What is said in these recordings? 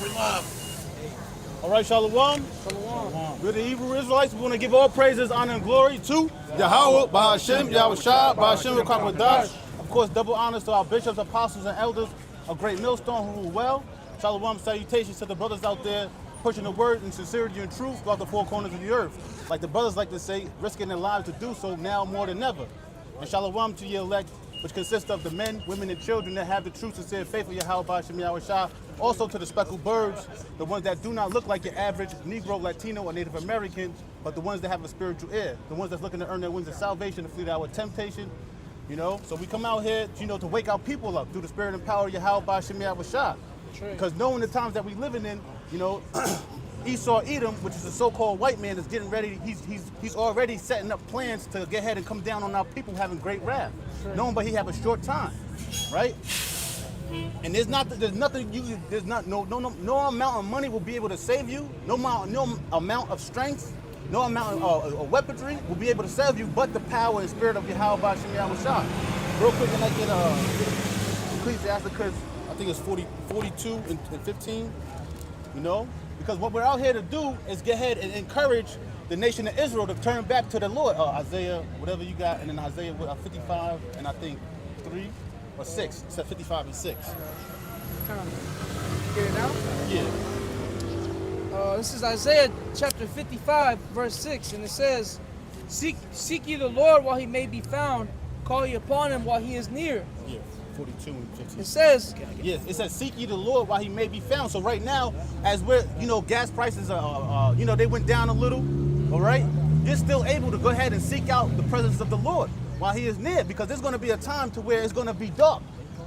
We live. All right, Shalom. Shalom. We're the Hebrew Israelites. We want to give all praises, honor, and glory to Yahweh, Ba'ashem, Yahushua, Ba'ashem, Rukhakwadash. Of course, double honors to our bishops, apostles, and elders of Great Millstone who rule well. Shalom, salutations to the brothers out there pushing the word in sincerity and truth throughout the four corners of the earth. Like the brothers like to say, risking their lives to do so now more than ever. And shalom to your elect, which consists of the men, women, and children that have the true, sincere faith of Yahweh Ba'ashem Yahushua. Also to the speckled birds, the ones that do not look like your average Negro, Latino, or Native American, but the ones that have a spiritual ear, the ones that's looking to earn their wings of salvation to flee to our temptation. You know, so we come out here, you know, to wake our people up through the spirit and power of Yahweh Ba'ashem Yahushua. Because knowing the times that we're living in, you know, Esau Edom, which is a so-called white man, is getting ready. He's already setting up plans to get ahead and come down on our people having great wrath. Knowing, but he have a short time, right? And there's no amount of money will be able to save you. No amount of strength, no amount of weaponry will be able to save you, but the power and spirit of Yahweh Ba'ashem Yahushua. Real quick, and I get Ecclesiastes, because I think it's 42 and 15. You know, because what we're out here to do is get ahead and encourage the nation of Israel to turn back to the Lord. Isaiah, whatever you got, and then Isaiah 55 and I think 3 or 6. It said 55 and 6. Get it out? Yeah. This is Isaiah chapter 55, verse 6, and it says, Seek ye the Lord while he may be found, call ye upon him while he is near. Yeah. 42 and 15. It says, yes, it says, seek ye the Lord while he may be found. So right now, as we're, you know, gas prices are, you know, they went down a little, all right? You're still able to go ahead and seek out the presence of the Lord while he is near, because there's going to be a time to where it's going to be dark,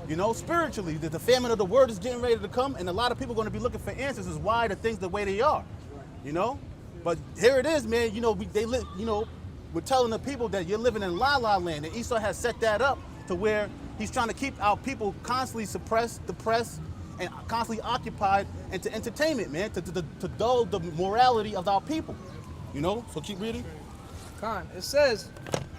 you know, spiritually. The famine of the word is getting ready to come, and a lot of people are going to be looking for answers as why the things the way they are, you know? But here it is, man, you know, we're telling the people that you're living in la-la land, and Esau has set that up to where he's trying to keep our people constantly suppressed, depressed, and constantly occupied into entertainment, man, to dull the morality of our people. You know? So keep reading. It says,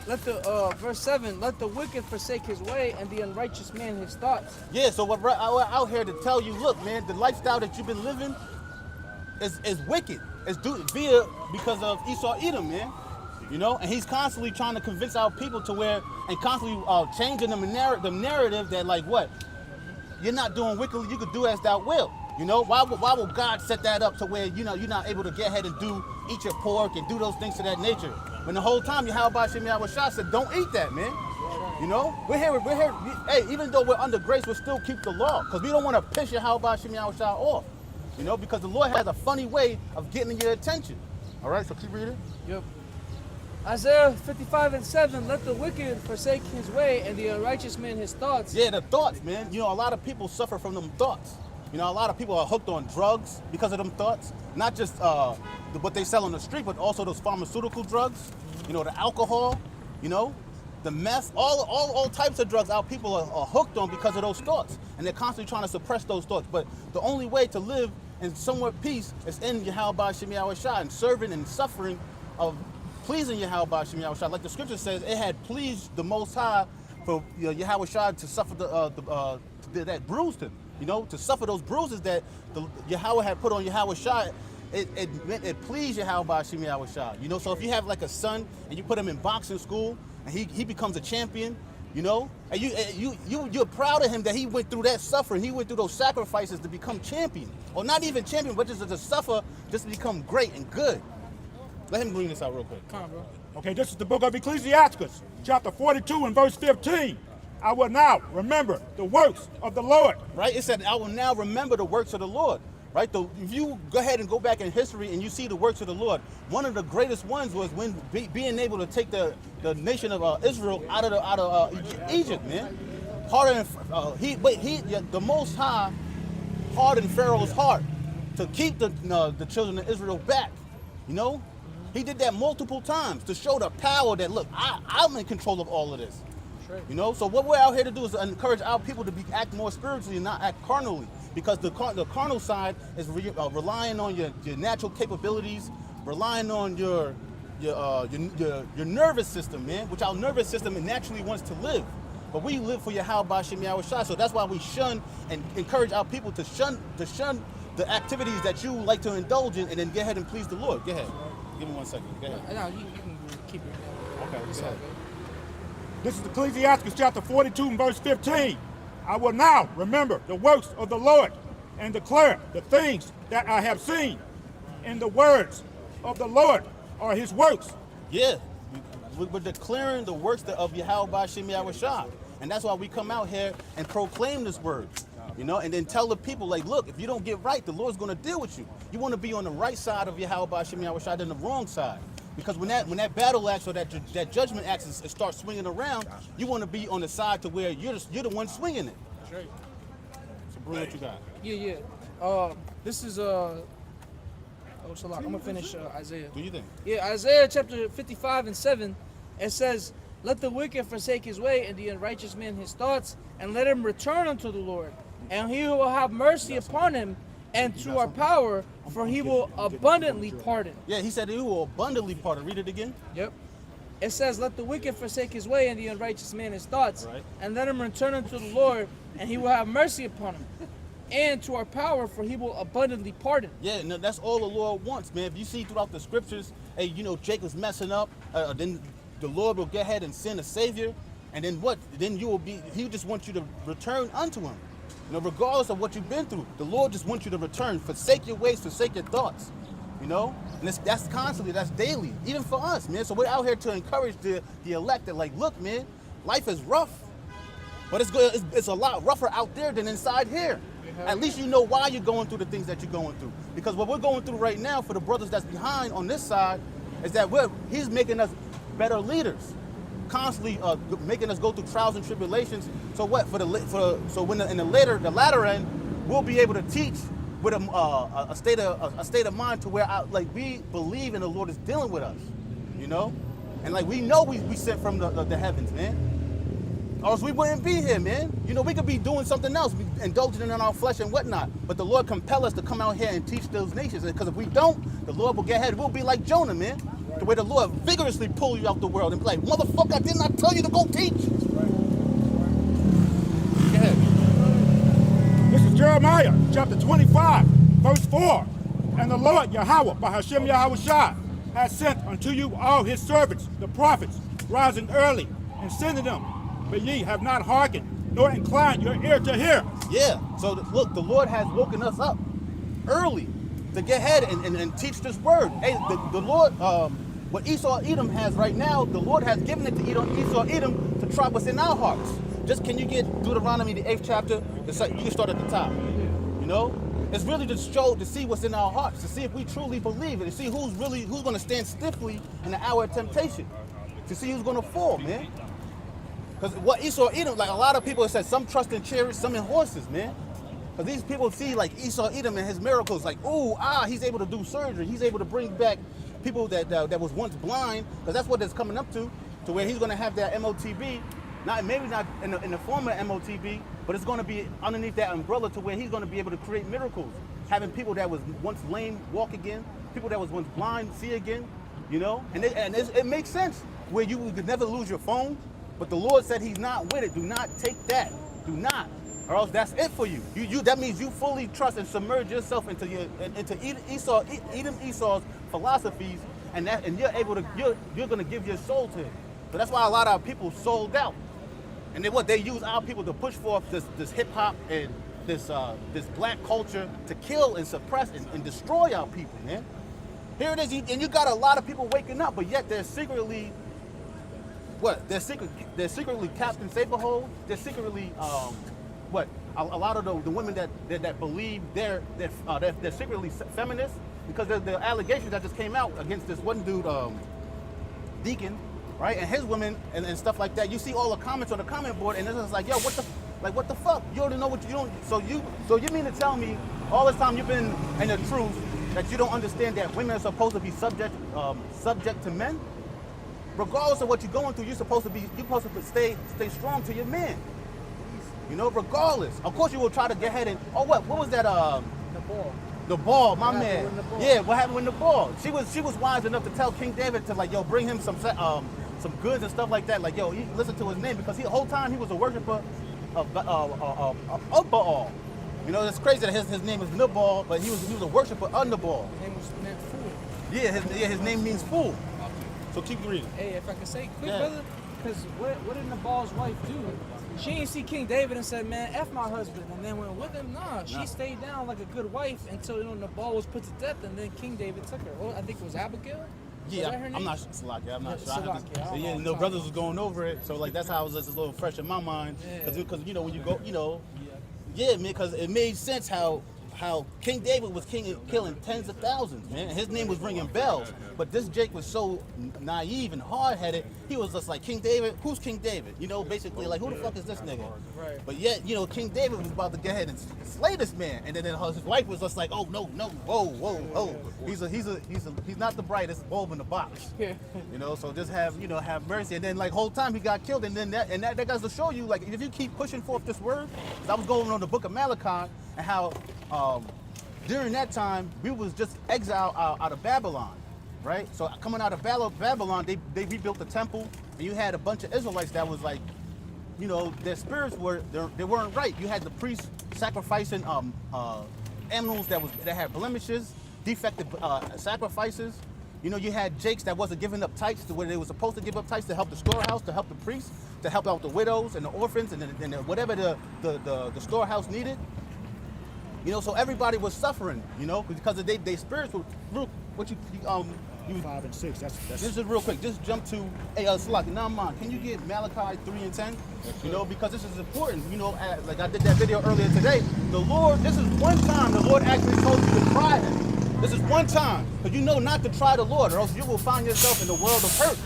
verse 7, let the wicked forsake his way and the unrighteous man his thoughts. Yeah, so we're out here to tell you, look, man, the lifestyle that you've been living is wicked. It's because of Esau Edom, man. You know, and he's constantly trying to convince our people to where, and constantly changing the narrative that, like, what? You're not doing wickedly, you could do as thou will. You know, why will God set that up to where, you know, you're not able to get ahead and eat your pork and do those things to that nature? When the whole time Yahweh Ba'ashem Yahushua said, don't eat that, man. You know, we're here, hey, even though we're under grace, we'll still keep the law, because we don't want to piss Yahweh Ba'ashem Yahushua off. You know, because the Lord has a funny way of getting your attention. All right, so keep reading. Yep. Isaiah 55 and 7, let the wicked forsake his way and the unrighteous man his thoughts. Yeah, the thoughts, man. You know, a lot of people suffer from them thoughts. You know, a lot of people are hooked on drugs because of them thoughts. Not just what they sell on the street, but also those pharmaceutical drugs. You know, the alcohol, you know, the meth, all types of drugs our people are hooked on because of those thoughts. And they're constantly trying to suppress those thoughts. But the only way to live in somewhat peace is in Yahweh Ba'ashem Yahushua, and serving and suffering of pleasing Yahweh Ba'ashem Yahushua. Like the scripture says, it had pleased the Most High for Yahushua to suffer that bruised him. You know, to suffer those bruises that Yahweh had put on Yahushua. It pleased Yahweh Ba'ashem Yahushua. You know, so if you have like a son and you put him in boxing school and he becomes a champion, you know, and you're proud of him that he went through that suffering. He went through those sacrifices to become champion, or not even champion, but just to suffer, just to become great and good. Let him bring this out real quick. Come on, bro. Okay, this is the book of Ecclesiastes, chapter 42 and verse 15. I will now remember the works of the Lord. Right? It said, I will now remember the works of the Lord. Right? If you go ahead and go back in history and you see the works of the Lord, one of the greatest ones was when being able to take the nation of Israel out of Egypt, man. The Most High hardened Pharaoh's heart to keep the children of Israel back. You know? He did that multiple times to show the power that, look, I'm in control of all of this. You know, so what we're out here to do is encourage our people to act more spiritually and not act carnally, because the carnal side is relying on your natural capabilities, relying on your nervous system, man, which our nervous system naturally wants to live. But we live for Yahweh Ba'ashem Yahushua, so that's why we shun and encourage our people to shun the activities that you like to indulge in, and then go ahead and please the Lord. Go ahead. Give me 1 second. Go ahead. No, you can keep it. Okay, go ahead. This is Ecclesiastes chapter 42 and verse 15. I will now remember the works of the Lord and declare the things that I have seen. In the words of the Lord are his works. Yeah, we're declaring the works of Yahweh Ba'Shem Yahweh Shah. And that's why we come out here and proclaim this word, you know, and then tell the people, like, look, if you don't get right, the Lord's going to deal with you. You want to be on the right side of Yahweh Ba'Shem Yahweh Shah than the wrong side. Because when that battle axe or that judgment axe starts swinging around, you want to be on the side to where you're the one swinging it. That's right. So bring what you got. Yeah. This is Oh, Salah, I'm gonna finish Isaiah. What do you think? Yeah, Isaiah chapter 55 and 7, it says, "Let the wicked forsake his way, and the unrighteous man his thoughts, and let him return unto the Lord. And he will have mercy upon him, and to our power, for he will abundantly pardon." Yeah, he said he will abundantly pardon. Read it again. Yep. It says, "Let the wicked forsake his way, and the unrighteous man his thoughts, Right. and let him return unto the Lord, and he will have mercy upon him. And to our power, for he will abundantly pardon." Yeah, no, that's all the Lord wants, man. If you see throughout the scriptures, hey, you know, Jacob's messing up, then the Lord will go ahead and send a savior, and then what? Then you will be, he just wants you to return unto him. You know, regardless of what you've been through, the Lord just wants you to return. Forsake your ways, forsake your thoughts, you know? And that's constantly, that's daily, even for us, man. So we're out here to encourage the elect that, like, look, man, life is rough, but it's good. It's a lot rougher out there than inside here. At least you know why you're going through the things that you're going through. Because what we're going through right now for the brothers that's behind on this side is that he's making us better leaders, constantly making us go through trials and tribulations. So what? So when in the latter end, we'll be able to teach with a state of mind to where we believe in the Lord is dealing with us, you know, and like we know we sent from the heavens, man. Or else we wouldn't be here, man. You know, we could be doing something else, indulging in our flesh and whatnot. But the Lord compel us to come out here and teach those nations. Because if we don't, the Lord will get ahead. We'll be like Jonah, man. The way the Lord vigorously pull you out the world and be like, motherfucker, I did not tell you to go teach. Go ahead. This is Jeremiah chapter 25, verse 4. And the Lord Yahweh, Ba'Shem Yahweh Shah, has sent unto you all his servants, the prophets, rising early and sending them. But ye have not hearkened, nor inclined your ear to hear. Yeah, so look, the Lord has woken us up early to get ahead and teach this word. Hey, the Lord, what Esau Edom has right now, the Lord has given it to Esau Edom to try what's in our hearts. Just can you get Deuteronomy, the 8th chapter? You can start at the top, you know? It's really to show, to see what's in our hearts, to see if we truly believe it, to see who's going to stand stiffly in the hour of temptation, to see who's going to fall, man. Because what Esau Edom, like a lot of people have said, some trust in chariots, some in horses, man. Because these people see like Esau Edom and his miracles, like, he's able to do surgery. He's able to bring back people that was once blind, because that's what it's coming up to where he's going to have that MOTB, maybe not in the form of MOTB, but it's going to be underneath that umbrella to where he's going to be able to create miracles. Having people that was once lame walk again, people that was once blind see again, you know? And it makes sense where you could never lose your phone. But the Lord said he's not with it. Do not take that. Do not. Or else that's it for you. That means you fully trust and submerge yourself into Esau's philosophies, and you're able to you're gonna give your soul to it. So that's why a lot of people sold out. And then they use our people to push forth this hip hop and this black culture to kill and suppress and destroy our people, man. Here it is, and you got a lot of people waking up, but yet they're secretly They're secretly Captain Saberhold. They're secretly a lot of the women that believe they're secretly feminists, because the allegations that just came out against this one dude, Deacon, right, and his women and stuff like that. You see all the comments on the comment board, and it's just like, yo, what the fuck? You already know what you don't. So you mean to tell me all this time you've been in the truth that you don't understand that women are supposed to be subject to men? Regardless of what you're going through, you're supposed to stay strong to your man. You know, regardless. Of course, you will try to get ahead and what was that? The ball. The ball, my man. Ball. Yeah, what happened with the ball? She was wise enough to tell King David to, like, yo, bring him some goods and stuff like that. Like, yo, listen to his name, because the whole time he was a worshiper of Baal. You know, it's crazy that his name is Nabal, but he was a worshiper of Nabal. His name was meant fool. Yeah, his name means fool. So keep reading. Hey, if I can say quick, Yeah. brother, because what did Nabal's wife do? She didn't see King David and said, man, F my husband, and then went with him. Nah, she stayed down like a good wife until, you know, Nabal was put to death, and then King David took her. Well, I think it was Abigail. Yeah, Was that her name? I'm not Salakia. I'm not sure. Salakia, I So don't yeah, know. you know, brothers was going over it, so like that's how it was just a little fresh in my mind. Yeah. Because you know when you go, you know, yeah, man, because it made sense how King David was killing tens of thousands, man. His name was ringing bells. But this Jake was so naive and hard-headed. He was just like, King David? Who's King David? You know, basically like, who the fuck is this nigga? Right. But yet, you know, King David was about to go ahead and slay this man, and then his wife was just like, oh no, whoa. He's not the brightest bulb in the box. Yeah. You know, so just have mercy. And then like whole time he got killed, and then that goes to show you, like, if you keep pushing forth this word, 'cause I was going on the book of Malachi and how during that time we was just exiled out of Babylon, right? So coming out of Babylon, they rebuilt the temple, and you had a bunch of Israelites that was like, you know, their spirits they weren't right. You had the priests sacrificing animals that had blemishes, defective sacrifices. You know, you had Jakes that wasn't giving up tithes to where they were supposed to give up tithes to help the storehouse, to help the priests, to help out the widows and the orphans, and whatever the storehouse needed. You know, so everybody was suffering. You know, because they spirits were real. What you 5 and 6. That's this is real quick. Just jump to Salaki. Now, man, can you get Malachi 3 and 10? You know, because this is important. You know, like I did that video earlier today. The Lord, this is one time the Lord actually told you to try Him. This is one time, because you know not to try the Lord, or else you will find yourself in the world of hurt.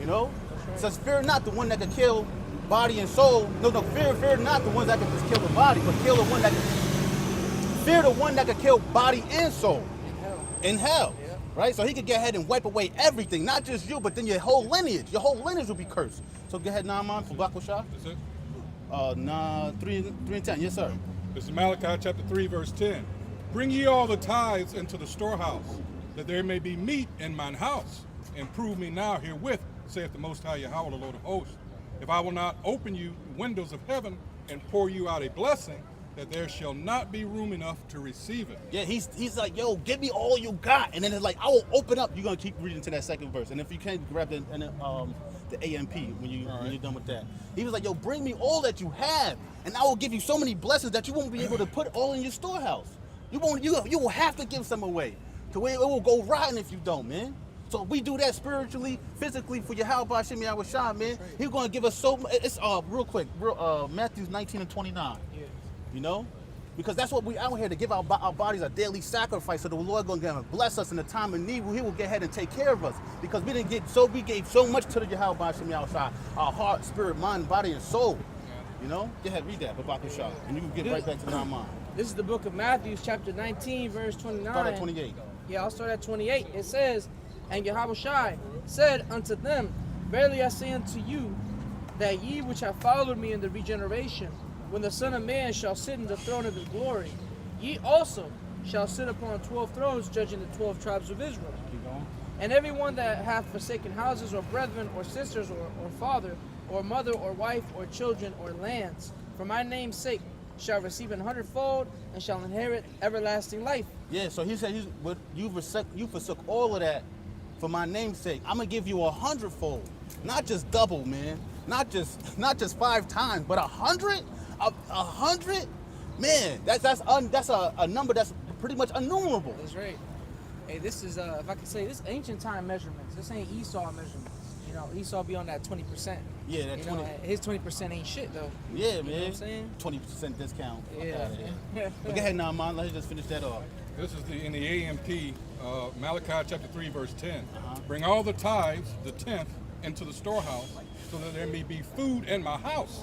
You know, it says, fear not the one that can kill body and soul. No, fear not the ones that can just kill the body, but kill the one that can. Fear the one that can kill body and soul. In hell. Yeah. Right? So He could go ahead and wipe away everything, not just you, but then your whole lineage. Your whole lineage will be cursed. So go ahead, Naaman, for Bakusha. That's it. 3 and 10. Yes, sir. This is Malachi chapter 3, verse 10. Bring ye all the tithes into the storehouse, that there may be meat in mine house. And prove me now herewith, saith the Most High Yahweh, the Lord of hosts, if I will not open you the windows of heaven and pour you out a blessing, that there shall not be room enough to receive it. Yeah, he's like, yo, give me all you got. And then it's like, I will open up. You're going to keep reading to that second verse. And if you can't grab the AMP when you're done with that. He was like, yo, bring me all that you have, and I will give you so many blessings that you won't be able to put all in your storehouse. You will have to give some away. To where it will go rotten if you don't, man. So if we do that spiritually, physically for Yahweh Hashem Yahushua, man, He's going to give us so much. It's real quick, Matthew 19 and 29. Yeah. You know? Because that's what we out here to give our bodies a daily sacrifice, so the Lord gonna bless us in the time of need. He will get ahead and take care of us, because we gave so much to the Yahweh Hashem Yahushua, our heart, spirit, mind, body, and soul. You know? Go ahead, read that, Babakusha, and you can get right back to Naaman. This is the book of Matthew, chapter 19, verse 29. Start at 28. Yeah, I'll start at 28. It says, and Yahushua said unto them, verily I say unto you, that ye which have followed me in the regeneration, when the Son of Man shall sit in the throne of His glory, ye also shall sit upon 12 thrones, judging the 12 tribes of Israel. Keep going. And everyone that hath forsaken houses, or brethren, or sisters, or father, or mother, or wife, or children, or lands, for my name's sake, shall receive 100-fold, and shall inherit everlasting life. Yeah, so he said, you forsook all of that for my name's sake. I'm gonna give you 100-fold, not just double, man, not just 5 times, but 100. 100, man. That's a number that's pretty much innumerable. That's right. Hey, this is if I could say, this ancient time measurements. This ain't Esau measurements. You know, Esau be on that 20%. Yeah, that 20. His 20% ain't shit though. Yeah, You man. know what I'm saying? 20% discount. Yeah. But go ahead now, man. Let's just finish that off. This is in the AMP, Malachi chapter 3, verse 10. Bring all the tithes, the tenth, into the storehouse, so that there may be food in my house.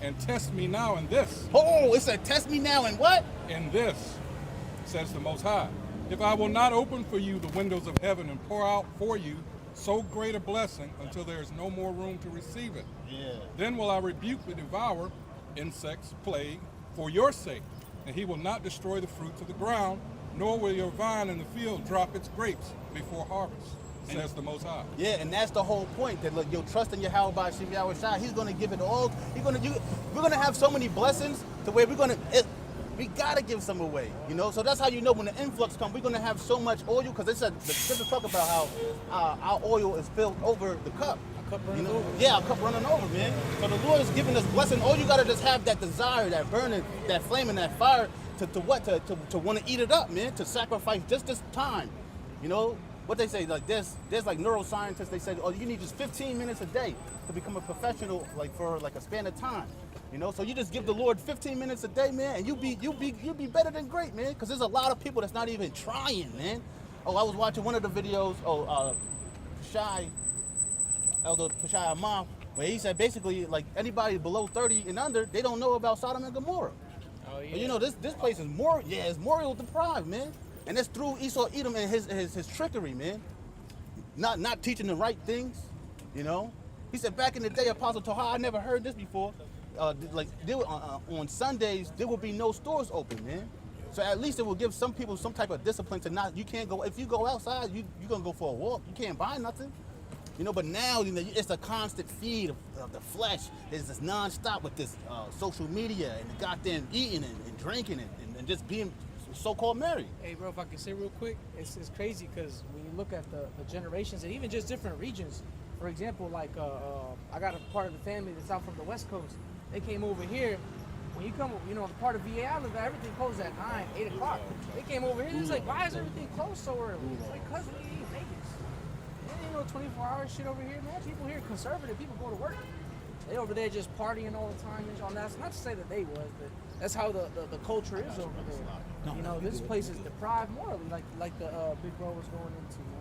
And test me now in this. Oh, it said test me now in what? In this, says the Most High. If I will not open for you the windows of heaven and pour out for you so great a blessing until there is no more room to receive it. Yeah. Then will I rebuke the devourer, insects, plague, for your sake. And he will not destroy the fruits of the ground, nor will your vine in the field drop its grapes before harvest, says the Most High. Yeah, and that's the whole point. That look, you'll trust in Yahweh by Hashem Yahushua. He's gonna give it all. We're gonna have so many blessings to where We gotta give some away, you know. So that's how you know when the influx comes, we're gonna have so much oil, because they said the scriptures talk about how our oil is filled over the cup. You know? Yeah, a cup running over, man. So the Lord is giving us blessing. All you gotta just have that desire, that burning, that flame, and that fire to want to eat it up, man. To sacrifice just this time, you know. What they say, like there's like neuroscientists. They say, oh, you need just 15 minutes a day to become a professional, like for like a span of time. You know, so you just give the Lord 15 minutes a day, man, and you'll be better than great, man. Because there's a lot of people that's not even trying, man. Oh, I was watching one of the videos. Elder Pashai Amam, where he said basically like anybody below 30 and under, they don't know about Sodom and Gomorrah. Oh yeah. But you know this place is more, it's moral deprived, man. And it's through Esau Edom and his trickery, man. Not teaching the right things, you know. He said back in the day, Apostle Toha, I never heard this before. On Sundays there will be no stores open, man. So at least it will give some people some type of discipline to not. You can't go if you go outside. You're gonna go for a walk. You can't buy nothing, you know. But now you know it's a constant feed of the flesh. It's just nonstop with this social media and the goddamn eating and drinking and just being so-called married. Hey, bro, if I can say real quick, it's crazy because when you look at the generations and even just different regions. For example, like I got a part of the family that's out from the West Coast. They came over here. When you come, you know, the part of VA I live at, everything closed at 9, 8 o'clock. They came over here. It's like, why is everything closed so early? It's like, cause we in Vegas. There ain't no 24-hour shit over here, man. People here conservative. People go to work. They over there just partying all the time and all that. It's not to say that they was, but that's how the culture is over there. You know, this place is deprived morally, like the big bro was going into, man.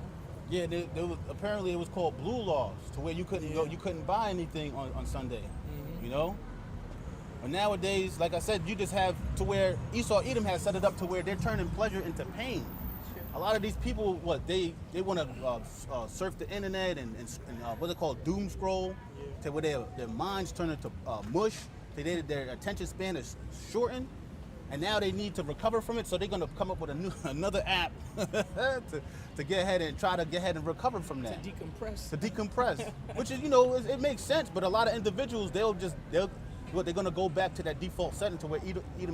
Yeah, there was apparently it was called blue laws, to where you couldn't go, you couldn't buy anything on Sunday, you know. But nowadays, like I said, you just have to where Esau Edom has set it up to where they're turning pleasure into pain. A lot of these people, they want to surf the internet and what's it called, doom scroll, to where their minds turn into mush. Their attention span is shortened, and now they need to recover from it. So they're going to come up with another app to get ahead and try to get ahead and recover from that. To decompress, which is, you know, it makes sense. But a lot of individuals, they're going to go back to that default setting to where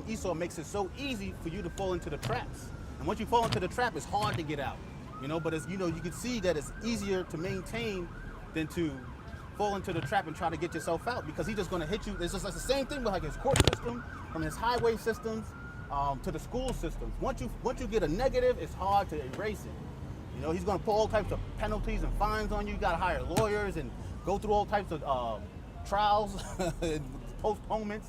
Esau makes it so easy for you to fall into the traps. And once you fall into the trap, it's hard to get out, you know. But it's, you know, you can see that it's easier to maintain than to fall into the trap and try to get yourself out, because he's just going to hit you. It's just like the same thing with like his court system, from his highway systems to the school systems. Once you get a negative, it's hard to erase it. You know, he's going to put all types of penalties and fines on you. You got to hire lawyers and go through all types of trials and postponements.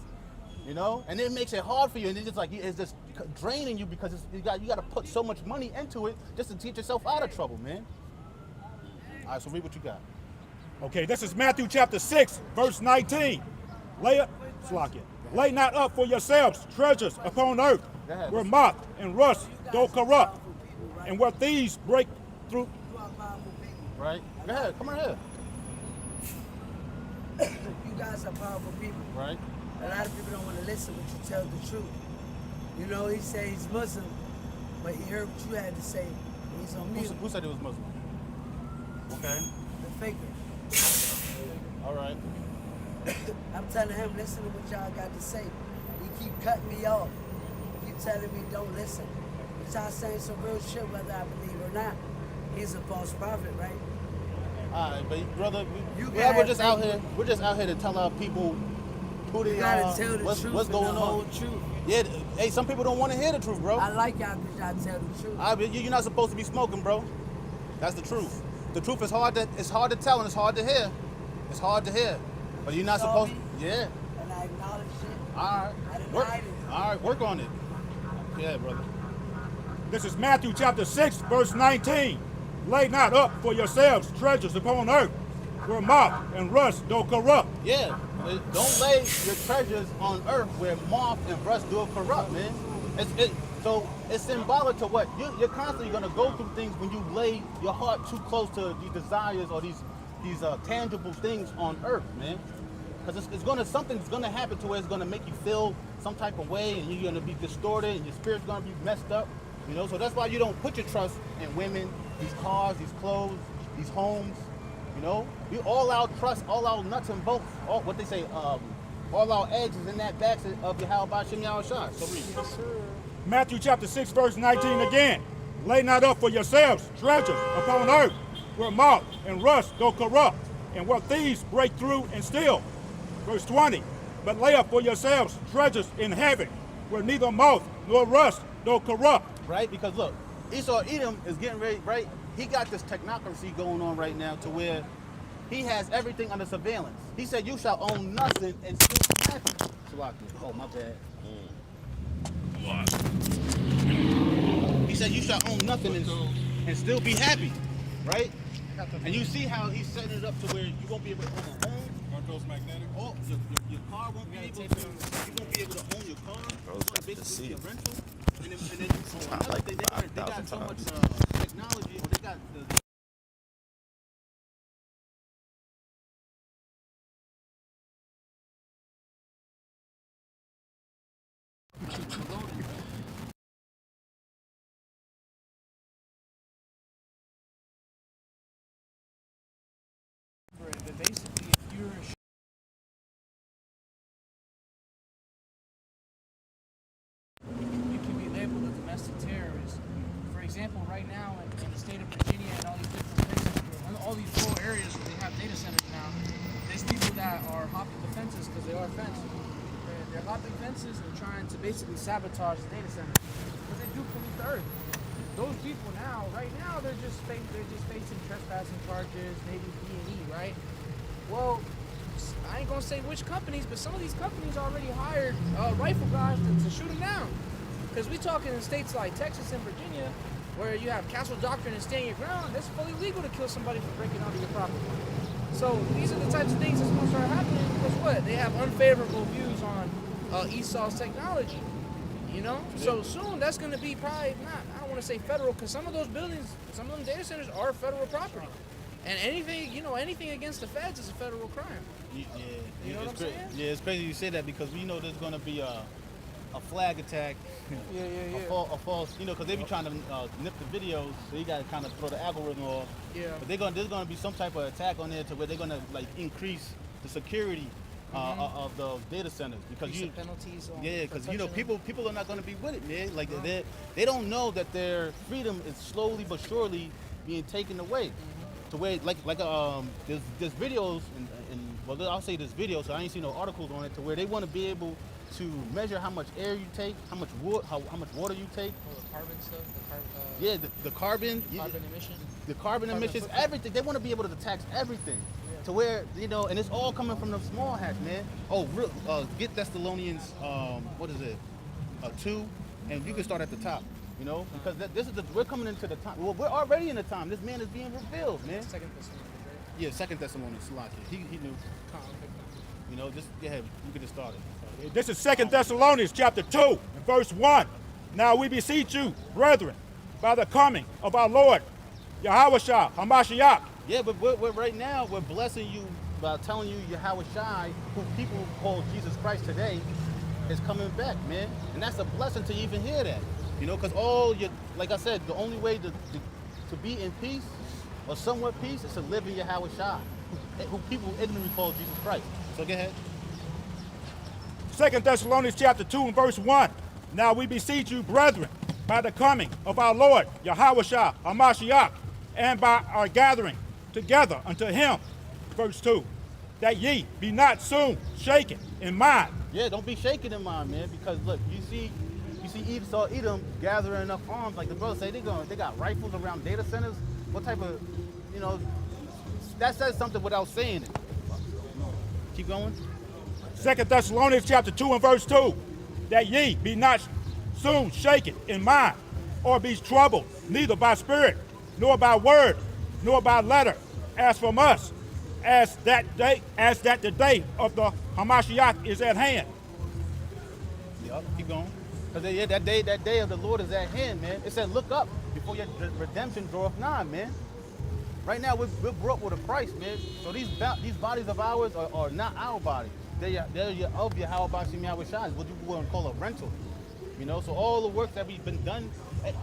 You know, and it makes it hard for you, and it's just draining you, because you got to put so much money into it just to teach yourself out of trouble, man. All right, so read what you got. Okay, this is Matthew chapter 6, verse 19. Lay not up for yourselves treasures upon earth, where moth and rust do corrupt, and where thieves break through. Right? Go ahead, come on here. You guys are powerful people. Right? A lot of people don't want to listen when you tell the truth. You know, he said he's Muslim, but he heard what you had to say. He's on mute. Who said he was Muslim? Okay. The faker. All right. I'm telling him, listen to what y'all got to say. He keep cutting me off. He keep telling me don't listen. But y'all saying some real shit, whether I believe or not. He's a false prophet, right? All right, but brother, we're just out here. We're just out here to tell our people who they are, what's going on. Truth. Yeah, hey, some people don't want to hear the truth, bro. I like y'all because y'all tell the truth. You're not supposed to be smoking, bro. That's the truth. The truth is hard to tell, and it's hard to hear. It's hard to hear, but you're not supposed. Yeah. And I acknowledge it. All right. I denied it. All right, work on it. Yeah, brother. This is Matthew chapter 6, verse 19. Lay not up for yourselves treasures upon earth, where moth and rust do corrupt. Yeah. Don't lay your treasures on earth where moth and rust do corrupt, man. So it's symbolic to what? You're constantly going to go through things when you lay your heart too close to these desires or these tangible things on earth, man. Because something's going to happen to where it's going to make you feel some type of way, and you're going to be distorted, and your spirit's going to be messed up. You know, so that's why you don't put your trust in women, these cars, these clothes, these homes. You know, we all our trust, all our nuts and bolts, all what they say, All our eggs is in that basket of Yahweh Ba'Shem Yahushua. So read. Matthew chapter 6, verse 19 again. Lay not up for yourselves treasures upon earth, where moth and rust do corrupt, and where thieves break through and steal. Verse 20. But lay up for yourselves treasures in heaven, where neither moth nor rust do corrupt. Right? Because look, Esau Edom is getting ready, right? He got this technocracy going on right now to where he has everything under surveillance. He said, you shall own nothing and still be happy. Oh, my bad. He said, you shall own nothing and still be happy, right? And you see how he's setting it up to where you won't be able to own a home. Aren't those magnetic? Oh, your car won't be able to. You won't be able to own your car. It's gonna basically be a rental. And then another thing, they got so much technology. Or they got the But basically, if you're you can be labeled a domestic terrorist. For example, right now in the state of Virginia and all these different places, all these rural areas where they have data centers now, there's people that are hopping the fences because they are fenced. They're hopping fences and trying to basically sabotage the data centers because they do pollute the earth. Those people now, right now, they're just facing trespassing charges, maybe B&E, right? Well, I ain't gonna say which companies, but some of these companies already hired rifle guys to shoot them down. Because we talking in states like Texas and Virginia, where you have castle doctrine and stand your ground, it's fully legal to kill somebody for breaking onto your property. So these are the types of things that's gonna start happening because what? They have unfavorable views on Esau's technology. You know? So soon that's gonna be probably not, I don't wanna say federal, because some of those buildings, some of them data centers are federal property. And anything against the feds is a federal crime. yeah, You know what I'm saying? Yeah, it's crazy you say that because we know there's gonna be a flag attack, Yeah. a false, because they be trying to nip the videos, so you gotta kind of throw the algorithm off. Yeah. But there's gonna be some type of attack on there to where they're gonna like increase the security of the data centers because Penalties on because protection. people are not gonna be with it, man. Like they don't know that their freedom is slowly but surely being taken away. To where there's videos and I'll say there's videos, so I ain't seen no articles on it, to where they want to be able to measure how much air you take, how much water you take. Oh, the carbon stuff, The carbon emissions. the carbon emissions, footprint. everything. They want to be able to tax everything. To where, and it's all coming from the small hats, man. Oh, get Thessalonians, 2, and you can start at the top, because we're coming into the time. Well, we're already in the time. This man is being revealed, man. Second Thessalonians, right? Yeah, Second Thessalonians, Salakia. He knew. Just go ahead. You can just start it. This is 2 Thessalonians chapter 2, and verse 1. Now we beseech you, brethren, by the coming of our Lord, Yahushua, Hamashiach. Yeah, but we're right now, we're blessing you by telling you Yahushua, who people call Jesus Christ today, is coming back, man. And that's a blessing to even hear that. Because like I said, the only way to be in peace, or somewhat peace, is to live in Yahushua, who people ignorantly call Jesus Christ. So go ahead. 2 Thessalonians chapter 2 and verse 1. Now we beseech you, brethren, by the coming of our Lord, Yahushua, Hamashiach, and by our gathering together unto him, verse 2, that ye be not soon shaken in mind. Yeah, don't be shaken in mind, man, because look, you see Esau Edom gathering enough arms, like the brother say, they got rifles around data centers. What type of, that says something without saying it. Keep going. 2 Thessalonians chapter 2 and verse 2, that ye be not soon shaken in mind, or be troubled, neither by spirit, nor by word, nor by letter, as from us, as that the day of the Hamashiach is at hand. Yep, keep going. Because that day of the Lord is at hand, man. It said, look up before your redemption draweth nigh, man. Right now, we're brought with a price, man. So these bodies of ours are not our bodies. They're of Yahweh Ba'Shem Yahushua, what you want to call a rental. So all the work that we've been done,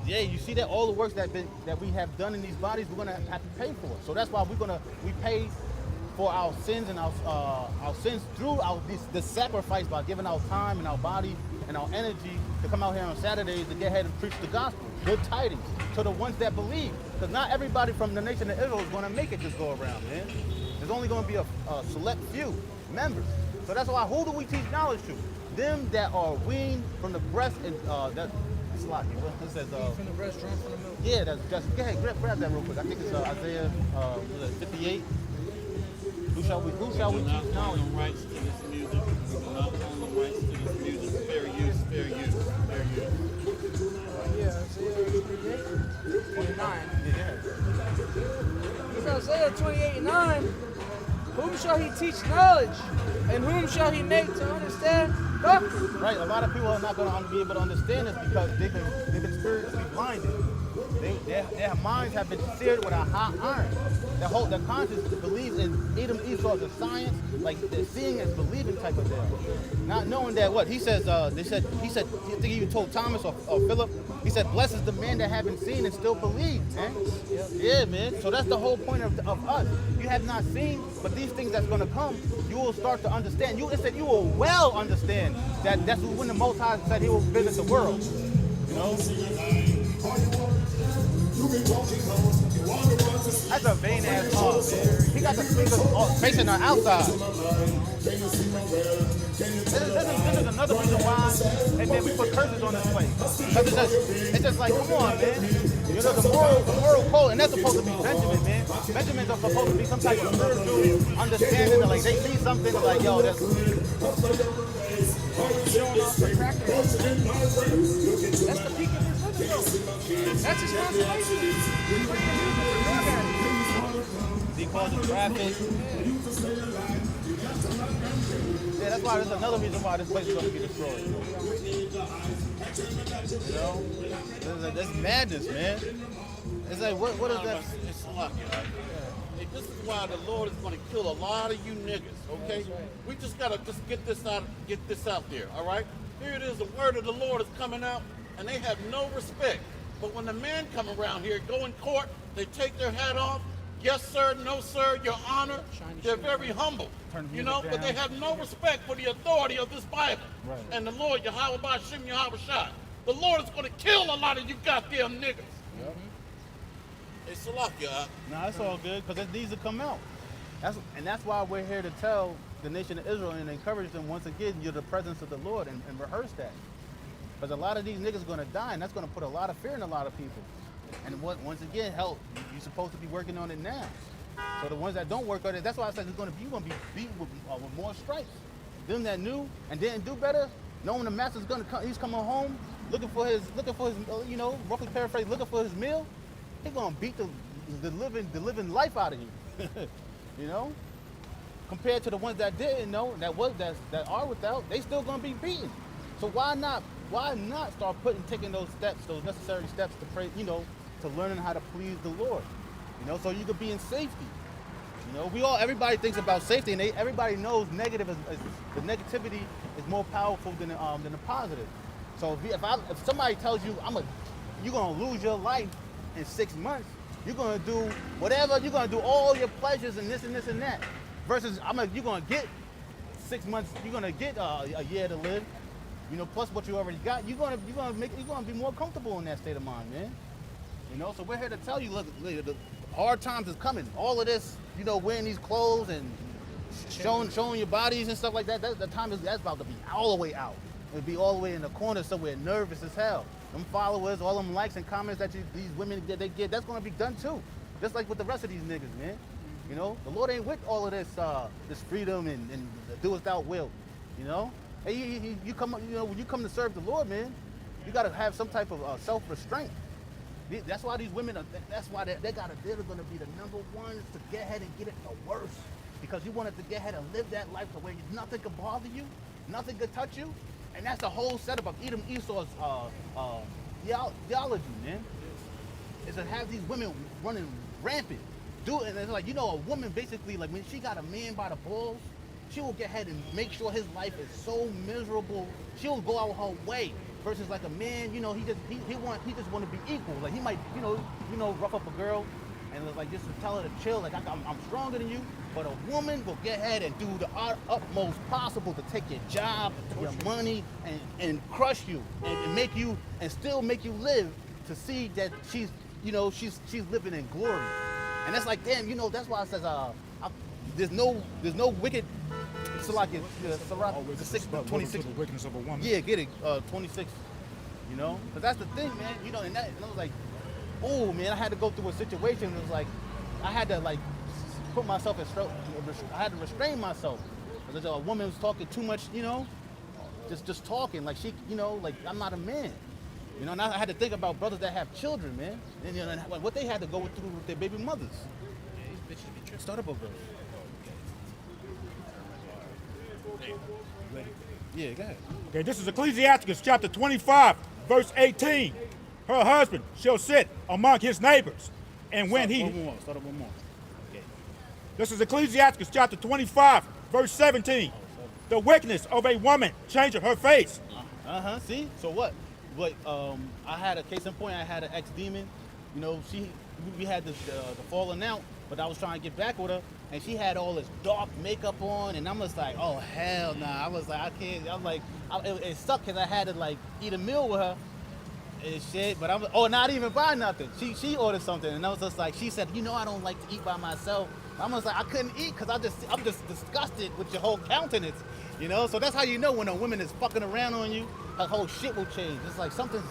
you see that all the works that we have done in these bodies, we're gonna have to pay for it. So that's why we pay for our sins and our sins through this sacrifice by giving our time and our body and our energy to come out here on Saturdays to get ahead and preach the gospel, good tidings, to the ones that believe. Because not everybody from the nation of Israel is going to make it this go around, man. There's only going to be a select few members. So that's why, who do we teach knowledge to? Them that are weaned from the breast and that's lucky. What says? From the breast, drunk from the milk. Yeah, that's just. Go ahead, grab that real quick. I think it's Isaiah 58. Who shall we teach knowledge? No rights to this music. We do not own the rights to this music. Fair use, fair use, fair use. Yeah, Isaiah 28 and 9. Yeah. It's Isaiah 28 and 9. Whom shall he teach knowledge? And whom shall he make to understand doctrine? Right, a lot of people are not going to be able to understand this because they've been spiritually blinded. Their minds have been seared with a hot iron. Their conscience believes in Edom Esau, the science, like they're seeing as believing type of thing. Not knowing that what he says, I think he even told Thomas or Philip, he said, blessed is the man that haven't seen and still believes, man. Yeah, man. So that's the whole point of us. You have not seen, but these things that's going to come, you will start to understand. It said you will well understand that's when the Most High said he will visit the world. You know? That's a vain ass song, man. He got the speakers facing the outside. This is another reason why, and then we put curses on this place. Because it's just like, come on, man. You know, the moral code, and that's supposed to be Benjamin, man. Benjamins are supposed to be some type of spiritual understanding, like they see something like, yo, that's... That's the peak of his living. That's his consolation. He calls it traffic. Yeah, that's why. There's another reason why this place is going to be destroyed. You know, that's madness, man. It's like, what is that? It's lucky, right? Hey, this is why the Lord is going to kill a lot of you niggas. Okay, we just gotta get this out there. All right. Here it is. The word of the Lord is coming out, and they have no respect. But when the men come around here, go in court, they take their hat off. Yes, sir. No, sir. Your Honor. They're very humble, you know, but they have no respect for the authority of this Bible. Right. And the Lord, Yahweh Ba'Shem Yahweh Shai. The Lord is going to kill a lot of you goddamn niggas. Yep. It's Salakia. Nah, it's all good because it needs to come out. That's why we're here to tell the nation of Israel and encourage them once again, you're the presence of the Lord and rehearse that. Because a lot of these niggas are going to die, and that's going to put a lot of fear in a lot of people. And once again, hell, you're supposed to be working on it now. So the ones that don't work on it, that's why I said you're going to be beat with more stripes. Them that knew and didn't do better, knowing the master's going to come, he's coming home looking for his, you know, roughly paraphrase, looking for his meal. He's going to beat the living life out of you. You know, compared to the ones that didn't know, that are without, they still gonna be beaten. So why not start taking those necessary steps to pray, you know, to learning how to please the Lord, you know, so you could be in safety. You know, everybody thinks about safety, and everybody knows the negativity is more powerful than the positive. So if somebody tells you you're gonna lose your life in 6 months. You're gonna do whatever. You're gonna do all your pleasures and this and this and that. Versus, you're gonna get 6 months. You're gonna get a year to live. You know, plus what you already got. You're gonna be more comfortable in that state of mind, man. You know, so we're here to tell you, look, the hard times is coming. All of this, you know, wearing these clothes and showing your bodies and stuff like that. That's about to be all the way out. It'll be all the way in the corner somewhere, nervous as hell. Them followers, all them likes and comments that these women they get, that's gonna be done too. Just like with the rest of these niggas, man. You know, the Lord ain't with all of this freedom and do without will. You know, hey, you come, you know, when you come to serve the Lord, man, you gotta have some type of self-restraint. That's why these women they're gonna be the number ones to get ahead and get it the worst, because you wanted to get ahead and live that life to where nothing could bother you, nothing could touch you. And that's the whole setup of Edom Esau's theology, man. Is to have these women running rampant. And it's like, you know, a woman basically, like when she got a man by the balls, she will get ahead and make sure his life is so miserable. She'll go out her way. Versus like a man, you know, he just want to be equal. Like he might, you know, rough up a girl and it's like just to tell her to chill, like I'm stronger than you, but a woman will get ahead and do the utmost possible to take your job, your money, and crush you, and make you, and still make you live to see that she's, you know, she's living in glory. And that's like, damn, you know, that's why it says, there's no wicked. So like Sirach, the 26. The wickedness of a woman. Yeah, get it, 26. You know, but that's the thing, man. You know, and I was like, oh man, I had to go through a situation. It was like, I had to like put myself in I had to restrain myself because a woman was talking too much. You know, just talking like she, you know, like I'm not a man. You know, and I had to think about brothers that have children, man, and you know, and what they had to go through with their baby mothers. Yeah, these bitches be tripping. Start up a verse. Yeah, go ahead. Okay, this is Ecclesiastes chapter 25, verse 18. Her husband shall sit among his neighbors, and when Start up one more. Okay. This is Ecclesiastes chapter 25, verse 17. The wickedness of a woman changeth her face. See? So what? But I had a case in point. I had an ex-demon. You know, we had the falling out, but I was trying to get back with her, and she had all this dark makeup on, and I'm just like, oh hell nah. I was like, I can't. I was like, it sucked because I had to like eat a meal with her and shit. But not even buy nothing. She ordered something, and I was just like, she said, you know, I don't like to eat by myself. I was like, I couldn't eat because I'm just disgusted with your whole countenance, you know. So that's how you know when a woman is fucking around on you, her whole shit will change. It's like something's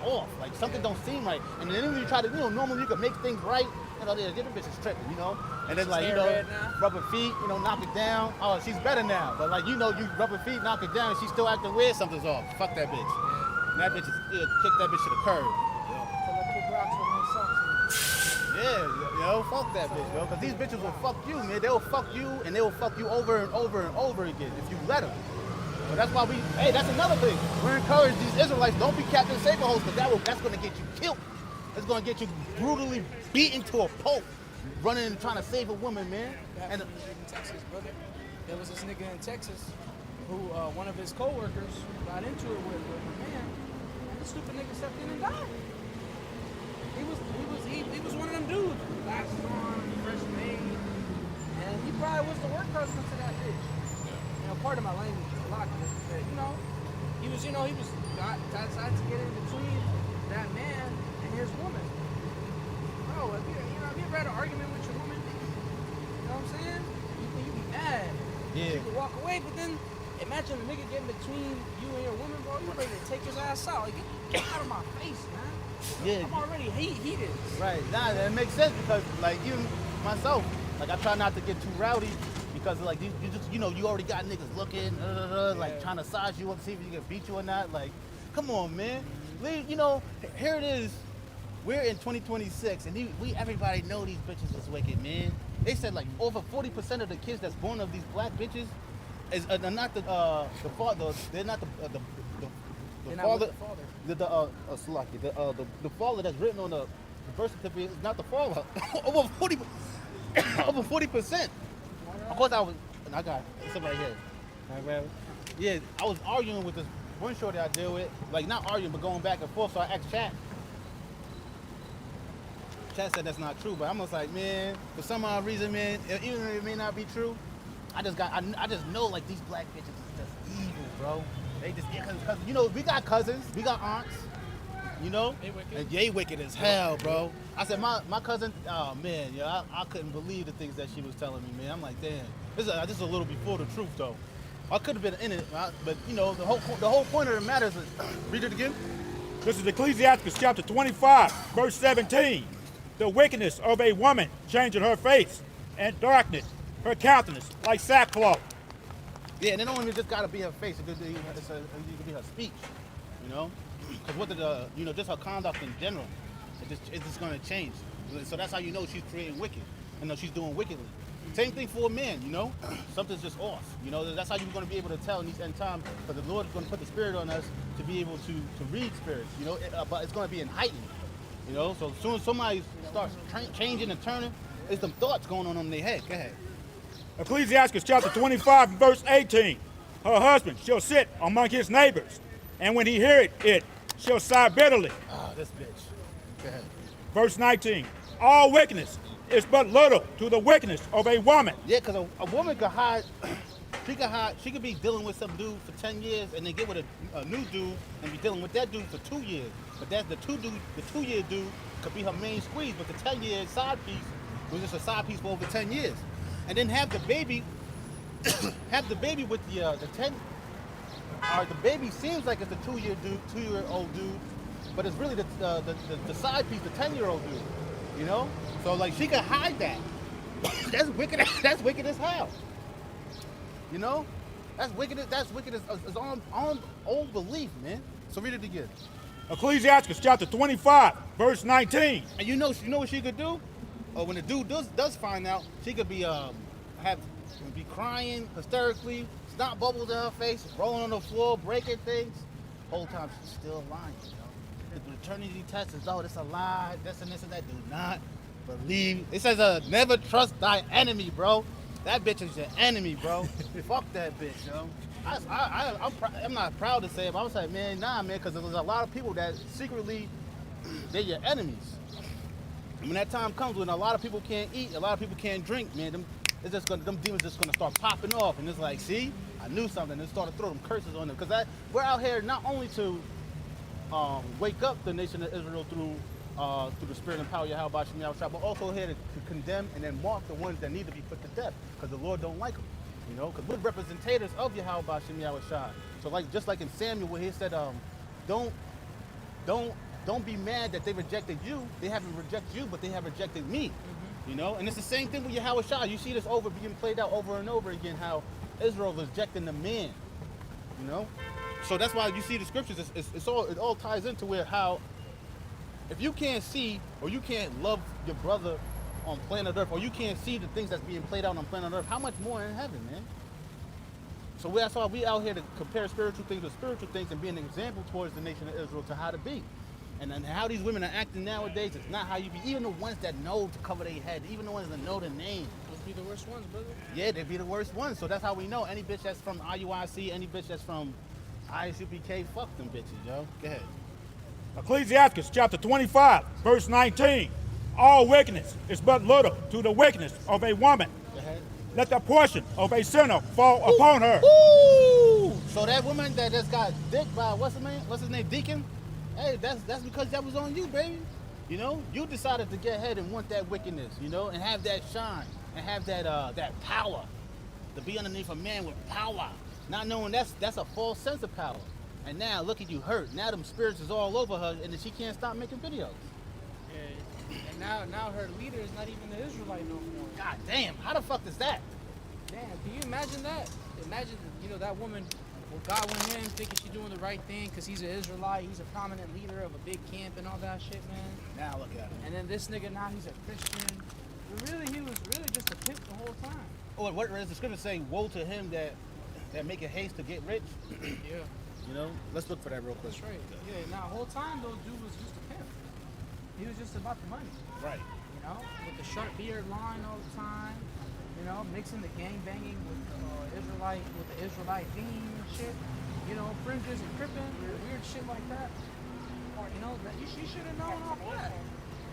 off, like something don't seem right. And then when you try to, you know, normally you can make things right, you know, the other bitch is tripping, you know. And then like, you know, rub her feet, you know, knock it down. Oh, she's better now. But like, you know, you rub her feet, knock it down, and she's still acting weird. Something's off. Fuck that bitch. And that bitch is kick that bitch to the curb. Yeah, you know, fuck that bitch, bro. Because these bitches will fuck you, man. They'll fuck you, and they will fuck you over and over and over again if you let them. So that's why that's another thing. We're encouraging these Israelites, don't be Captain Saberhost, because that's going to get you killed. It's going to get you brutally beaten to a pulp, running and trying to save a woman, man. And in Texas, brother, there was this nigga in Texas who one of his co-workers got into it with a man, and the stupid nigga stepped in and died. He was one of them dudes, glasses on, fresh made, and he probably was the work husband to that bitch. You know, part of my language is a lot, but you know, he got decided to get in between that man and his woman. Bro, have you ever had an argument with your woman? You know what I'm saying? You be mad. Yeah. You can walk away, but then imagine a nigga getting between you and your woman, bro. You ready to take his ass out? Like, get out of my face, man. Yeah. I'm already heated. Right. Nah, that makes sense because, like, even myself, like, I try not to get too rowdy because, like, you just, you know, you already got niggas looking, like, trying to size you up, see if you can beat you or not. Like, come on, man. You know, here it is. We're in 2026, and everybody know these bitches is wicked, man. They said, like, over 40% of the kids that's born of these black bitches is not the father. They're not the father. The father that's written on the birth certificate is not the father. over 40%. Of course, I got somebody here. Yeah, I was arguing with this one shorty I deal with, like not arguing, but going back and forth. So I asked Chat. Chat said that's not true, but I'm just like, man, for some odd reason, man, even if it may not be true, I just know like these black bitches is just evil, bro. They just, cause you know, we got cousins, we got aunts, you know, and they wicked as hell, bro. I said my cousin, oh man, yeah, I couldn't believe the things that she was telling me, man. I'm like, damn, this is a little before the truth though. I could have been in it, but you know, the whole point of the matter is, read it again. This is Ecclesiastes chapter 25, verse 17. The wickedness of a woman changing her face, and darkness her countenance like sackcloth. Yeah, and it don't even just gotta be her face. It could be her speech, you know. Because just her conduct in general, it's just gonna change. So that's how you know she's creating wicked, and she's doing wickedly. Same thing for a man, you know. Something's just off, you know. That's how you're gonna be able to tell in these end times. But the Lord is gonna put the Spirit on us to be able to read spirits, you know. But it's gonna be in heightened. You know, so as soon as somebody starts changing and turning, there's some thoughts going on in their head. Go ahead. Ecclesiastes chapter 25, verse 18. Her husband shall sit among his neighbors, and when he heareth it, shall sigh bitterly. Ah, this bitch. Go ahead. Verse 19. all wickedness is but little to the wickedness of a woman. Yeah, because a woman could hide, she could be dealing with some dude for 10 years and then get with a new dude and be dealing with that dude for 2 years. But that's the 2-year dude could be her main squeeze, but the 10-year side piece was just a side piece for over 10 years. And then have the baby, with the 10, the baby seems like it's a 2-year-old dude, but it's really the side piece, the 10-year-old dude, you know? So like she could hide that. That's wicked. That's wicked as hell. You know, that's wicked as on old belief, man. So read it again. Ecclesiastes chapter 25, verse 19. And you know what she could do? When the dude does find out, she could be be crying hysterically, snot bubbles in her face, rolling on the floor, breaking things. Whole time she's still lying. You know, the eternity test is it's a lie. This and that. Do not believe. It says never trust thy enemy, bro. That bitch is your enemy, bro. Fuck that bitch, yo. I'm not proud to say it, but I was like, man, nah, man, because there's a lot of people that secretly, they're your enemies. And when that time comes when a lot of people can't eat, a lot of people can't drink, man, them demons just gonna start popping off. And it's like, see, I knew something. And start to throw them curses on them. Because we're out here not only to wake up the nation of Israel through the spirit and power of Yahweh Bashim Yahushua, but also here to condemn and then mark the ones that need to be put to death, because the Lord don't like them, you know, because we're representatives of Yahweh Bashim Yahushua. So like, just like in Samuel where he said, don't be mad that they rejected you. They haven't rejected you, but they have rejected me, you know. And it's the same thing with Yahushua. You see this being played out over and over again, how Israel is rejecting the man, you know. So that's why you see the scriptures. It all ties into where how, if you can't see or you can't love your brother on planet Earth, or you can't see the things that's being played out on planet Earth, how much more in heaven, man? So that's why we out here to compare spiritual things with spiritual things and be an example towards the nation of Israel to how to be. And how these women are acting nowadays, it's not how you be. Even the ones that know to cover their head, even the ones that know the name. Those be the worst ones, brother. Yeah, they'd be the worst ones. So that's how we know. Any bitch that's from IUIC, any bitch that's from ISUPK, fuck them bitches, yo. Go ahead. Ecclesiastes chapter 25, verse 19. All wickedness is but little to the wickedness of a woman. Go ahead. Let the portion of a sinner fall upon her. Ooh! So that woman that just got dicked by, what's his name, Deacon? Hey, that's because that was on you, baby. You know, you decided to get ahead and want that wickedness, you know, and have that shine, and have that power, to be underneath a man with power, not knowing that's a false sense of power. And now look at you hurt. Now them spirits is all over her, and then she can't stop making videos. Yeah. And now her leader is not even the Israelite no more. God damn, how the fuck is that? Damn, can you imagine that? Imagine, that woman, well, God went in thinking she's doing the right thing because he's an Israelite, he's a prominent leader of a big camp and all that shit, man. Now look at him. And then this nigga, now he's a Christian. But really, he was really just a pimp the whole time. Oh, and what does the scripture say? Woe to him that make a haste to get rich. Yeah. You know, let's look for that real quick. That's right. Yeah, now the whole time, though, dude was just a pimp. He was just about the money. Right. You know, with the sharp beard line all the time. You know, mixing the gang banging with the Israelite theme and shit. You know, fringes and crippin', weird shit like that. Or, you know, that you should have known off that.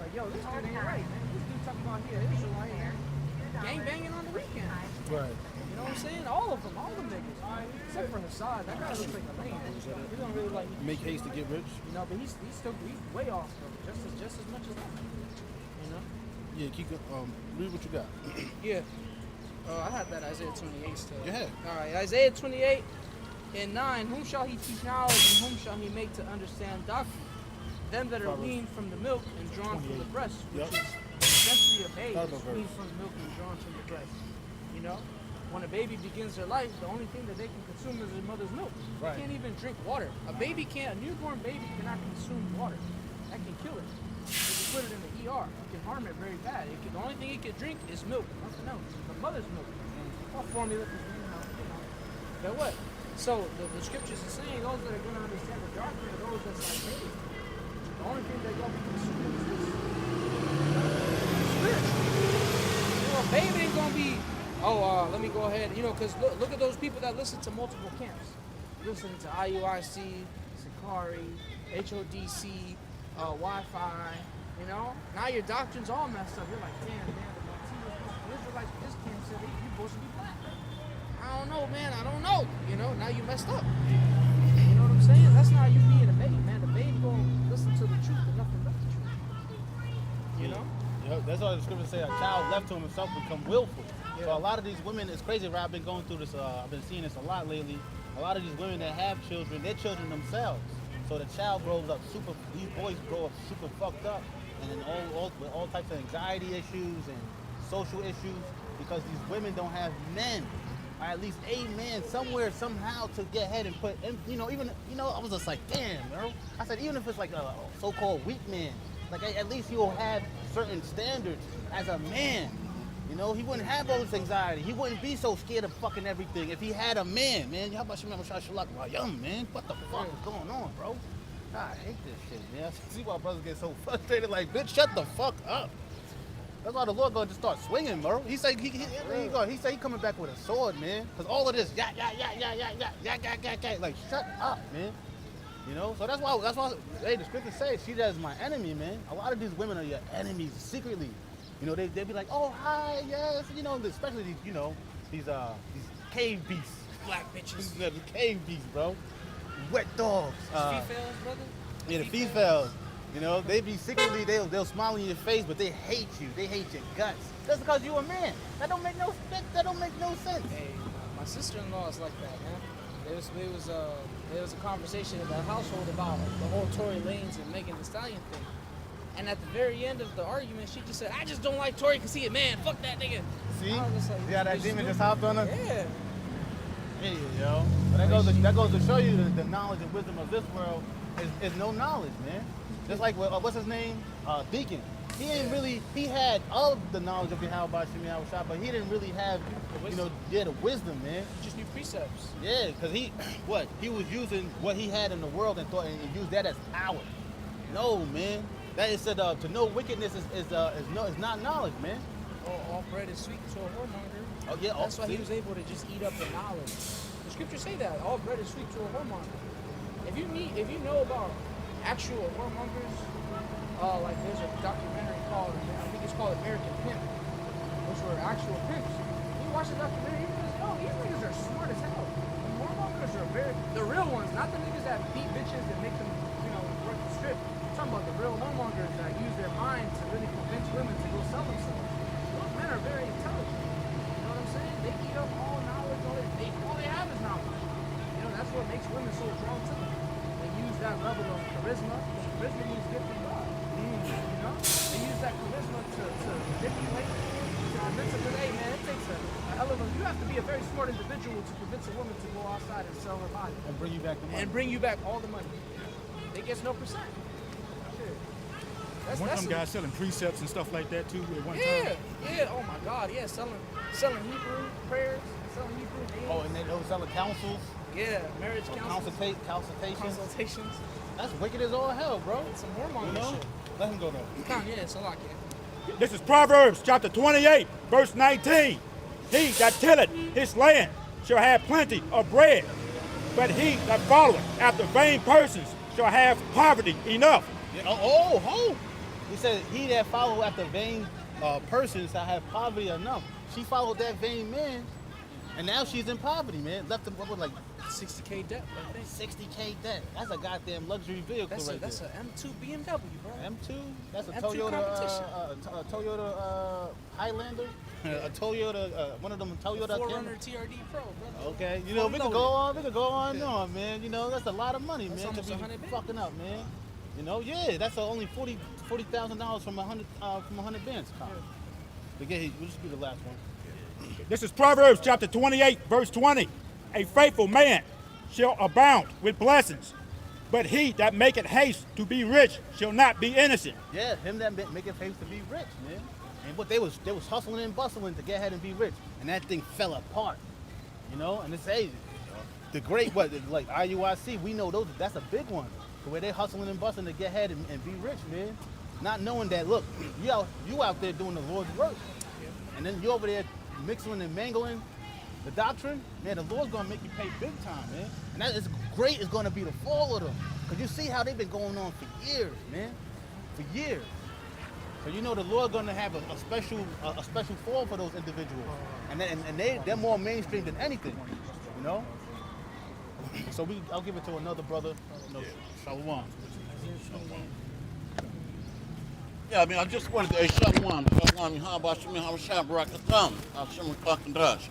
Like, yo, this dude ain't right, man. This dude talking about here, Israelite, gang banging on the weekend. Right. You know what I'm saying? All of them niggas. Except for Hassad, that guy looks like a lame. He don't really like Make haste to get rich. You know, but he's way off though, just as much as that. You know? Yeah, keep read what you got. Yeah. I had that Isaiah 28 still. Go ahead. All right, Isaiah 28 and 9. Whom shall he teach knowledge, and whom shall he make to understand doctrine? Them that are weaned from the milk and drawn from the breast, which is essentially a babe is weaned from the milk and drawn from the breast. You know, when a baby begins their life, the only thing that they can consume is their mother's milk. Right. They can't even drink water. A newborn baby cannot consume water. That can kill it. If you put it in the ER, it can harm it very bad. The only thing it can drink is milk, nothing else. The mother's milk. All formula, But what? So the scriptures are saying those that are going to understand the doctrine are those that's like, hey, the only thing they're going to be consuming is this. Spiritual. You know, a baby ain't going to be, let me go ahead, because look at those people that listen to multiple camps. Listen to IUIC, Sakari, HODC, Wi-Fi, You know, now your doctrine's all messed up. You're like, damn, man, the Israelites this camp said you're supposed to be black. I don't know, man. I don't know. You know, now you messed up. You know what I'm saying? That's not you being a babe, man. The babe gonna listen to the truth and nothing but the truth. You know? Yeah, that's why the scriptures say a child left to himself become willful. Yeah. So a lot of these women, it's crazy, right? I've been going through this, I've been seeing this a lot lately. A lot of these women that have children, they're children themselves. So the child grows up these boys grow up super fucked up and then with all types of anxiety issues and social issues because these women don't have men, or at least a man somewhere, somehow to get ahead and put, and, I was just like, damn, bro. I said, even if it's like a so-called weak man, like at least he will have certain standards as a man. You know, he wouldn't have all this anxiety. He wouldn't be so scared of fucking everything if he had a man, man. How about you, man? Man, what the fuck is going on, bro? God, I hate this shit, man. I see why brothers get so frustrated. Like, bitch, shut the fuck up. That's why the Lord gonna just start swinging, bro. He say he coming back with a sword, man. Cause all of this, like, shut up, man. You know, so that's why. Hey, the scripture says she that is my enemy, man. A lot of these women are your enemies secretly. You know, they be like, oh hi, yes, you know, especially these cave beasts, Black bitches. the cave beasts, bro. Wet dogs. Females, brother? Yeah, the females. You know, they be secretly they'll smile in your face, but they hate you. They hate your guts. That's because you a man. That don't make no sense. Hey, my sister-in-law is like that, man. There was a conversation in the household about the whole Tory Lanez and Megan Thee Stallion thing. And at the very end of the argument, she just said, I just don't like Tory because he a man. Fuck that nigga. See? I was just like, Yeah, that demon just hopped on her? Yeah. Hey, yo. But that goes to show you that the knowledge and wisdom of this world is no knowledge, man. Just like, what's his name? Deacon. He ain't really, he had of the knowledge of Yahweh Shem Shah, but he didn't really have, the wisdom, man. Just new precepts. Yeah, because he was using what he had in the world and used that as power. No, man. That is said to know wickedness is not knowledge, man. All bread is sweet to a whoremonger. Oh yeah, That's why he was able to just eat up the knowledge. The scriptures say that all bread is sweet to a whoremonger. If you know about actual whoremongers, like there's a documentary called, I think it's called American Pimp, which were actual pimps. You watch the documentary, you just know these niggas are smart as hell. The whoremongers are the real ones, not the niggas that beat bitches and make them, work the strip. I'm talking about the real whoremongers that use their mind to really convince women to go sell themselves. Those men are very intelligent. You know what I'm saying? They eat up all knowledge, all they have is knowledge. That's what makes women so drawn to them. They use that level of charisma. Charisma means gift from God. They use that charisma to manipulate, to convince them. Hey man, it takes a hell of a. You have to be a very smart individual to convince a woman to go outside and sell her body. And bring you back the money. And bring you back all the money. They get no percent. One of them guys selling precepts and stuff like that too at one time. Yeah. Oh my God, yeah. Selling Hebrew prayers, selling Hebrew names. Oh, and they was selling counsels. Yeah, marriage counsels. Consultations. That's wicked as all hell, bro. Some whoremonger shit. Let him go though. Yeah, it's a lot, kid. This is Proverbs chapter 28, verse 19. He that tilleth his land shall have plenty of bread, but he that followeth after vain persons shall have poverty enough. Yeah, He said, he that follow after vain persons shall have poverty enough. She followed that vain man, and now she's in poverty, man. Left him with like 60K debt, I think. 60K debt. That's a goddamn luxury vehicle That's right an M2 BMW, bro. M2? That's a M2 Toyota Highlander? A Toyota, one of them Toyota 4Runner TRD Pro, brother. Okay, we could go on, man. That's a lot of money, That's man, to almost be 100 fucking up, man. That's only $40,000 from 100 bands. We'll just be the last one. This is Proverbs chapter 28, verse 20. A faithful man shall abound with blessings, but he that maketh haste to be rich shall not be innocent. Yeah, him that maketh haste to be rich, man. And what they was hustling and bustling to get ahead and be rich, and that thing fell apart. And it's the great like IUIC, we know that's a big one. Where they hustling and busting to get ahead and be rich, man. Not knowing that, look, you out there doing the Lord's work. And then you over there mixing and mangling the doctrine, man, the Lord's gonna make you pay big time, man. And that is great is gonna be the fall of them. Cause you see how they've been going on for years, man. For years. So you know the Lord gonna have a special fall for those individuals, and they're more mainstream than anything, you know. So I'll give it to another brother. Shalom. Yeah, I mean, I just wanted to, Shalom, how about Shimon, how Shab Rakatam, Shimon Dash.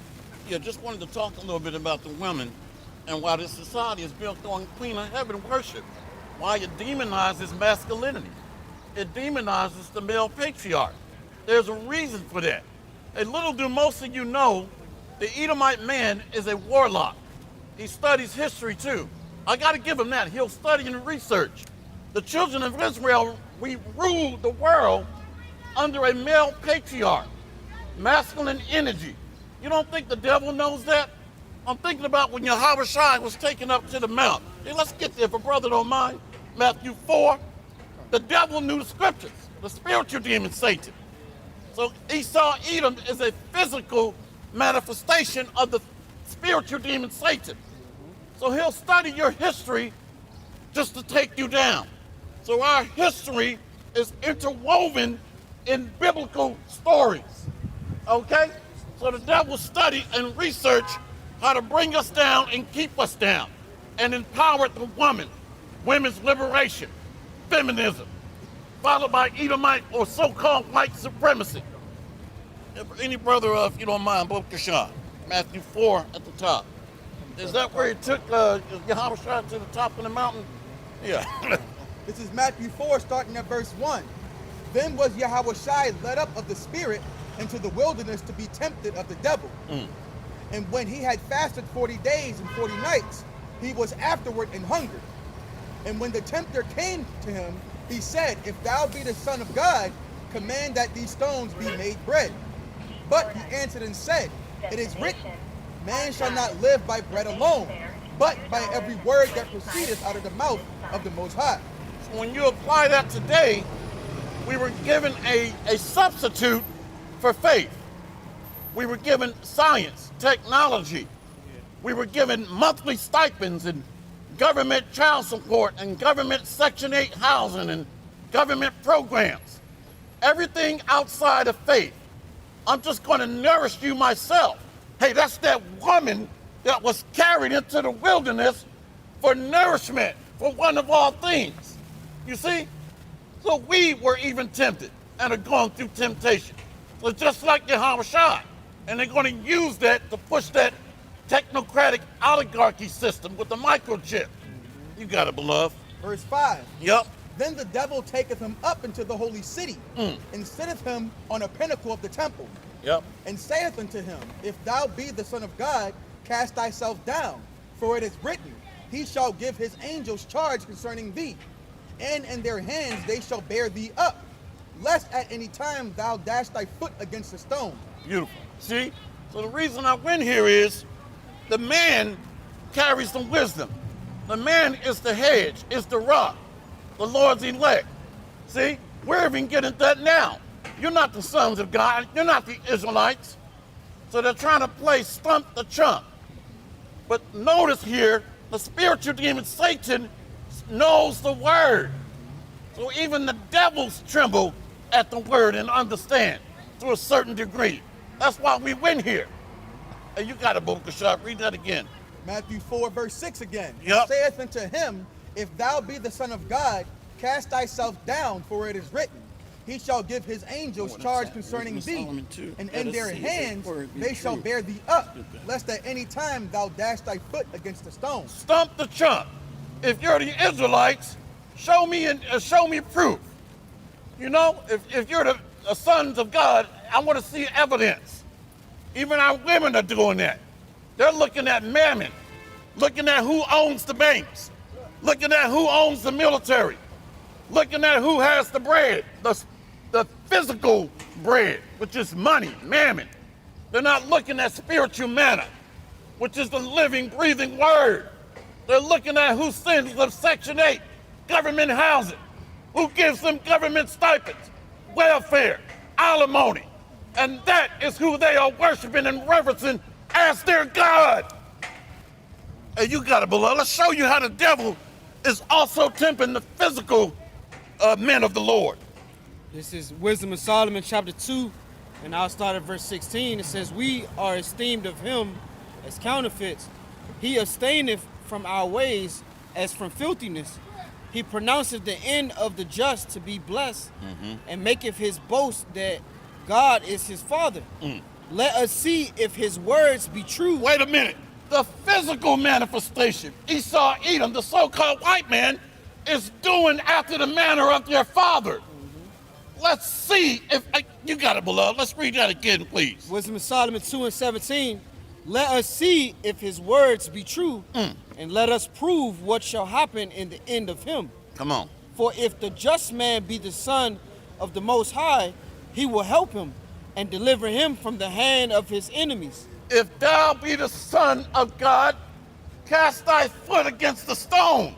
Yeah, just wanted to talk a little bit about the women and why this society is built on Queen of Heaven worship, why it demonizes masculinity. It demonizes the male patriarch. There's a reason for that. And little do most of you know, the Edomite man is a warlock. He studies history too. I gotta give him that. He'll study and research. The children of Israel, we ruled the world under a male patriarch, masculine energy. You don't think the devil knows that? I'm thinking about when Yahushua was taken up to the mount. Hey, let's get there if a brother don't mind. Matthew 4. The devil knew the scriptures, the spiritual demon Satan. So Esau, Edom is a physical manifestation of the spiritual demon Satan. So he'll study your history just to take you down. So our history is interwoven in biblical stories, okay? So the devil study and research how to bring us down and keep us down and empower the woman, women's liberation, feminism, followed by Edomite or so-called white supremacy. Any brother, if you don't mind, Bokashan, Matthew 4 at the top. Is that where he took Yahushua to the top of the mountain? Yeah. This is Matthew 4, starting at verse 1. Then was Yahushua led up of the Spirit into the wilderness to be tempted of the devil. And when he had fasted 40 days and 40 nights, he was afterward in hunger. And when the tempter came to him, he said, If thou be the Son of God, command that these stones be made bread. But he answered and said, It is written, Man shall not live by bread alone, but by every word that proceedeth out of the mouth of the Most High. So when you apply that today, we were given a substitute for faith. We were given science, technology. We were given monthly stipends and government child support and government Section 8 housing and government programs. Everything outside of faith. I'm just going to nourish you myself. Hey, that's that woman that was carried into the wilderness for nourishment, for one of all things. You see? So we were even tempted and are going through temptation. So just like Yahushua, and they're going to use that to push that technocratic oligarchy system with the microchip. You got it, beloved. Verse 5. Yep. Then the devil taketh him up into the holy city, and sitteth him on a pinnacle of the temple, and saith unto him, If thou be the Son of God, cast thyself down, for it is written, He shall give his angels charge concerning thee, and in their hands they shall bear thee up, lest at any time thou dash thy foot against a stone. Beautiful. See? So the reason I went here is the man carries the wisdom. The man is the hedge, is the rock, the Lord's elect. See? We're even getting that now. You're not the sons of God. You're not the Israelites. So they're trying to play stump the chump. But notice here, the spiritual demon Satan knows the word. So even the devils tremble at the word and understand to a certain degree. That's why we win here. Hey, you got a book, Kashab. Read that again. Matthew 4, verse 6 again. Yep. Saith unto him, If thou be the Son of God, cast thyself down, for it is written, He shall give his angels charge concerning thee, and in their hands they shall bear thee up, lest at any time thou dash thy foot against a stone. Stump the chump. If you're the Israelites, show me proof. You know, if you're the sons of God, I want to see evidence. Even our women are doing that. They're looking at mammon, looking at who owns the banks, looking at who owns the military, looking at who has the bread, the physical bread, which is money, mammon. They're not looking at spiritual manna, which is the living, breathing word. They're looking at who sends them Section 8, government housing, who gives them government stipends, welfare, alimony. And that is who they are worshiping and reverencing as their God. And you got it, beloved. Let's show you how the devil is also tempting the physical men of the Lord. This is Wisdom of Solomon, chapter 2, and I'll start at verse 16. It says, "We are esteemed of him as counterfeits. He abstaineth from our ways as from filthiness. He pronounceth the end of the just to be blessed, and maketh his boast that God is his father. Let us see if his words be true." Wait a minute. The physical manifestation, Esau, Edom, the so-called white man, is doing after the manner of their father. Let's see if, you got it, beloved. Let's read that again, please. Wisdom of Solomon 2 and 17. "Let us see if his words be true, and let us prove what shall happen in the end of him. Come on. For if the just man be the son of the Most High, he will help him and deliver him from the hand of his enemies. If thou be the son of God, cast thy foot against the stone.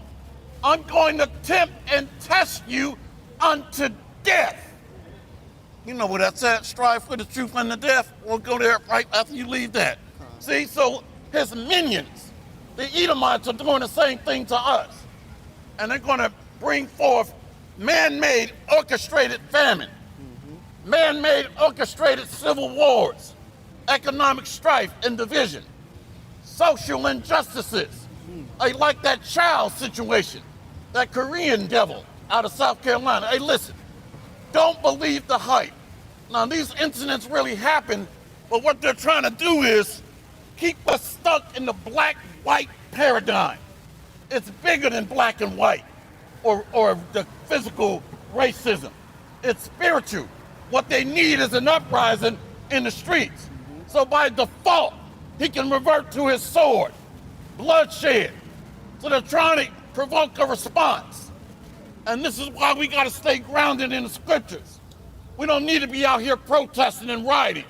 I'm going to tempt and test you unto death. You know where that's at? Strive for the truth unto death. We'll go there right after you leave that. See, so his minions, the Edomites, are doing the same thing to us. And they're going to bring forth man-made orchestrated famine, man-made orchestrated civil wars, economic strife and division, social injustices. I like that child situation, that Korean devil out of South Carolina. Hey, listen, don't believe the hype. Now, these incidents really happen, but what they're trying to do is keep us stuck in the black-white paradigm. It's bigger than black and white or the physical racism. It's spiritual. What they need is an uprising in the streets. So by default, he can revert to his sword, bloodshed. So they're trying to provoke a response. And this is why we got to stay grounded in the scriptures. We don't need to be out here protesting and rioting,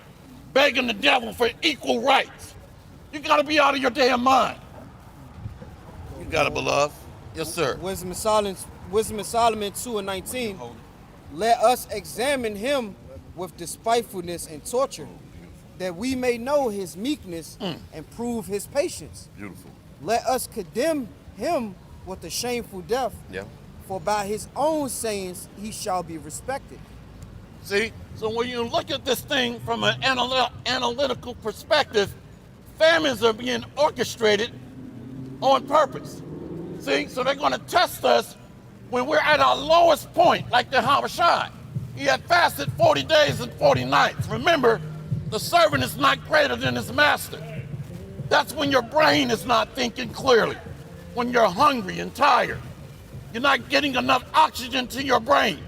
begging the devil for equal rights. You got to be out of your damn mind. You got it, beloved. Yes, sir. Wisdom of Solomon 2 and 19. "Let us examine him with despitefulness and torture, that we may know his meekness and prove his patience. Beautiful. Let us condemn him with a shameful death, Yeah. for by his own sayings he shall be respected." See, so when you look at this thing from an analytical perspective, famines are being orchestrated on purpose. See, so they're going to test us when we're at our lowest point, like the Habashai. He had fasted 40 days and 40 nights. Remember, the servant is not greater than his master. That's when your brain is not thinking clearly, when you're hungry and tired. You're not getting enough oxygen to your brain,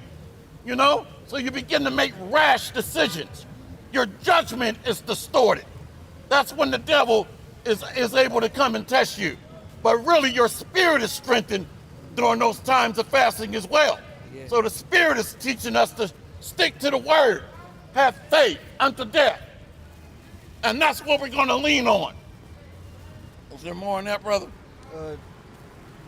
you know? So you begin to make rash decisions. Your judgment is distorted. That's when the devil is able to come and test you. But really, your spirit is strengthened during those times of fasting as well. Yeah. So the spirit is teaching us to stick to the word, have faith unto death. And that's what we're going to lean on. Is there more on that, brother?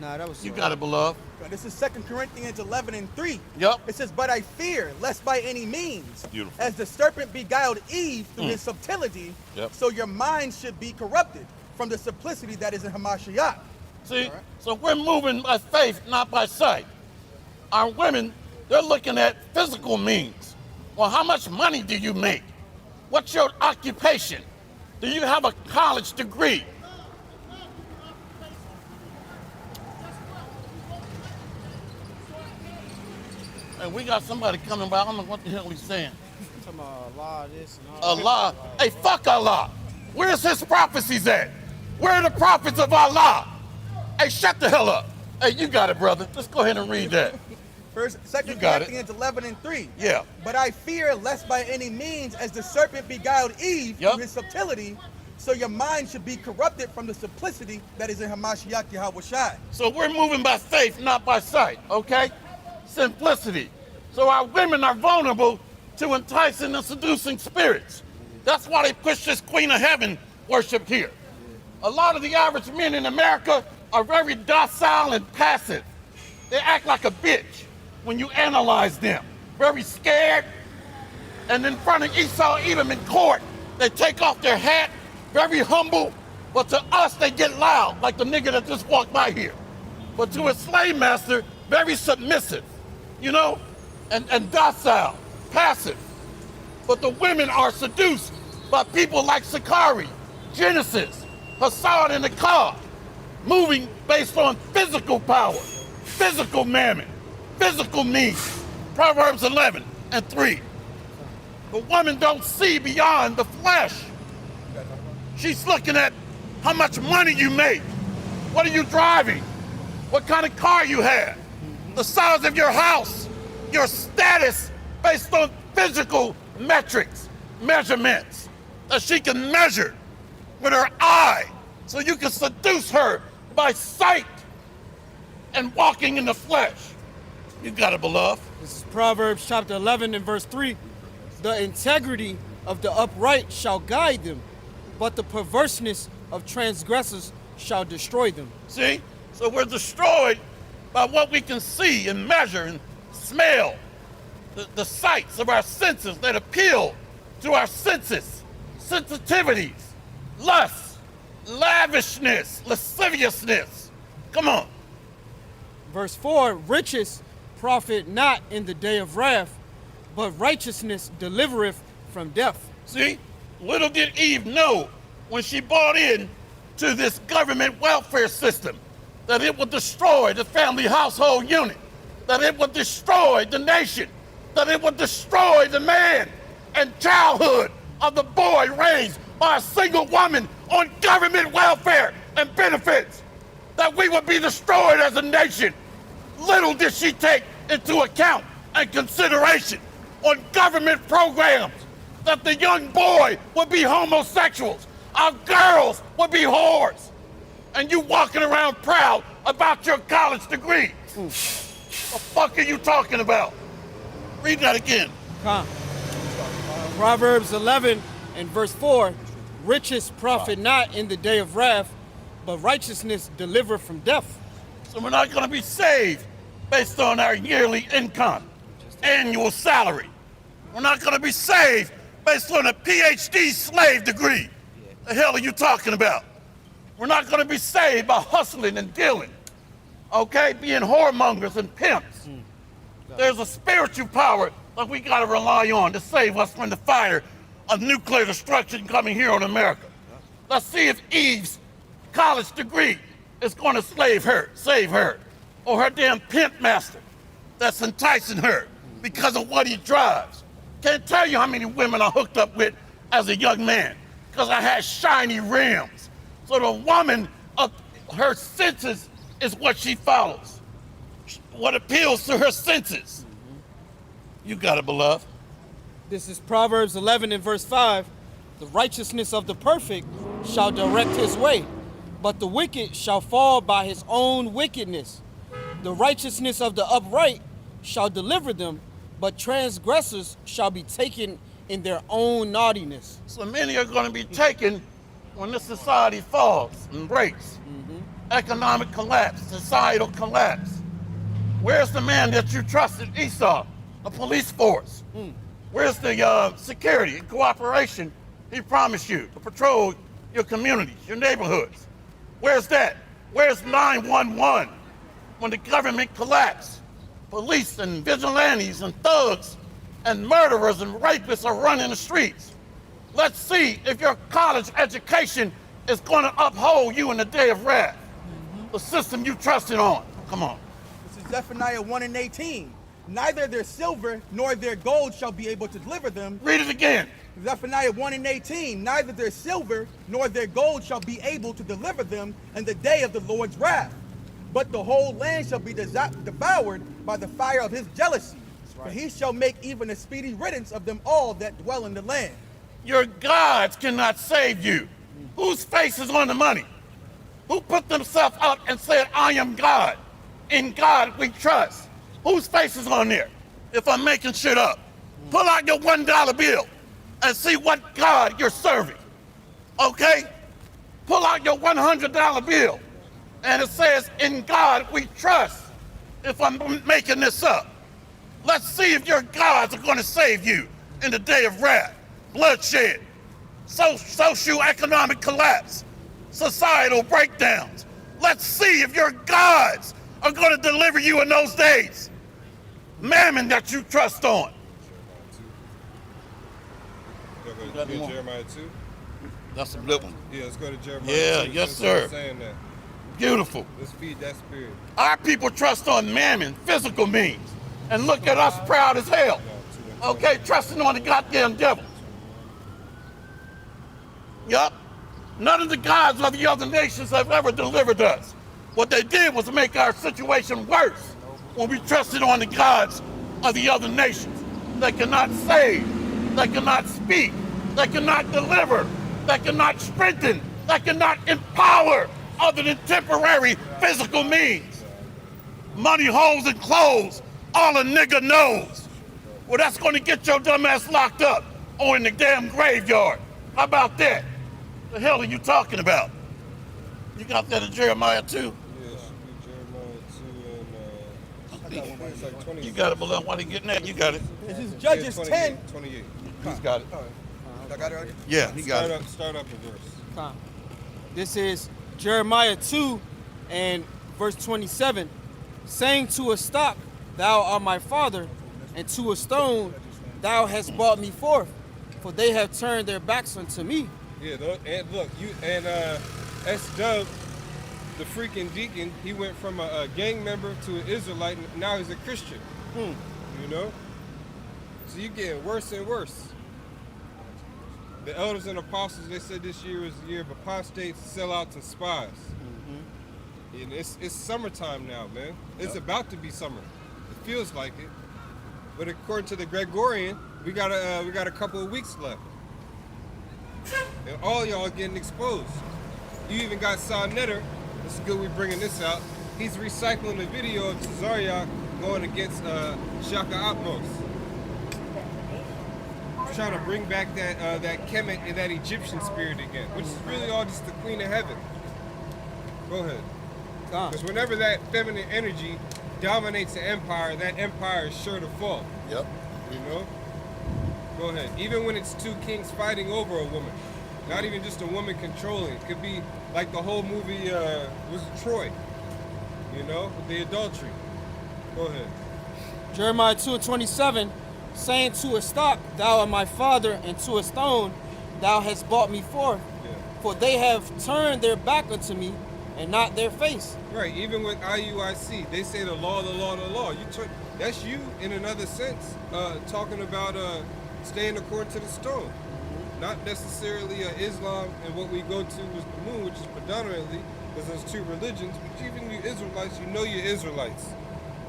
Nah, that was You got it, beloved. This is 2 Corinthians 11 and 3. Yep. It says, "But I fear, lest by any means, Beautiful. as the serpent beguiled Eve through his subtlety, Yep. so your mind should be corrupted from the simplicity that is in Hamashiach." See, so we're moving by faith, not by sight. Our women, they're looking at physical means. Well, how much money do you make? What's your occupation? Do you have a college degree? And we got somebody coming by. I don't know what the hell he's saying. talking about Allah, this and all. Allah. Hey, fuck Allah. Where's his prophecies at? Where are the prophets of Allah? Hey, shut the hell up. Hey, you got it, brother. Let's go ahead and read that. First, You 2 got it. Corinthians 11 and 3. Yeah. "But I fear, lest by any means, as the serpent beguiled Eve Yup. through his subtlety, so your mind should be corrupted from the simplicity that is in Hamashiach Yahweh Shai." So we're moving by faith, not by sight, okay? Simplicity. So our women are vulnerable to enticing and seducing spirits. That's why they push this Queen of Heaven worship here. A lot of the average men in America are very docile and passive. They act like a bitch when you analyze them. Very scared. And in front of Esau, Edom in court, they take off their hat, very humble. But to us, they get loud, like the nigga that just walked by here. But to a slave master, very submissive. You know, and docile, passive. But the women are seduced by people like Sakari, Genesis, Hassan in the car, moving based on physical power, physical mammon, physical needs. Proverbs 11:3. The woman don't see beyond the flesh. She's looking at how much money you make. What are you driving? What kind of car you have? The size of your house, your status based on physical metrics, measurements that she can measure with her eye so you can seduce her by sight and walking in the flesh. You got it, beloved. This is Proverbs chapter 11 and verse 3. The integrity of the upright shall guide them, but the perverseness of transgressors shall destroy them. See? So we're destroyed by what we can see and measure and smell. The sights of our senses that appeal to our senses, sensitivities, lust, lavishness, lasciviousness. Come on. Verse 4, riches profit not in the day of wrath, but righteousness delivereth from death. See, little did Eve know when she bought in to this government welfare system that it would destroy the family household unit, that it would destroy the nation, that it would destroy the man and childhood of the boy raised by a single woman on government welfare and benefits, that we would be destroyed as a nation. Little did she take into account and consideration on government programs that the young boy would be homosexuals, our girls would be whores, and you walking around proud about your college degree. The fuck are you talking about? Read that again. Proverbs 11 and verse 4, riches profit not in the day of wrath, but righteousness delivereth from death. So we're not gonna be saved based on our yearly income, annual salary. We're not gonna be saved based on a PhD slave degree. The hell are you talking about? We're not gonna be saved by hustling and dealing, okay? Being whoremongers and pimps. There's a spiritual power that we gotta rely on to save us from the fire of nuclear destruction coming here on America. Let's see if Eve's college degree is gonna save her, or her damn pimp master that's enticing her because of what he drives. Can't tell you how many women I hooked up with as a young man because I had shiny rims. So the woman, her senses is what she follows. What appeals to her senses. You got it, beloved. This is Proverbs 11 and verse 5. The righteousness of the perfect shall direct his way, but the wicked shall fall by his own wickedness. The righteousness of the upright shall deliver them, but transgressors shall be taken in their own naughtiness. So many are going to be taken when this society falls and breaks. Economic collapse, societal collapse. Where's the man that you trusted, Esau? A police force. Where's the security and cooperation he promised you to patrol your communities, your neighborhoods? Where's that? Where's 911 when the government collapsed? Police and vigilantes and thugs and murderers and rapists are running the streets. Let's see if your college education is going to uphold you in the day of wrath. The system you trusted on. Come on. This is Zephaniah 1 and 18. Neither their silver nor their gold shall be able to deliver them. Read it again. Zephaniah 1 and 18. Neither their silver nor their gold shall be able to deliver them in the day of the Lord's wrath. But the whole land shall be devoured by the fire of his jealousy. For he shall make even a speedy riddance of them all that dwell in the land. Your gods cannot save you. Whose face is on the money? Who put themselves up and said, I am God. In God we trust. Whose face is on there? If I'm making shit up. Pull out your $1 bill and see what God you're serving. Okay? Pull out your $100 bill and it says, in God we trust. If I'm making this up. Let's see if your gods are going to save you in the day of wrath, bloodshed, socio-economic collapse, societal breakdowns. Let's see if your gods are going to deliver you in those days. Mammon that you trust on. Jeremiah 2. That's a good one. Yeah, let's go to Jeremiah 2. Yes, Since sir. I'm saying that. Beautiful. Let's feed that spirit. Our people trust on mammon, physical means. And look at us proud as hell. Okay, trusting on the goddamn devil. Yup. None of the gods of the other nations have ever delivered us. What they did was make our situation worse when we trusted on the gods of the other nations. They cannot save, they cannot speak, they cannot deliver, they cannot strengthen, they cannot empower other than temporary physical means. Money, hoes, and clothes, all a nigga knows. Well, that's gonna get your dumb ass locked up or in the damn graveyard. How about that? The hell are you talking about? You got that in Jeremiah 2? Yeah, it should be Jeremiah 2 and it's like 20. You got it, Malone. Why they getting that? You got it. This is Judges 10. 28. He's got it. I got it already? Yeah, he got it. Start up the verse. Come. This is Jeremiah 2 and verse 27, saying to a stock, thou art my father, and to a stone, thou hast brought me forth, for they have turned their backs unto me. Yeah, and look, S-Dub, the freaking deacon, he went from a gang member to an Israelite, and now he's a Christian. You know? So you're getting worse and worse. The elders and apostles, they said this year was the year of apostates, sellouts, and spies. And it's summertime now, man. It's about to be summer. It feels like it. But according to the Gregorian, we got a couple of weeks left. And all y'all are getting exposed. You even got Sa Netter. It's good we bringing this out. He's recycling a video of Tazariak going against Shaka Atmos. Trying to bring back that Kemet and that Egyptian spirit again, which is really all just the Queen of Heaven. Go ahead. Because whenever that feminine energy dominates the empire, that empire is sure to fall. Yep. You know? Go ahead. Even when it's two kings fighting over a woman. Not even just a woman controlling. It could be like the whole movie was Troy. You know? With the adultery. Go ahead. Jeremiah 2 and 27, saying to a stock, thou art my father, and to a stone, thou hast brought me forth. Yeah. For they have turned their back unto me, and not their face. Right, even with IUIC, they say the law, the law, the law. That's you in another sense, talking about staying according to the stone. Not necessarily Islam and what we go to is the moon, which is predominantly, because there's two religions, but even you Israelites, you know you're Israelites.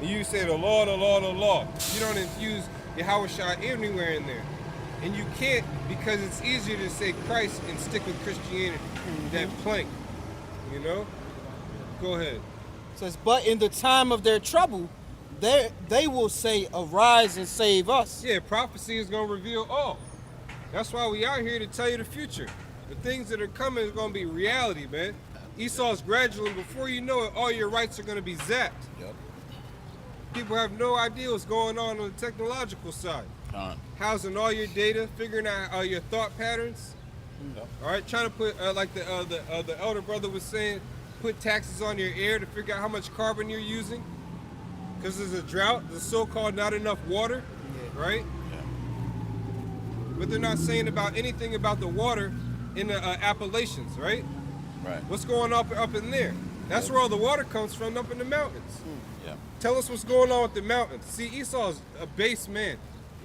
And you say the law, the law, the law. You don't infuse Yahushua anywhere in there. And you can't because it's easier to say Christ and stick with Christianity, that plank, you know? Go ahead. It says, but in the time of their trouble, they will say, arise and save us. Yeah, prophecy is going to reveal all. That's why we out here to tell you the future. The things that are coming is going to be reality, man. Esau's gradually, before you know it, all your rights are going to be zapped. Yep. People have no idea what's going on the technological side. Housing all your data, figuring out your thought patterns. Yep. All right, trying to put, like the elder brother was saying, put taxes on your air to figure out how much carbon you're using. Because there's a drought, there's so-called not enough water, right? Yeah. But they're not saying about anything about the water in the Appalachians, right? Right. What's going on up in there? That's where all the water comes from, up in the mountains. Yeah. Tell us what's going on with the mountains. See, Esau's a base man,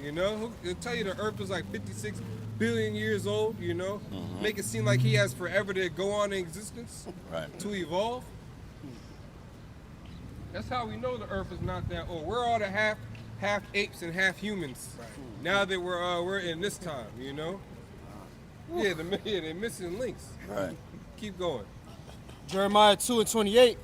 you know? He'll tell you the earth was like 56 billion years old, you know? Make it seem like he has forever to go on in existence, Right. to evolve. That's how we know the earth is not that old. We're all the half apes and half humans. Right. Now that we're in this time, you know? Yeah, they're missing links. Right. Keep going. Jeremiah 2 and 28,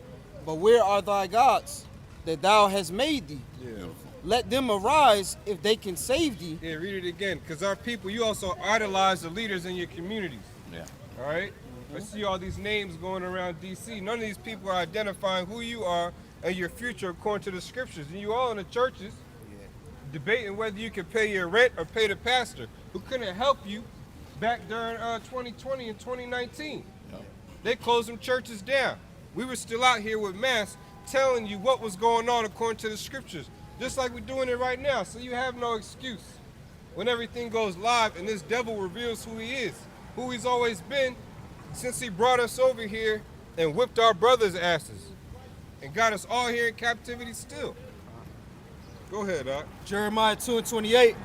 but where are thy gods that thou hast made thee? Yeah. Let them arise if they can save thee. Yeah, read it again. Because our people, you also idolize the leaders in your communities. Yeah. All right? I see all these names going around DC. None of these people are identifying who you are and your future according to the scriptures. And you all in the churches debating whether you can pay your rent or pay the pastor who couldn't help you back during 2020 and 2019. Yep. They closed them churches down. We were still out here with masks telling you what was going on according to the scriptures. just like we're doing it right now. So you have no excuse. When everything goes live and this devil reveals who he is, who he's always been since he brought us over here and whipped our brothers' asses and got us all here in captivity still. Go ahead, Doc. Jeremiah 2:28.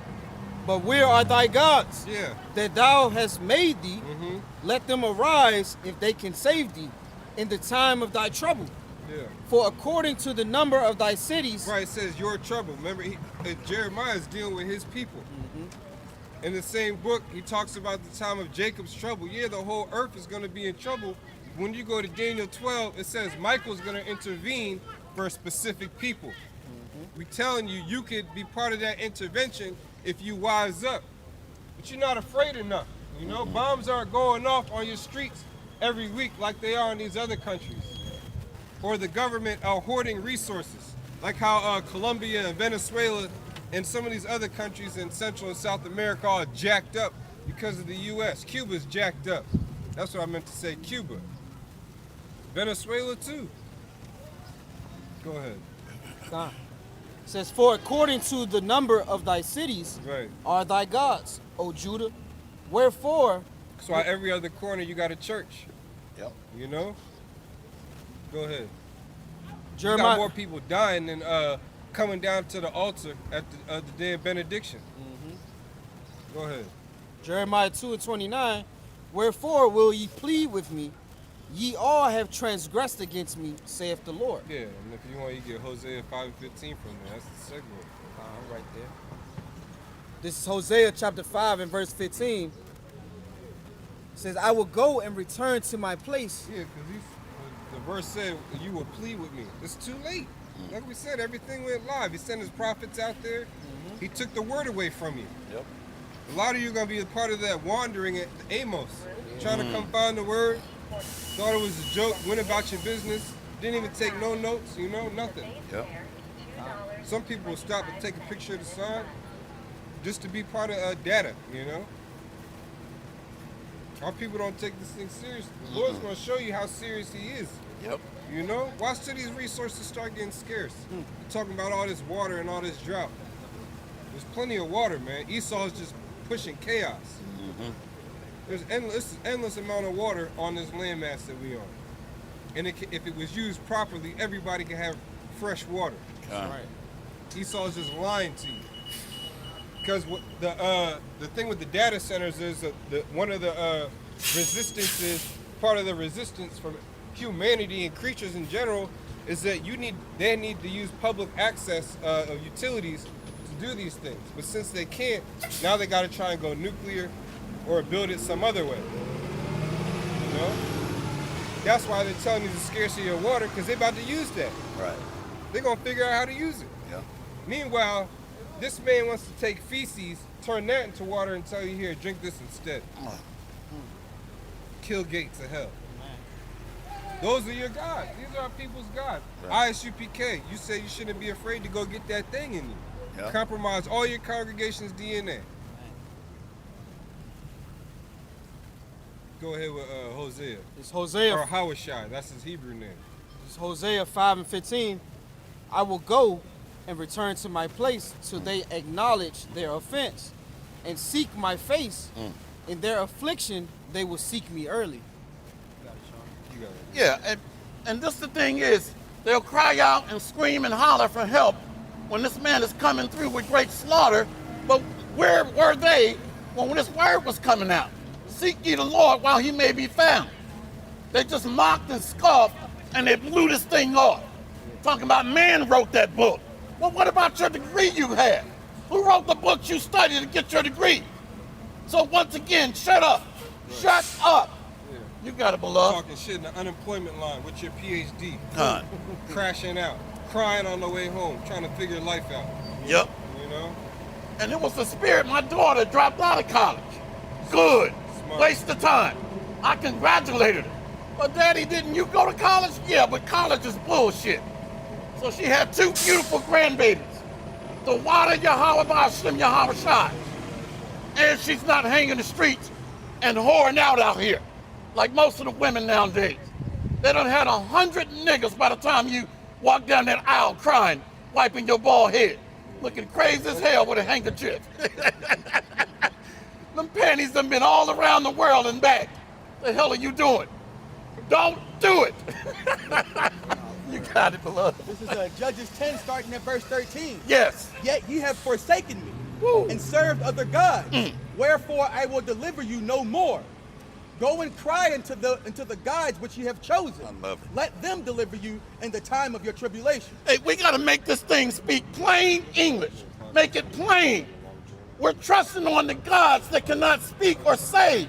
But where are thy gods? Yeah. That thou hast made thee. Mm-hmm. Let them arise if they can save thee in the time of thy trouble. Yeah. For according to the number of thy cities. Right, it says your trouble. Remember, Jeremiah is dealing with his people. In the same book, he talks about the time of Jacob's trouble. Yeah, the whole earth is going to be in trouble. When you go to Daniel 12, it says Michael's going to intervene for specific people. We're telling you, you could be part of that intervention if you wise up. But you're not afraid enough. You know, bombs aren't going off on your streets every week like they are in these other countries. Or the government are hoarding resources, like how Colombia and Venezuela and some of these other countries in Central and South America are jacked up because of the U.S. Cuba's jacked up. That's what I meant to say, Cuba. Venezuela too. Go ahead. It says, for according to the number of thy cities Right. are thy gods, O Judah. Wherefore, So at every other corner you got a church. Yep. You know? Go ahead. You got Jeremiah, more people dying than coming down to the altar at the day of benediction. Go ahead. Jeremiah 2:29, wherefore will ye plead with me? Ye all have transgressed against me, saith the Lord. Yeah, and if you want, you get Hosea 5:15 from there. That's the segue. Right there. This is Hosea chapter 5 and verse 15. It says, I will go and return to my place. Yeah, because the verse said, you will plead with me. It's too late. Like we said, everything went live. He sent his prophets out there. He took the word away from you. Yep. A lot of you are going to be a part of that wandering at Amos, trying to come find the word. Thought it was a joke, went about your business, didn't even take no notes, you know, nothing. Yep. Some people will stop and take a picture of the sign just to be part of data, you know. Our people don't take this thing seriously. The Lord's going to show you how serious he is. Yep. You know, watch till these resources start getting scarce. We're talking about all this water and all this drought. There's plenty of water, man. Esau's just pushing chaos. There's endless amount of water on this landmass that we on. And if it was used properly, everybody can have fresh water. Right. Esau's just lying to you. Because the thing with the data centers is one of the resistances, part of the resistance from humanity and creatures in general, is that they need to use public access of utilities to do these things. But since they can't, now they got to try and go nuclear or build it some other way. You know? That's why they're telling you the scarcity of water, because they're about to use that. Right. They're going to figure out how to use it. Yeah. Meanwhile, this man wants to take feces, turn that into water, and tell you, here, drink this instead. Kill gates of hell. Those are your gods. These are our people's gods. Right. ISUPK, you say you shouldn't be afraid to go get that thing in you. Yeah. Compromise all your congregation's DNA. Go ahead with Hosea. It's Hosea. Or Hawashai, that's his Hebrew name. It's Hosea 5 and 15. I will go and return to my place till they acknowledge their offense and seek my face. In their affliction, they will seek me early. You got it. Yeah, and this the thing is, they'll cry out and scream and holler for help when this man is coming through with great slaughter, but where were they when this word was coming out? Seek ye the Lord while he may be found. They just mocked and scoffed, and they blew this thing off. Talking about man wrote that book. Well, what about your degree you have? Who wrote the books you studied to get your degree? So once again, shut up. Right. Shut up. Yeah. You got it, beloved. Talking shit in the unemployment line with your PhD. Huh. Crashing out, crying on the way home, trying to figure life out. Yep. You know? And it was the spirit my daughter dropped out of college. Good. Smart. Waste of time. I congratulated her. But Daddy, didn't you go to college? Yeah, but college is bullshit. So she had 2 beautiful grandbabies. The water Yahweh Ba'ashem Yahweh Shai. And she's not hanging the streets and whoring out here like most of the women nowadays. They done had 100 niggas by the time you walk down that aisle crying, wiping your bald head. Looking crazy as hell with a handkerchief. Them panties done been all around the world and back. The hell are you doing? Don't do it. You got it, beloved. This is Judges 10, starting at verse 13. Yes. Yet ye have forsaken me, Woo. and served other gods. Wherefore I will deliver you no more. Go and cry unto the gods which ye have chosen. I love it. Let them deliver you in the time of your tribulation. Hey, we got to make this thing speak plain English. Make it plain. We're trusting on the gods that cannot speak or say.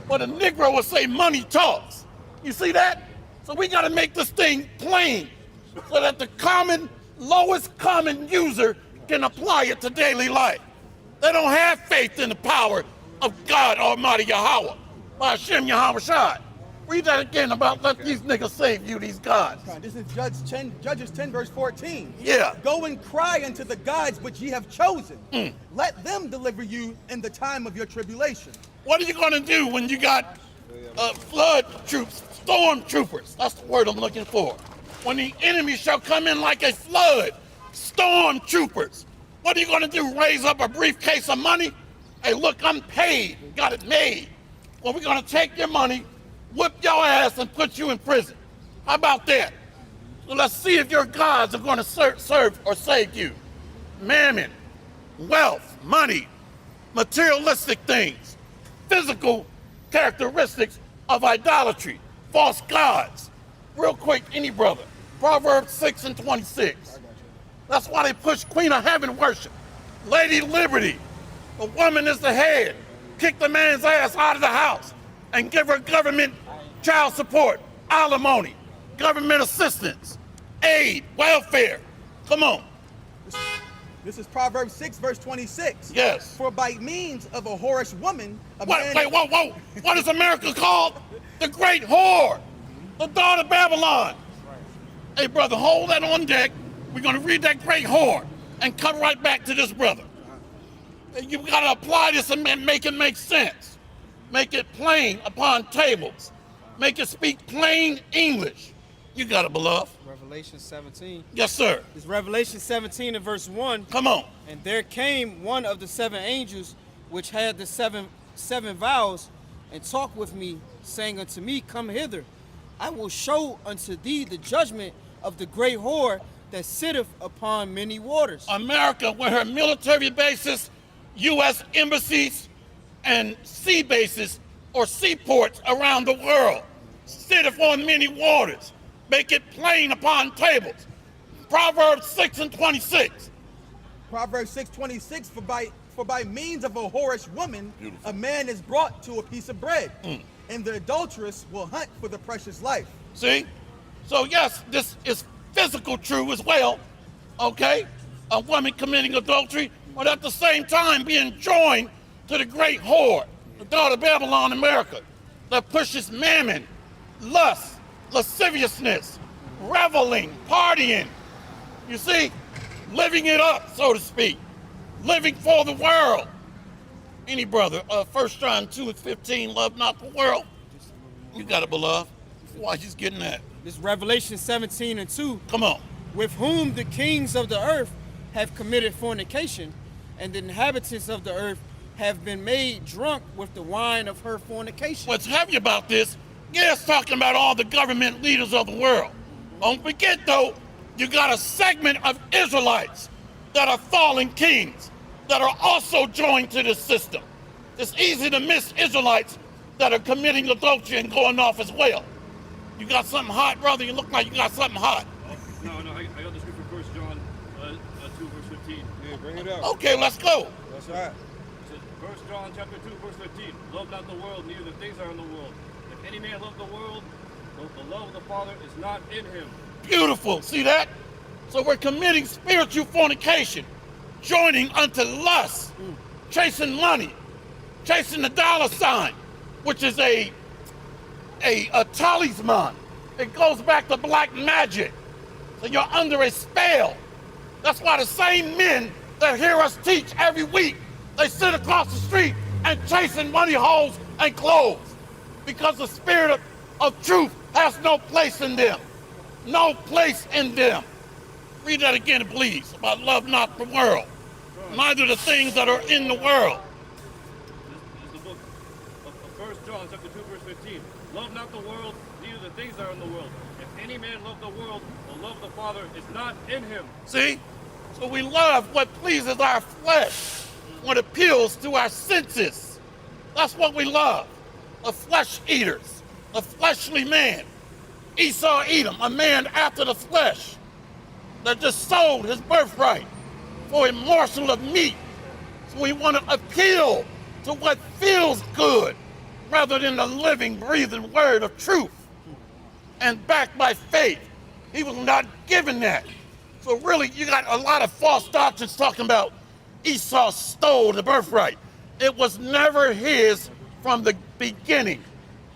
But a Negro will say money talks. You see that? So we got to make this thing plain so that the lowest common user can apply it to daily life. They don't have faith in the power of God Almighty Yahweh. By Hashem Yahweh Shai. Read that again about let these niggas save you, these gods. This is Judges 10, verse 14. Yeah. Go and cry unto the gods which ye have chosen. Let them deliver you in the time of your tribulation. What are you going to do when you got flood troops, storm troopers? That's the word I'm looking for. When the enemy shall come in like a flood, storm troopers. What are you going to do? Raise up a briefcase of money? Hey, look, I'm paid. Got it made. Well, we're going to take your money, whip your ass, and put you in prison. How about that? So let's see if your gods are going to serve or save you. Mammon, wealth, money, materialistic things, physical characteristics of idolatry, false gods. Real quick, any brother. Proverbs 6 and 26. That's why they push Queen of Heaven worship. Lady Liberty. The woman is the head. Kick the man's ass out of the house and give her government child support, alimony, government assistance, aid, welfare. Come on. This is Proverbs 6, verse 26. Yes. For by means of a whorish woman, Wait, whoa. What is America called? The great whore. The daughter of Babylon. Hey, brother, hold that on deck. We're going to read that great whore and come right back to this brother. You got to apply this and make it make sense. Make it plain upon tables. Make it speak plain English. You got it, beloved. Revelation 17. Yes, sir. It's Revelation 17 and verse 1. Come on. And there came one of the 7 angels which had the seven vials, and talked with me, saying unto me, Come hither. I will show unto thee the judgment of the great whore that sitteth upon many waters. America, with her military bases, U.S. embassies, and sea bases or seaports around the world, sitteth on many waters. Make it plain upon tables. Proverbs 6 and 26. Proverbs 6:26. For by means of a whorish woman, a man is brought to a piece of bread, and the adulteress will hunt for the precious life. See? So yes, this is physical true as well, okay? A woman committing adultery, but at the same time being joined to the great whore, the daughter of Babylon, America, that pushes mammon, lust, lasciviousness, reveling, partying. You see? Living it up, so to speak. Living for the world. Any brother, 1 John 2 and 15, love not the world. You got it, beloved. Why he's getting that? This Revelation 17 and 2. Come on. With whom the kings of the earth have committed fornication, and the inhabitants of the earth have been made drunk with the wine of her fornication. What's heavy about this, yeah, it's talking about all the government leaders of the world. Don't forget, though, you got a segment of Israelites that are fallen kings that are also joined to this system. It's easy to miss Israelites that are committing adultery and going off as well. You got something hot, brother? You look like you got something hot. No, I got the scripture, 1 John 2, verse 15. Yeah, bring it up. Okay, let's go. That's right. It says, 1 John chapter 2, verse 15. Love not the world, neither the things that are in the world. If any man love the world, the love of the Father is not in him. Beautiful. See that? So we're committing spiritual fornication, joining unto lust, chasing money, chasing the dollar sign, which is a talisman. It goes back to black magic. So you're under a spell. That's why the same men that hear us teach every week, they sit across the street and chasing money holes and clothes, because the spirit of truth has no place in them. No place in them. Read that again, please. About love not the world, neither the things that are in the world. This is the book of 1 John chapter 2, verse 15. Love not the world, neither the things that are in the world. If any man love the world, the love of the Father is not in him. See? So we love what pleases our flesh, what appeals to our senses. That's what we love. A flesh eaters, a fleshly man. Esau Edom, a man after the flesh, that just sold his birthright for a morsel of meat. So we want to appeal to what feels good rather than the living, breathing word of truth and backed by faith. He was not given that. So really, you got a lot of false doctrines talking about Esau stole the birthright. It was never his from the beginning.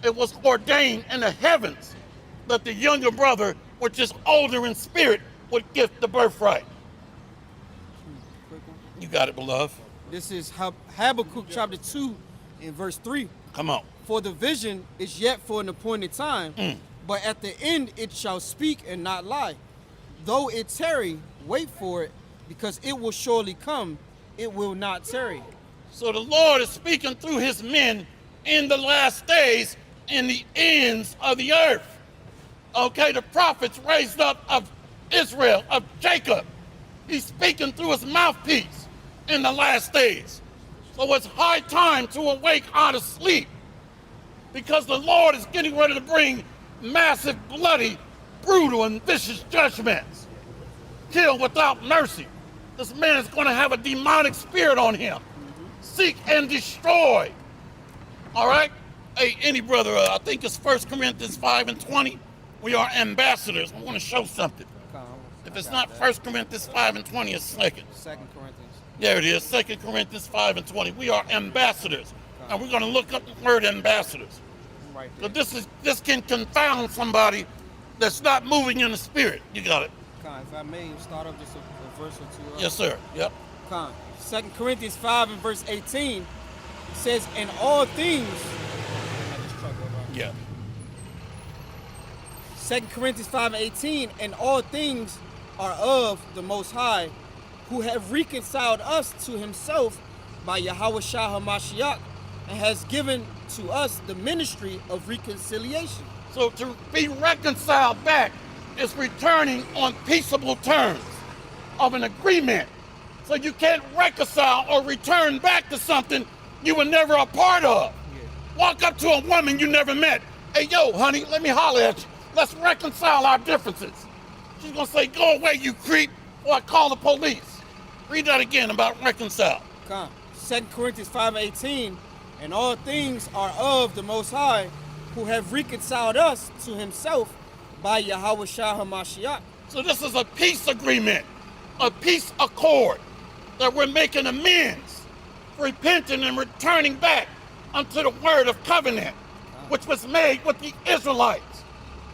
It was ordained in the heavens that the younger brother, which is older in spirit, would gift the birthright. You got it, beloved. This is Habakkuk chapter 2 and verse 3. Come on. For the vision is yet for an appointed time, but at the end it shall speak and not lie. Though it tarry, wait for it, because it will surely come, it will not tarry. So the Lord is speaking through his men in the last days, in the ends of the earth. Okay, the prophets raised up of Israel, of Jacob. He's speaking through his mouthpiece in the last days. So it's high time to awake out of sleep, because the Lord is getting ready to bring massive, bloody, brutal, and vicious judgments. Kill without mercy. This man is going to have a demonic spirit on him. Seek and destroy. All right? Hey, any brother, I think it's 1 Corinthians 5 and 20. We are ambassadors. I want to show something. If it's not 1 Corinthians 5 and 20, it's 2nd. 2 Corinthians. There it is, 2 Corinthians 5 and 20. We are ambassadors. And we're going to look up the word ambassadors. Right So there. this can confound somebody that's not moving in the spirit. You got it. If I may start up just a verse or two. Yes, sir. Yep. 2 Corinthians 5 and verse 18 says, in all things, Yeah. 2 Corinthians 5 and 18, and all things are of the Most High, who have reconciled us to himself by Yahweh Shah HaMashiach, and has given to us the ministry of reconciliation. So to be reconciled back is returning on peaceable terms of an agreement. So you can't reconcile or return back to something you were never a part of. Walk up to a woman you never met. Hey, yo, honey, let me holler at you. Let's reconcile our differences. She's gonna say, go away, you creep, or I call the police. Read that again about reconcile. 2 Corinthians 5 and 18, and all things are of the Most High, who have reconciled us to himself by Yahweh Shah HaMashiach. So this is a peace agreement, a peace accord, that we're making amends, repenting and returning back unto the word of covenant, which was made with the Israelites.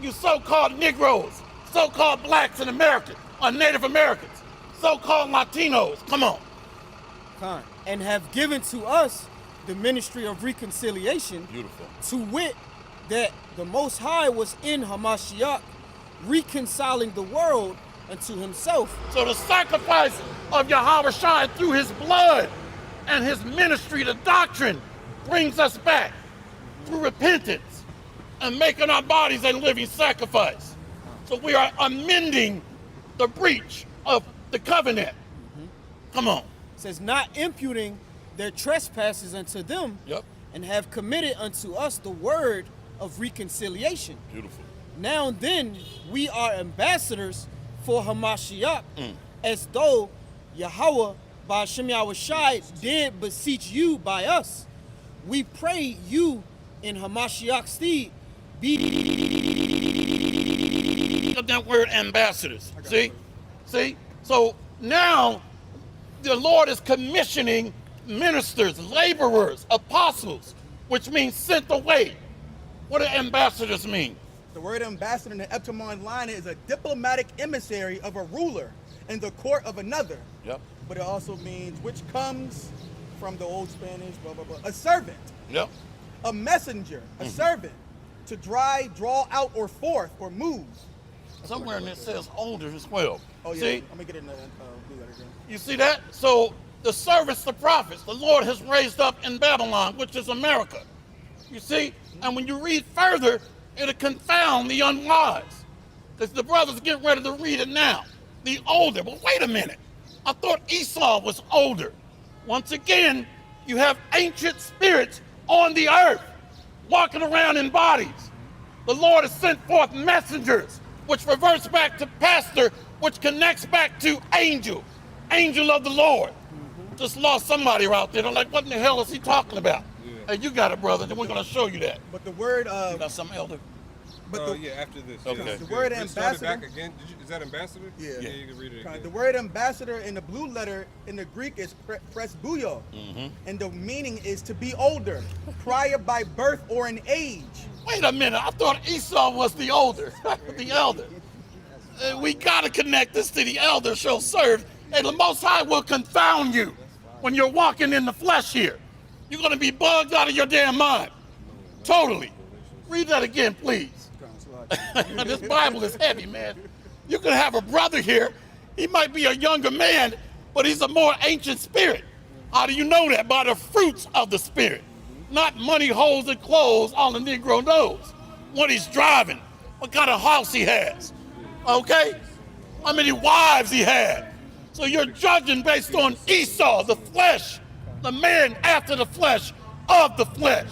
You so-called Negroes, so-called blacks and Americans, or Native Americans, so-called Latinos, come on. And have given to us the ministry of reconciliation. Beautiful. To wit, that the Most High was in Hamashiach, reconciling the world unto himself. So the sacrifice of Yahweh Shai through his blood and his ministry, the doctrine, brings us back through repentance and making our bodies a living sacrifice. So we are amending the breach of the covenant. Come on. It says, not imputing their trespasses unto them, Yep. and have committed unto us the word of reconciliation. Beautiful. Now then, we are ambassadors for Hamashiach, as though Yahweh by Hashem Yahweh Shai did beseech you by us. We pray you in Hamashiach's stead. Look at that word ambassadors. See? So now the Lord is commissioning ministers, laborers, apostles, which means sent away. What do ambassadors mean? The word ambassador in the Eptomon line is a diplomatic emissary of a ruler in the court of another. Yep. But it also means, which comes from the old Spanish, blah, blah, blah, a servant. Yep. A messenger, a servant, to draw out or forth or move. Somewhere in it says older as well. Oh, yeah. See? I'm going to get it in the blue letter again. You see that? So the servants, the prophets, the Lord has raised up in Babylon, which is America. You see? And when you read further, it'll confound the unwise. Because the brothers get ready to read it now. The older, but wait a minute. I thought Esau was older. Once again, you have ancient spirits on the earth, walking around in bodies. The Lord has sent forth messengers, which reverts back to pastor, which connects back to angel, angel of the Lord. Just lost somebody out there. They're like, what in the hell is he talking about? Yeah. Hey, you got it, brother, and we're going to show you that. But the word, You got some elder? but Yeah, after this. Okay. Yeah, The word we started ambassador- back again. Is that ambassador? Yeah. Yeah, you can read it again. the word ambassador in the blue letter in the Greek is presbouo. And the meaning is to be older, prior by birth or in age. Wait a minute, I thought Esau was the older, the elder. We gotta connect this to the elder shall serve, and the Most High will confound you when you're walking in the flesh here. You're gonna be bugged out of your damn mind. Totally. Read that again, please. This Bible is heavy, man. You can have a brother here, he might be a younger man, but he's a more ancient spirit. How do you know that? By the fruits of the spirit. Not money, holes, and clothes, all the Negro knows. What he's driving, what kind of house he has, okay? How many wives he had. So you're judging based on Esau, the flesh, the man after the flesh, of the flesh.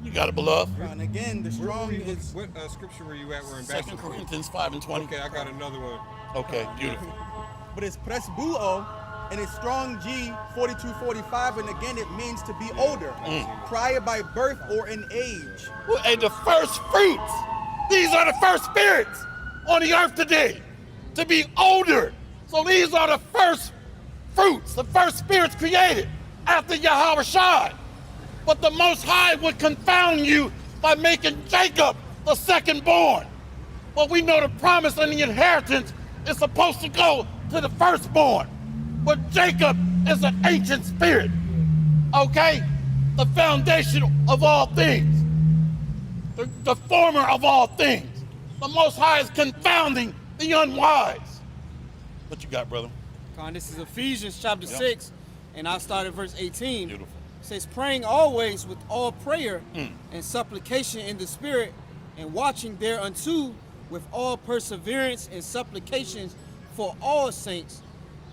You got it, beloved. And again, the strong is What scripture were you at? We're in 2 ambassador. Corinthians 5 and 20. Okay, I got another one. Okay, beautiful. but it's presbouo, and it's strong G 4245, and again it means to be older, prior by birth or in age. Well, and the first fruits, these are the first spirits on the earth today, to be older. So these are the first fruits, the first spirits created after Yahweh Shai. But the Most High would confound you by making Jacob the second born. But we know the promise and the inheritance is supposed to go to the firstborn. But Jacob is an ancient spirit, okay? The foundation of all things, the former of all things. The Most High is confounding the unwise. What you got, brother? This is Ephesians chapter 6, and I'll start at verse 18. Beautiful. It says, praying always with all prayer and supplication in the Spirit, and watching thereunto with all perseverance and supplications for all saints,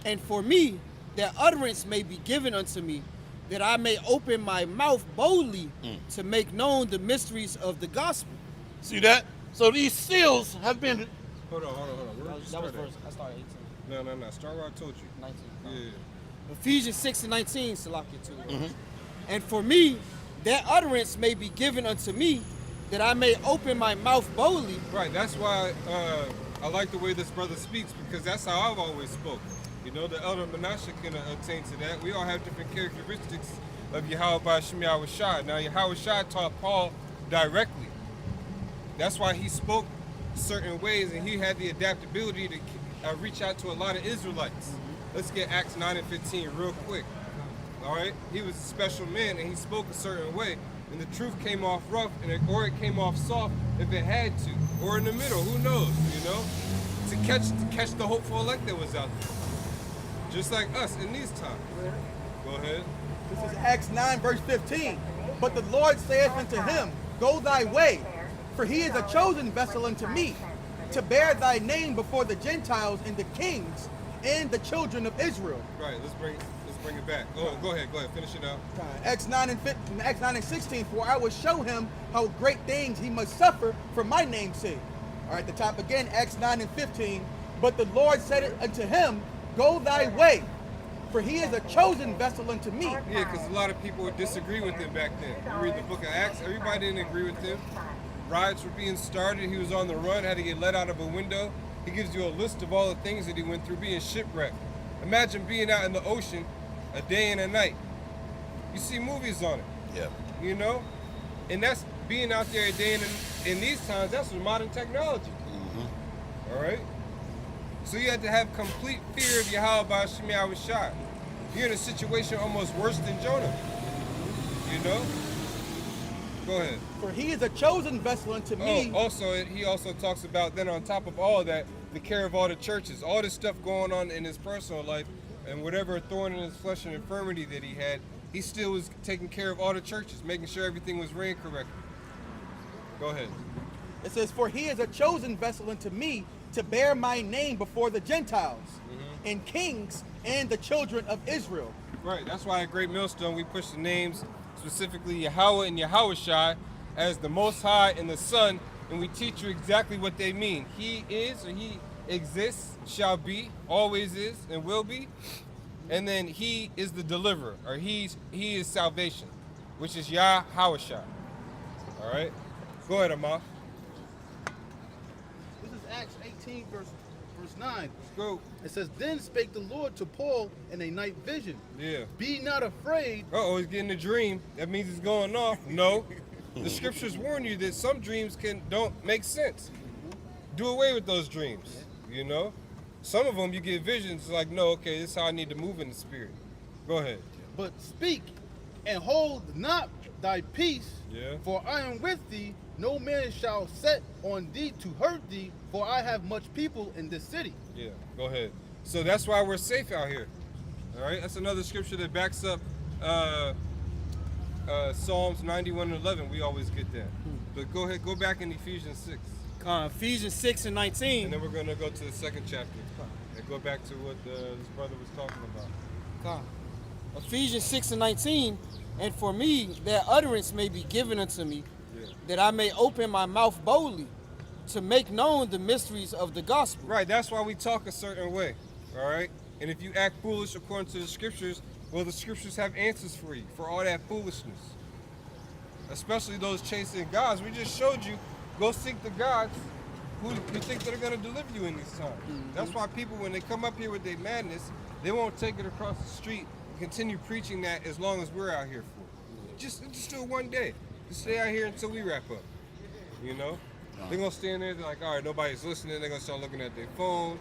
and for me, that utterance may be given unto me, that I may open my mouth boldly to make known the mysteries of the gospel. See that? So these seals have been. Hold on. Where did you start at? I started 18. No. Start where I told you. 19. Yeah. Ephesians 6 and 19, Salakia too. And for me, that utterance may be given unto me, that I may open my mouth boldly. Right, that's why I like the way this brother speaks, because that's how I've always spoke. You know, the elder Menashe can attain to that. We all have different characteristics of Yahweh Ba'ashem Yahweh Shai. Now, Yahweh Shai taught Paul directly. That's why he spoke certain ways, and he had the adaptability to reach out to a lot of Israelites. Let's get Acts 9 and 15 real quick. All right? He was a special man, and he spoke a certain way. And the truth came off rough, or it came off soft if it had to, or in the middle, who knows, you know? To catch the hopeful elect that was out there. Just like us in these times. Go ahead. This is Acts 9, verse 15. But the Lord saith unto him, Go thy way, for he is a chosen vessel unto me, to bear thy name before the Gentiles and the kings and the children of Israel. Right, let's bring it back. Oh, go ahead, finish it out. Acts 9 and 16, for I will show him how great things he must suffer for my name's sake. All right, the top again, Acts 9 and 15. But the Lord said unto him, Go thy way, for he is a chosen vessel unto me. Yeah, because a lot of people would disagree with him back then. You read the book of Acts, everybody didn't agree with him. Riots were being started, he was on the run, had to get let out of a window. He gives you a list of all the things that he went through, being shipwrecked. Imagine being out in the ocean a day and a night. You see movies on it. Yeah. You know? And that's being out there a day in these times, that's with modern technology. All right? So you had to have complete fear of Yahweh Ba'ashem Yahweh Shai. You're in a situation almost worse than Jonah. You know? Go ahead. For he is a chosen vessel unto me. Also, he also talks about then on top of all of that, the care of all the churches. All this stuff going on in his personal life, and whatever thorn in his flesh and infirmity that he had, he still was taking care of all the churches, making sure everything was ran correctly. Go ahead. It says, "For he is a chosen vessel unto me to bear my name before the Gentiles and kings and the children of Israel." Right, that's why at Great Millstone we push the names, specifically Yahweh and Yahushai, as the Most High and the Son, and we teach you exactly what they mean. He is, or he exists, shall be, always is, and will be. And then he is the deliverer, or he is salvation, which is Yahushai. All right? Go ahead, Amar. This is Acts 18, verse 9. Let's go. It says, "Then spake the Lord to Paul in a night vision. Yeah. Be not afraid." Uh-oh, he's getting a dream. That means it's going off. No. The scriptures warn you that some dreams don't make sense. Do away with those dreams, you know? Some of them you get visions like, no, okay, this is how I need to move in the spirit. Go ahead. "But speak and hold not thy peace, Yeah. for I am with thee. No man shall set on thee to hurt thee, for I have much people in this city." Yeah, go ahead. So that's why we're safe out here. All right, that's another scripture that backs up Psalms 91 and 11. We always get that. But go ahead, go back in Ephesians 6. Ephesians 6 and 19. And then we're going to go to the second chapter and go back to what this brother was talking about. Ephesians 6 and 19. "And for me, that utterance may be given unto me, that I may open my mouth boldly, to make known the mysteries of the gospel." Right, that's why we talk a certain way, all right? And if you act foolish according to the scriptures, well, the scriptures have answers for you, for all that foolishness. Especially those chasing gods. We just showed you, go seek the gods who you think that are going to deliver you in these times. That's why people, when they come up here with their madness, they won't take it across the street and continue preaching that as long as we're out here for it. Just do it one day. Just stay out here until we wrap up, you know? They're going to stand there, they're like, all right, nobody's listening. They're going to start looking at their phone,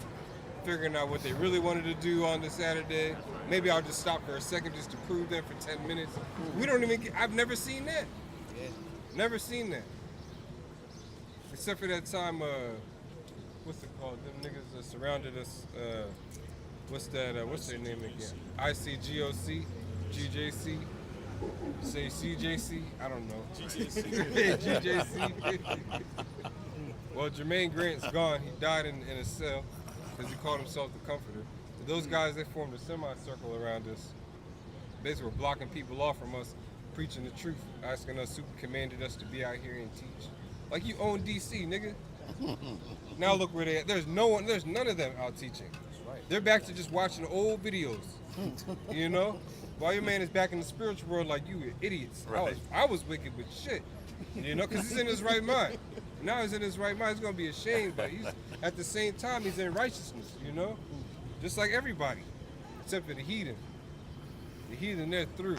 figuring out what they really wanted to do on this Saturday. Maybe I'll just stop for a second just to prove them for 10 minutes. We don't even I've never seen that. Never seen that. Except for that time, what's it called? Them niggas that surrounded us, what's their name again? ICGOC, GJC, say CJC, I don't know. GJC. Well, Jermaine Grant's gone. He died in a cell because he called himself the Comforter. But those guys, they formed a semicircle around us. Basically, were blocking people off from us preaching the truth, asking us who commanded us to be out here and teach. Like you own DC, nigga. Now look where they at. There's none of them out teaching. They're back to just watching old videos. You know? While your man is back in the spiritual world like you idiots. Right. I was wicked with shit. You know, because he's in his right mind. Now he's in his right mind. He's going to be ashamed, but at the same time, he's in righteousness, you know? Just like everybody, except for the heathen. The heathen, they're through.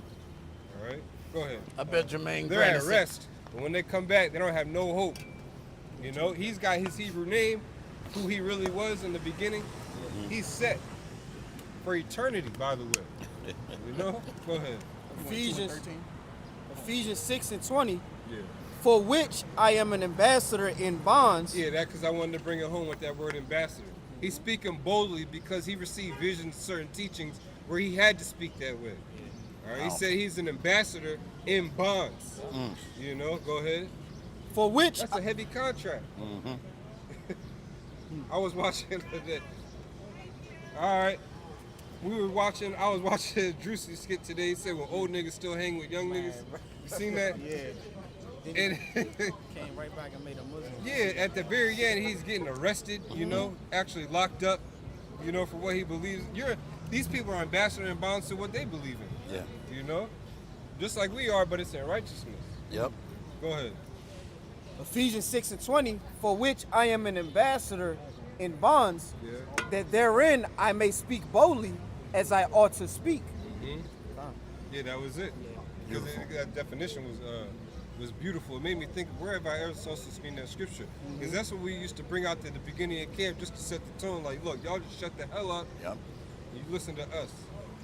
All right? Go ahead. I bet Jermaine They're Grant at rest. But when they come back, they don't have no hope. You know, he's got his Hebrew name, who he really was in the beginning. He's set for eternity, by the way. You know? Go ahead. Ephesians 6 and 20. Yeah. "For which I am an ambassador in bonds." Yeah, that because I wanted to bring it home with that word ambassador. He's speaking boldly because he received visions, certain teachings where he had to speak that way. All right, he said he's an ambassador in bonds. You know, go ahead. "For which..." That's a heavy contract. I was watching that. All right. I was watching Drew's skit today. He said, well, old niggas still hang with young niggas. You seen that? Yeah. And Came right back and made a Muslim. yeah, at the very end, he's getting arrested, you know, actually locked up, you know, for what he believes. These people are ambassador in bonds to what they believe in. Yeah. You know? Just like we are, but it's in righteousness. Yep. Go ahead. Ephesians 6 and 20, "For which I am an ambassador in bonds, Yeah. that therein I may speak boldly as I ought to speak." Yeah, that was it. Because that definition was beautiful. It made me think, where have I ever supposed to speak that scripture? Because that's what we used to bring out at the beginning of camp just to set the tone. Like, look, y'all just shut the hell up. Yep. You listen to us.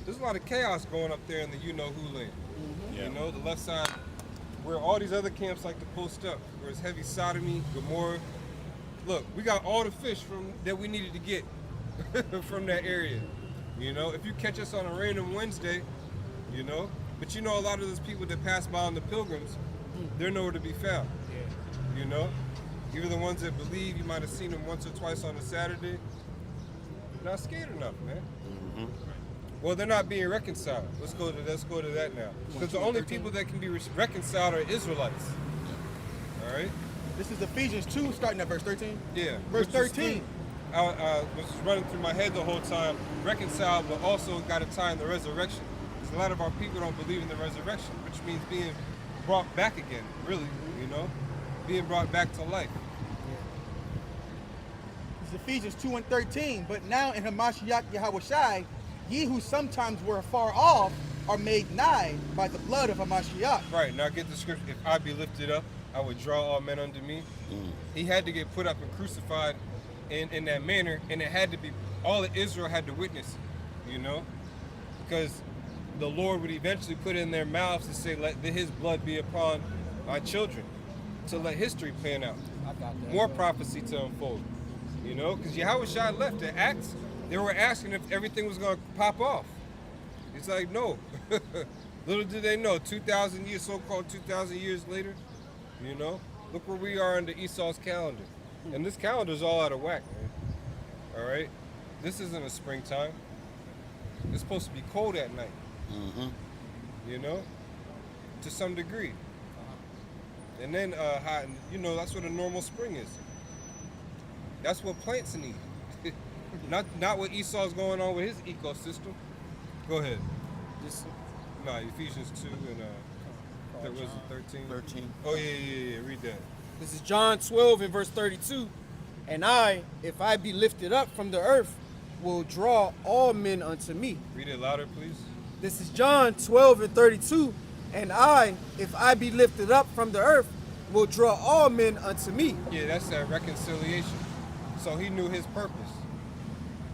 There's a lot of chaos going up there in the you-know-who land. Yeah. You know, the left side, where all these other camps like to post up, where it's heavy sodomy, Gomorrah. look, we got all the fish that we needed to get from that area. You know, if you catch us on a random Wednesday, you know, but you know a lot of those people that pass by on the pilgrims, they're nowhere to be found. You know, even the ones that believe, you might have seen them once or twice on a Saturday. They're not scared enough, man. Well, they're not being reconciled. Let's go to that now. Because the only people that can be reconciled are Israelites. All right. This is Ephesians 2, starting at verse 13. Yeah. Verse 13. I was running through my head the whole time. Reconciled, but also got to tie in the resurrection. Because a lot of our people don't believe in the resurrection, which means being brought back again. Really, you know, being brought back to life. This is Ephesians 2 and 13. But now in Hamashiach Yahushai, ye who sometimes were far off are made nigh by the blood of Hamashiach. Right, now get the scripture. If I be lifted up, I would draw all men unto me. He had to get put up and crucified in that manner, and it had to be, all of Israel had to witness, you know? Because the Lord would eventually put in their mouths to say, let his blood be upon my children, to let history plan out. More prophecy to unfold, you know? Because Yahushua left in Acts, they were asking if everything was going to pop off. It's like, no. Little did they know, 2,000 years, so-called 2,000 years later, you know? Look where we are under Esau's calendar. And this calendar's all out of whack, man. All right? This isn't a springtime. It's supposed to be cold at night. You know? To some degree. And then hot, you know, that's what a normal spring is. That's what plants need. Not what Esau's going on with his ecosystem. Go ahead. No, Ephesians 2 and that was 13. 13. Oh yeah. Read that. This is John 12 and verse 32. And I, if I be lifted up from the earth, will draw all men unto me. Read it louder, please. This is John 12 and 32. And I, if I be lifted up from the earth, will draw all men unto me. Yeah, that's that reconciliation. So he knew his purpose.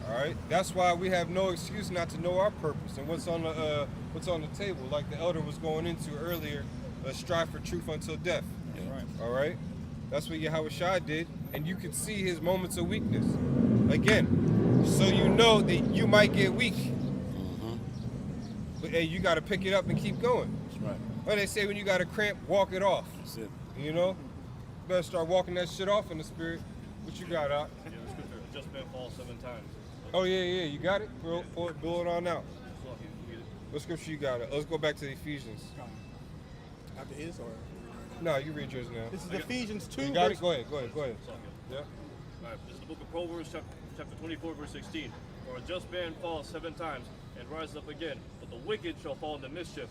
All right. That's why we have no excuse not to know our purpose and what's on the table. Like the elder was going into earlier, strive for truth until death. All right. That's what Yahushua did, and you could see his moments of weakness. Again, so you know that you might get weak. But hey, you got to pick it up and keep going. That's right. Or they say when you got a cramp, walk it off. That's it. You know? Better start walking that shit off in the spirit. What you got, Doc? Yeah, the scripture, just been fall 7 times. Oh, yeah, you got it? Blow it on out. What scripture you got? Let's go back to the Ephesians. After his or? No, you read yours now. This is Ephesians 2. You got it? Go ahead. Yeah. All right, this is the book of Proverbs, chapter 24, verse 16. For a just man falls 7 times and rises up again, but the wicked shall fall into mischief.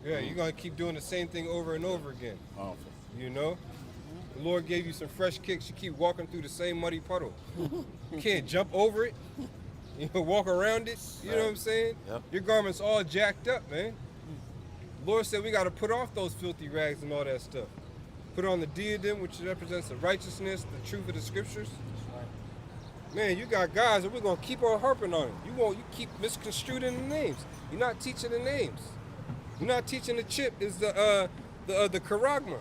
Yeah, you're going to keep doing the same thing over and over again. Powerful. You know? The Lord gave you some fresh kicks. You keep walking through the same muddy puddle. You can't jump over it. You know, walk around it. You know what I'm saying? Yep. Your garment's all jacked up, man. The Lord said we got to put off those filthy rags and all that stuff. Put on the diadem, which represents the righteousness, the truth of the scriptures. Man, you got guys that we're going to keep on harping on it. You keep misconstruing the names. You're not teaching the names. You're not teaching the chip is the charagma.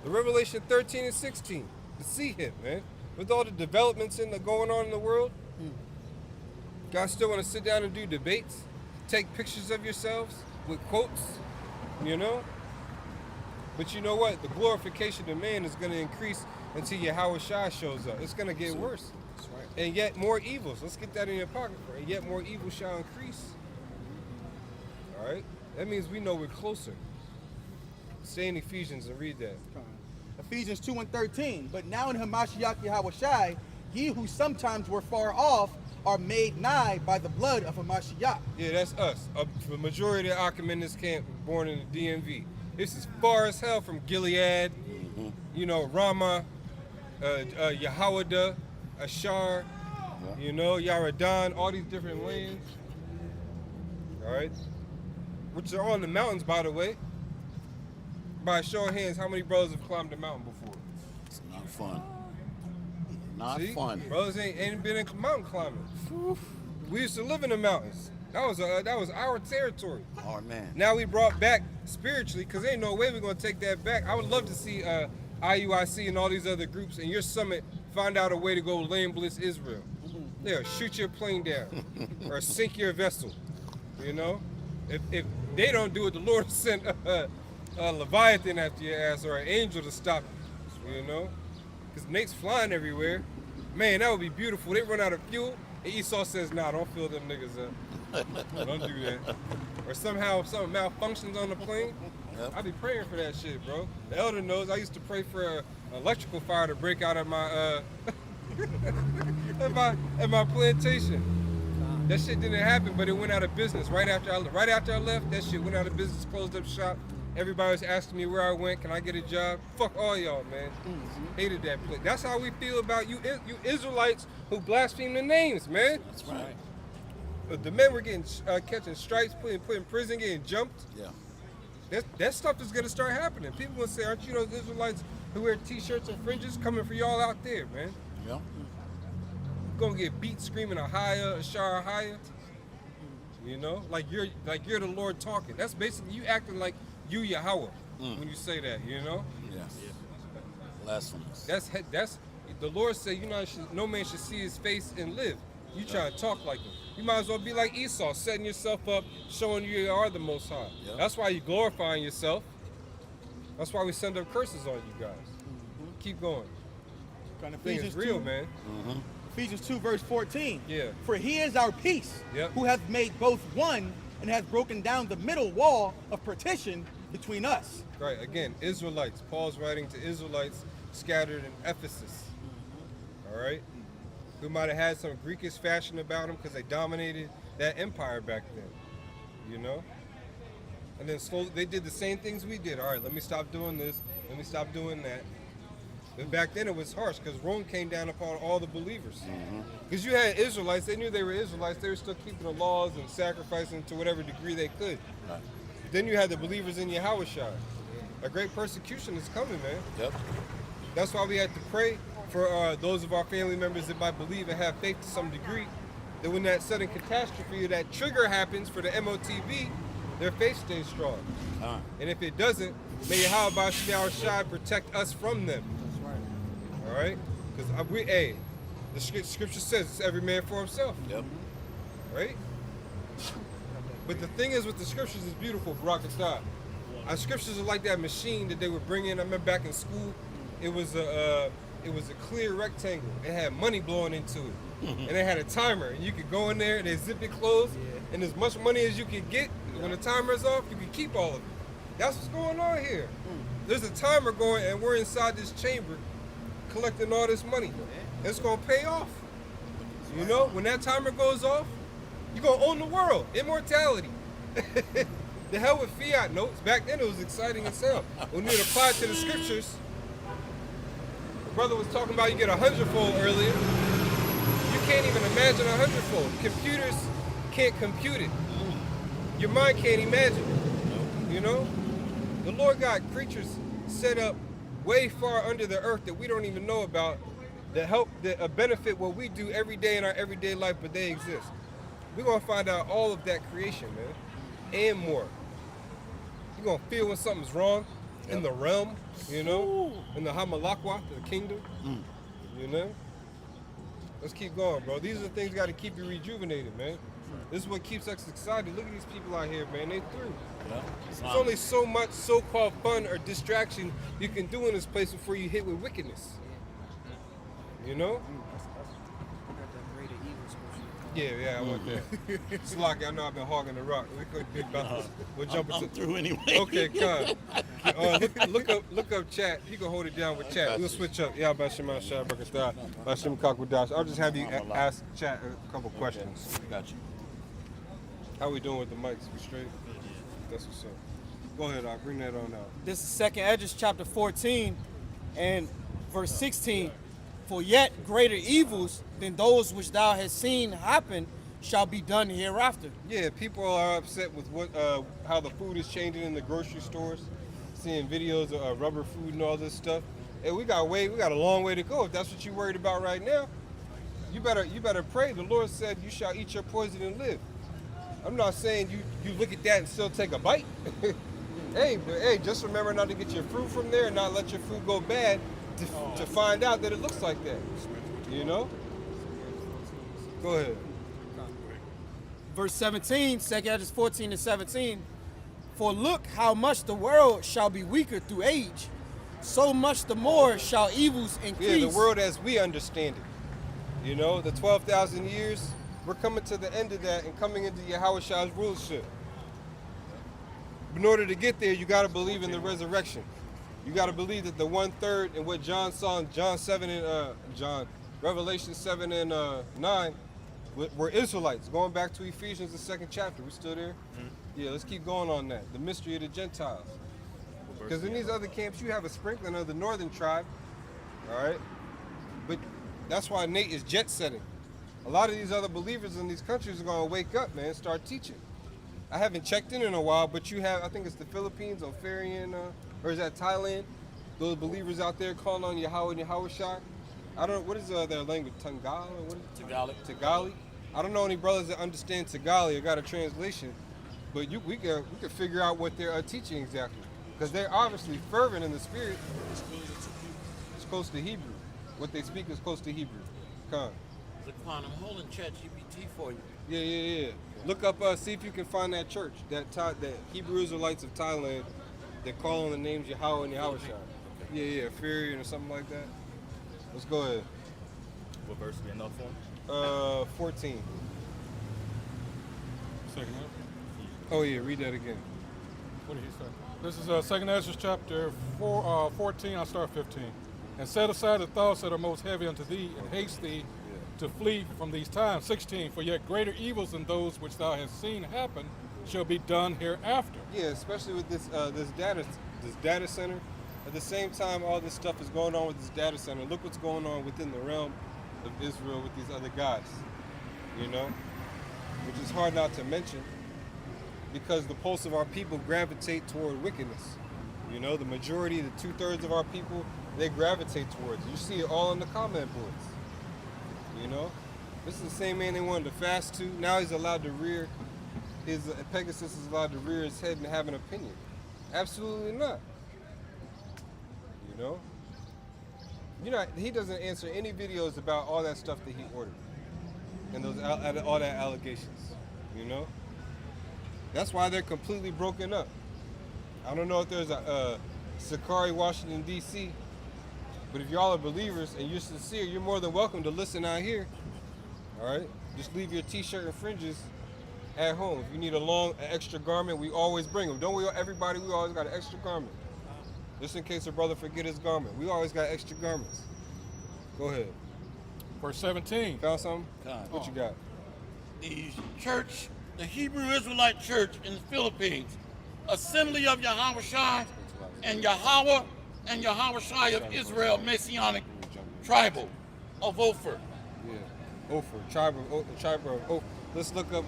The Revelation 13 and 16. The see him, man. With all the developments going on in the world, guys still want to sit down and do debates, take pictures of yourselves with quotes, you know? But you know what? The glorification of man is going to increase until Yahushua shows up. It's going to get worse. That's right. And yet more evils. Let's get that in your pocket. And yet more evil shall increase. All right? That means we know we're closer. Stay in Ephesians and read that. Ephesians 2 and 13. But now in Hamashiach Yahushai, ye who sometimes were far off are made nigh by the blood of Hamashiach. Yeah, that's us. The majority of the Akim in this camp were born in the DMV. This is far as hell from Gilead, you know, Ramah, Yahawada, Ashar, you know, Yaradan, all these different lands. All right? Which are all in the mountains, by the way. By a show of hands, how many brothers have climbed the mountain before? It's not fun. Not See? fun. Brothers ain't been in mountain climbing. We used to live in the mountains. That was our territory. Oh, man. Now we brought back spiritually, because ain't no way we're going to take that back. I would love to see IUIC and all these other groups and your summit find out a way to go land-blitz Israel. They'll shoot your plane down or sink your vessel. You know, if they don't do it, the Lord will send a Leviathan after your ass or an angel to stop you. You know, because Nate's flying everywhere. Man, that would be beautiful. They run out of fuel, and Esau says, "Nah, don't fill them niggas up. Don't do that." Or somehow something malfunctions on the plane. Yep. I be praying for that shit, bro. The elder knows I used to pray for an electrical fire to break out at my at my plantation. That shit didn't happen, but it went out of business right after I left. That shit went out of business, closed up shop. Everybody was asking me where I went. Can I get a job? Fuck all y'all, man. Hated that place. That's how we feel about you Israelites who blaspheme the names, man. That's right. The men were getting catching stripes, put in prison, getting jumped. Yeah. That stuff is gonna start happening. People will say, "Aren't you those Israelites who wear T-shirts and fringes coming for y'all out there, man?" Yeah. Gonna get beat screaming a higher, a shara higher. You know, like you're the Lord talking. That's basically you acting like you Yahweh when you say that. You know. Yes. Blasphemous. That's the Lord said. You know, no man should see his face and live. You try to talk like him. You might as well be like Esau, setting yourself up, showing you are the Most High. Yep. That's why you're glorifying yourself. That's why we send up curses on you guys. Keep going. Thing is real, man. Ephesians 2, verse 14. Yeah. For he is our peace, Yep. who hath made both one and hath broken down the middle wall of partition between us. Right, again, Israelites. Paul's writing to Israelites scattered in Ephesus. All right? Who might have had some Greekish fashion about them because they dominated that empire back then. You know? And then slowly, they did the same things we did. All right, let me stop doing this. Let me stop doing that. But back then it was harsh because Rome came down upon all the believers. Because you had Israelites, they knew they were Israelites. They were still keeping the laws and sacrificing to whatever degree they could. Right. Then you had the believers in Yahweh. A great persecution is coming, man. Yep. That's why we had to pray for those of our family members that might believe and have faith to some degree, that when that sudden catastrophe or that trigger happens for the MOTB, their faith stays strong. And if it doesn't, may Yahweh Shai protect us from them. That's right. All right? Because the scripture says it's every man for himself. Yep. Right? But the thing is with the scriptures is beautiful, Barak Atah. Our scriptures are like that machine that they would bring in. I remember back in school, it was a clear rectangle. It had money blowing into it. And it had a timer. And you could go in there and they zip it closed. And as much money as you could get, when the timer's off, you could keep all of it. That's what's going on here. There's a timer going and we're inside this chamber collecting all this money. It's going to pay off. You know, when that timer goes off, you're going to own the world. Immortality. The hell with fiat notes. Back then it was exciting as hell. When you apply it to the scriptures, the brother was talking about you get 100-fold earlier. You can't even imagine 100-fold. Computers can't compute it. Your mind can't imagine it. You know? The Lord got creatures set up way far under the earth that we don't even know about that benefit what we do every day in our everyday life, but they exist. We're going to find out all of that creation, man, and more. You're going to feel when something's wrong in the realm, you know, in the Hamalakwa, the kingdom, you know. Let's keep going, bro. These are the things got to keep you rejuvenated, man. This is what keeps us excited. Look at these people out here, man. They through. Yeah. There's only so much so-called fun or distraction you can do in this place before you hit with wickedness. You know? Yeah, I want that. Slocky, I know I've been hogging the rock. We could be about this. We'll jump I'm into through anyway. Okay, come. Look up chat. You can hold it down with chat. We'll switch up. Yeah, Bashima Shah Bakastar. Bashim Kakudash. I'll just have you ask chat a couple questions. Got you. How we doing with the mics? We straight? That's what's up. Go ahead, I'll bring that on out. This is 2nd Esdras chapter 14 and verse 16. For yet greater evils than those which thou hast seen happen shall be done hereafter. Yeah, people are upset with how the food is changing in the grocery stores, seeing videos of rubber food and all this stuff. Hey, we got a long way to go. If that's what you're worried about right now, you better pray. The Lord said, "You shall eat your poison and live." I'm not saying you look at that and still take a bite. Hey, just remember not to get your fruit from there and not let your food go bad to find out that it looks like that. You know? Go ahead. Verse 17, 2 Edges 14 and 17. For look how much the world shall be weaker through age, so much the more shall evils increase. Yeah, the world as we understand it. You know, the 12,000 years, we're coming to the end of that and coming into Yahweh's rulership. In order to get there, you got to believe in the resurrection. You got to believe that the 1/3 and what John saw in Revelation 7 and 9 were Israelites. Going back to Ephesians, the 2nd chapter. We still there? Yeah, let's keep going on that. The mystery of the Gentiles. Because in these other camps, you have a sprinkling of the northern tribe. All right? But that's why Nate is jet setting. A lot of these other believers in these countries are going to wake up, man, and start teaching. I haven't checked in a while, but you have, I think it's the Philippines, Ofarian, or is that Thailand? Those believers out there calling on Yahweh and Yahweh Shai. I don't know, what is their language? Tagali? What is it? Tagalog. Tagali? I don't know any brothers that understand Tagali or got a translation, but we could figure out what they're teaching exactly. Because they're obviously fervent in the spirit. It's close to Hebrew. What they speak is close to Hebrew. Come. Laquan, I'm holding ChatGPT for you. Yeah. Look up, see if you can find that church, that Hebrew Israelites of Thailand that call on the names Yahweh and Yahweh Shai. Yeah, Furian or something like that. Let's go ahead. What verse we enough on? 14. Second Ezra. Oh yeah, read that again. What did he say? This is Second Ezra chapter 14. I'll start 15. And set aside the thoughts that are most heavy unto thee, and haste thee to flee from these times. 16. For yet greater evils than those which thou hast seen happen shall be done hereafter. Yeah, especially with this data center. At the same time, all this stuff is going on with this data center. Look what's going on within the realm of Israel with these other guys. You know, which is hard not to mention, because the pulse of our people gravitate toward wickedness. You know, the majority, the 2/3 of our people, they gravitate towards it. You see it all in the comment boards. You know, this is the same man they wanted to fast to. Now he's allowed to rear his Pegasus is allowed to rear his head and have an opinion. Absolutely not. You know, he doesn't answer any videos about all that stuff that he ordered and all that allegations. You know, that's why they're completely broken up. I don't know if there's a Sakari, Washington DC. But if y'all are believers and you're sincere, you're more than welcome to listen out here. All right? Just leave your t-shirt and fringes at home. If you need an extra garment, we always bring them. Don't we, everybody, we always got an extra garment. Just in case a brother forget his garment. We always got extra garments. Go ahead. Verse 17. Found something? What you got? The church, the Hebrew Israelite church in the Philippines, Assembly of Yahweh Shai and Yahweh and Yahweh Shai of Israel, Messianic Tribal of Ophir. Yeah, Ophir, tribe of Ophir. Let's look up.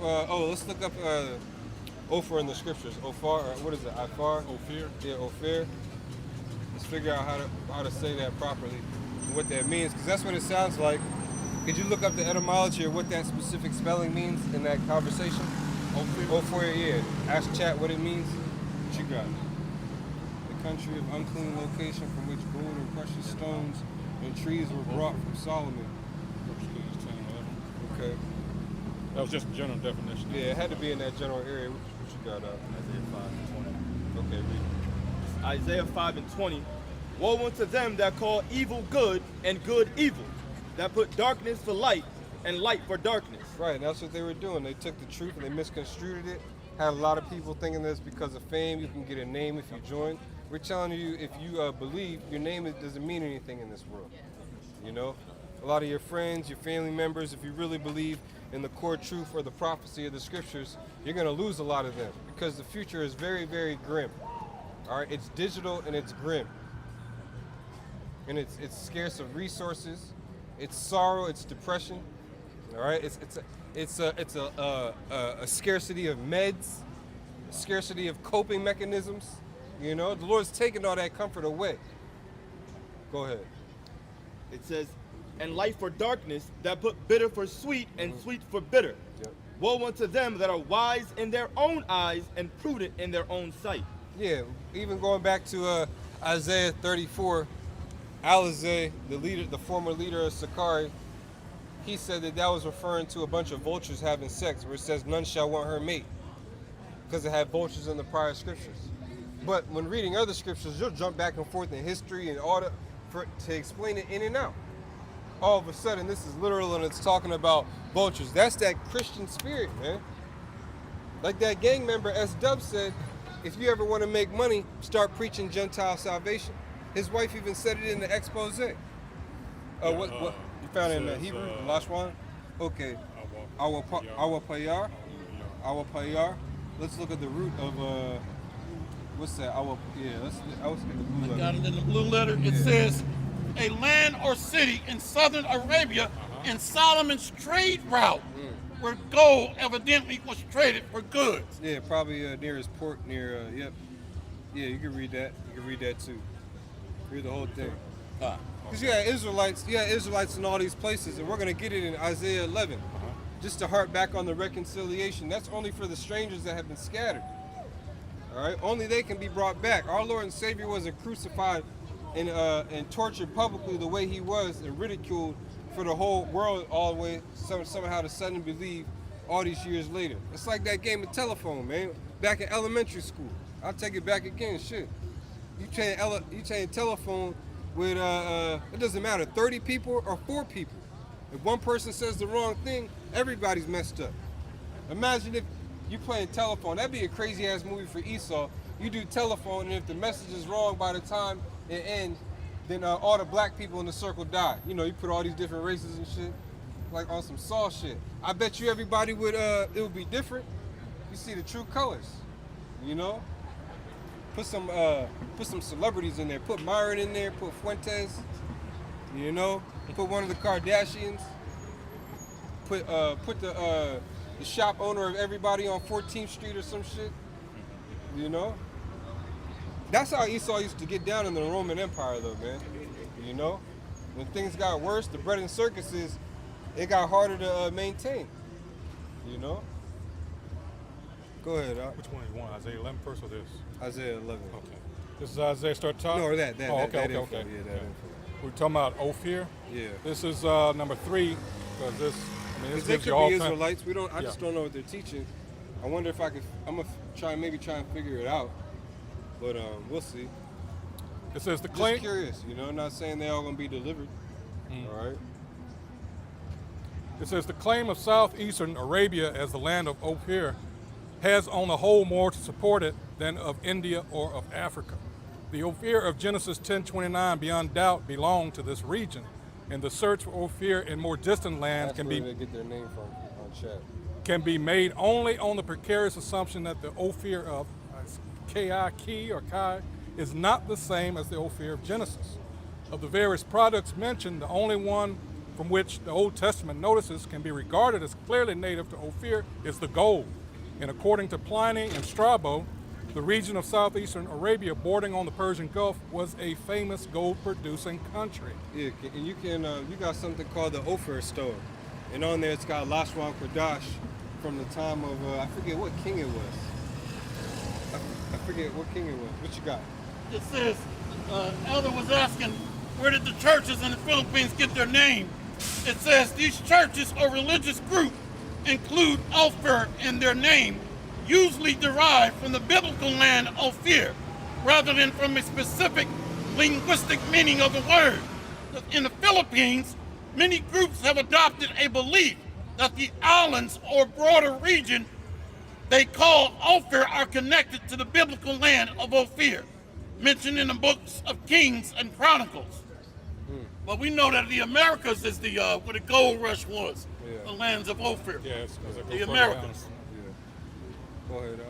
Ophir in the scriptures. Ophir, what is it? Ifar. Ophir. Yeah, Ophir. Let's figure out how to say that properly and what that means, because that's what it sounds like. Could you look up the etymology of what that specific spelling means in that conversation? Ophir, yeah. Ask chat what it means. What you got? Country of unclean location from which gold and precious stones and trees were brought from Solomon. Okay. That was just a general definition. Yeah, it had to be in that general area. What you got? Isaiah 5:20. Okay, read. Isaiah 5:20. Woe unto them that call evil good and good evil, that put darkness for light and light for darkness. Right, that's what they were doing. They took the truth and they misconstrued it. Had a lot of people thinking this because of fame, you can get a name if you join. We're telling you, if you believe, your name doesn't mean anything in this world. You know, a lot of your friends, your family members, if you really believe in the core truth or the prophecy of the scriptures, you're going to lose a lot of them because the future is very, very grim. All right, it's digital and it's grim, and it's scarce of resources. It's sorrow, it's depression. All right, it's a scarcity of meds, a scarcity of coping mechanisms. You know, the Lord's taking all that comfort away. Go ahead. It says, and light for darkness, that put bitter for sweet and sweet for bitter. Yep. Woe unto them that are wise in their own eyes and prudent in their own sight. Yeah, even going back to Isaiah 34, Alizé, the former leader of Sakari, he said that was referring to a bunch of vultures having sex, where it says none shall want her mate, because it had vultures in the prior scriptures. But when reading other scriptures, you'll jump back and forth in history and all to explain it in and out. All of a sudden, this is literal and it's talking about vultures. That's that Christian spirit, man. Like that gang member S. Dub said, if you ever want to make money, start preaching Gentile salvation. His wife even said it in the expose. What you found it in the Hebrew, Lashwan? Okay. Our payar. Let's look at the root of what's that? Let's get the blue letter. Got it in the blue letter. It says a land or city in southern Arabia in Solomon's trade route, where gold evidently was traded for goods. Yeah, probably near his port, near, yep. Yeah, you can read that. You can read that too. Read the whole thing. Because you got Israelites in all these places, and we're going to get it in Isaiah 11. Just to harp back on the reconciliation. That's only for the strangers that have been scattered. All right? Only they can be brought back. Our Lord and Savior wasn't crucified and tortured publicly the way he was and ridiculed for the whole world all the way somehow to suddenly believe all these years later. It's like that game of telephone, man. Back in elementary school. I'll take it back again, shit. You change telephone with, it doesn't matter, 30 people or 4 people. If one person says the wrong thing, everybody's messed up. Imagine if you playing telephone. That'd be a crazy ass movie for Esau. You do telephone, and if the message is wrong by the time it ends, then all the black people in the circle die. You know, you put all these different races and shit, like on some Saw shit. I bet you everybody would, it would be different. You see the true colors, you know? Put some celebrities in there. Put Myron in there, put Fuentes, you know? Put one of the Kardashians. Put the shop owner of everybody on 14th Street or some shit, you know? That's how Esau used to get down in the Roman Empire, though, man. You know, when things got worse, the bread and circuses, it got harder to maintain. You know. Go ahead. Which one you want? Isaiah 11 first or this? Isaiah 11. Okay. This is Isaiah start top. No, that. Okay. Yeah, that info. We're talking about Ophir. Yeah. This is number 3 because this. I mean, this they gives could you all be Israelites. We don't. I just Yeah. don't know what they're teaching. I wonder if I could. I'm gonna try and figure it out. But we'll see. It says the Just claim. curious, you know. Not saying they're all gonna be delivered. All right. It says the claim of southeastern Arabia as the land of Ophir has on the whole more to support it than of India or of Africa. The Ophir of Genesis 10:29 beyond doubt belong to this region, and the search for Ophir in more distant lands That's where they get their name from on chat. can be made only on the precarious assumption that the Ophir of Kai is not the same as the Ophir of Genesis. Of the various products mentioned, the only one from which the Old Testament notices can be regarded as clearly native to Ophir is the gold. And according to Pliny and Strabo, the region of southeastern Arabia bordering on the Persian Gulf was a famous gold-producing country. Yeah, and you got something called the Ophir Stone. And on there it's got Lashwan Kodash from the time of, I forget what king it was. I forget what king it was. What you got? It says, Elder was asking, where did the churches in the Philippines get their name? It says these churches or religious group include Ophir in their name, usually derived from the biblical land Ophir, rather than from a specific linguistic meaning of the word. In the Philippines, many groups have adopted a belief that the islands or broader region they call Ophir are connected to the biblical land of Ophir, mentioned in the books of Kings and Chronicles. But we know that the Americas is the where the gold rush was, the lands of Ophir. Yes, the Americas. Go ahead,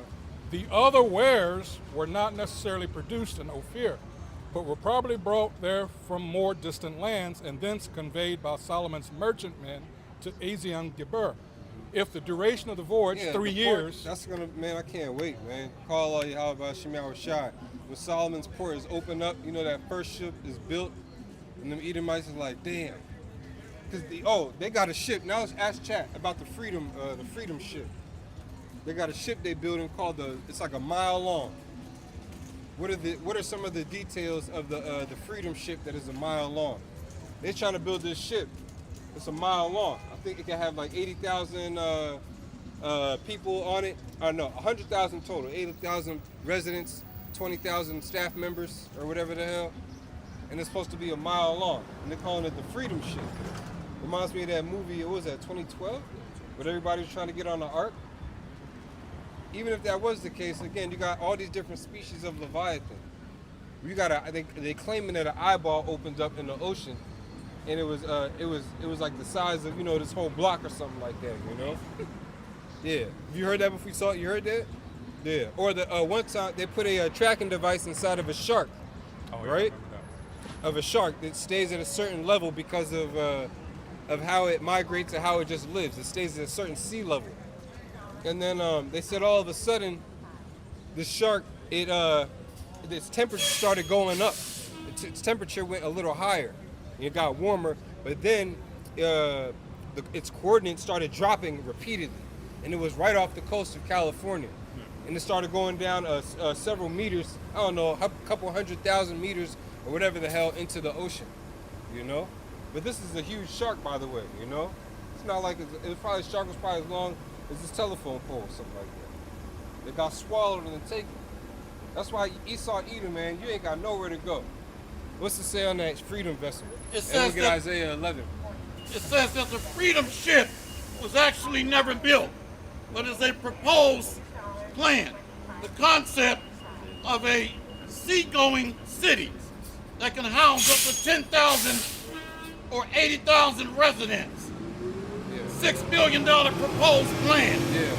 The other wares were not necessarily produced in Ophir, but were probably brought there from more distant lands and thence conveyed by Solomon's merchantmen to Ezion-Geber. If the duration of the voyage, 3 years. That's gonna, man, I can't wait, man. Call all Yahweh Shemar Rashad. When Solomon's port is opened up, you know that first ship is built, and them Edomites is like, damn. Cause they got a ship. Now let's ask chat about the freedom ship. They got a ship they building called it's like a mile long. what are some of the details of the Freedom ship that is a mile long? They're trying to build this ship. It's a mile long. I think it can have like 80,000 people on it. No, 100,000 total. 80,000 residents, 20,000 staff members, or whatever the hell. And it's supposed to be a mile long. And they're calling it the Freedom ship. Reminds me of that movie, what was that, 2012? Where everybody was trying to get on the Ark. Even if that was the case, again, you got all these different species of Leviathan. You got they claiming that an eyeball opened up in the ocean, and it was like the size of, you know, this whole block or something like that, you know? Yeah. Have you heard that before you saw it? You heard that? Yeah. Or the one time they put a tracking device inside of a shark, right? Of a shark that stays at a certain level because of how it migrates and how it just lives. It stays at a certain sea level. And then they said all of a sudden, the shark, its temperature started going up. Its temperature went a little higher. It got warmer, but then its coordinates started dropping repeatedly. And it was right off the coast of California. And it started going down several meters, I don't know, a couple 100,000 meters or whatever the hell into the ocean, you know? But this is a huge shark, by the way, you know? It's not like, the shark was probably as long as this telephone pole or something like that. It got swallowed and taken. That's why Esau Edom, man, you ain't got nowhere to go. What's it say on that Freedom vessel? It says look at Isaiah 11. It says that the Freedom ship was actually never built, but is a proposed plan. The concept of a seagoing city that can house up to 10,000 or 80,000 residents. Yeah. $6 billion proposed plan. Yeah.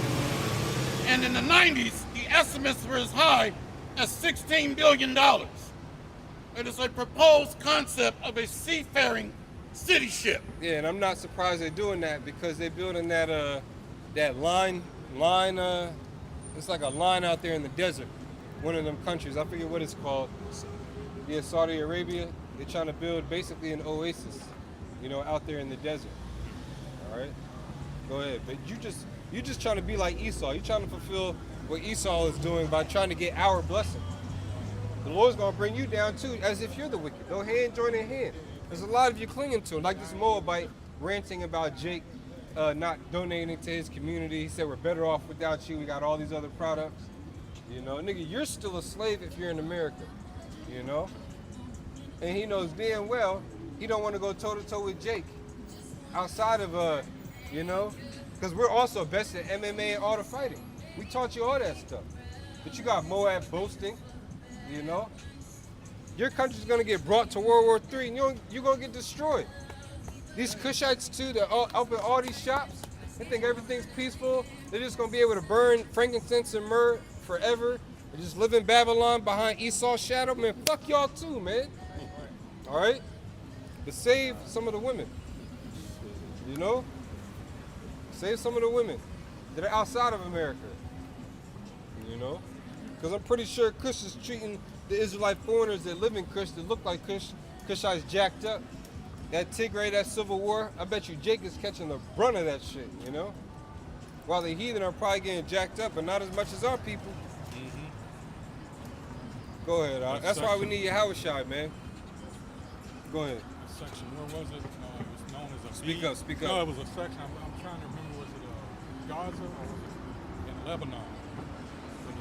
And in the 90s, the estimates were as high as $16 billion. It is a proposed concept of a seafaring city ship. Yeah, and I'm not surprised they're doing that because they're building that line. It's like a line out there in the desert. One of them countries, I forget what it's called. Yeah, Saudi Arabia. They're trying to build basically an oasis, you know, out there in the desert. All right, go ahead. But you just trying to be like Esau. You're trying to fulfill what Esau is doing by trying to get our blessing. The Lord's gonna bring you down too, as if you're the wicked. Go ahead and join in hand. There's a lot of you clinging to him, like this Moabite ranting about Jake not donating to his community. He said we're better off without you. We got all these other products. You know, nigga, you're still a slave if you're in America. You know, and he knows damn well he don't want to go toe to toe with Jake outside of you know, because we're also best at MMA and auto fighting. We taught you all that stuff, but you got Moab boasting. You know, your country's gonna get brought to World War III, and you're gonna get destroyed. These Cushites too, that up in all these shops, they think everything's peaceful. They're just gonna be able to burn frankincense and myrrh forever, and just live in Babylon behind Esau's shadow. Man, fuck y'all too, man. All right, but save some of the women. You know, save some of the women that are outside of America. You know. Because I'm pretty sure Kush is treating the Israelite foreigners that live in Kush, that look like Kushites jacked up. That Tigray, that civil war, I bet you Jake is catching the brunt of that shit, you know? While the heathen are probably getting jacked up, but not as much as our people. Mm-hmm. Go ahead, that's why we need your Hawashai, man. Go ahead. Section, where was it? It was known as a Speak up, speak up. No, it was a section, I'm trying to remember, was it Gaza or was it in Lebanon?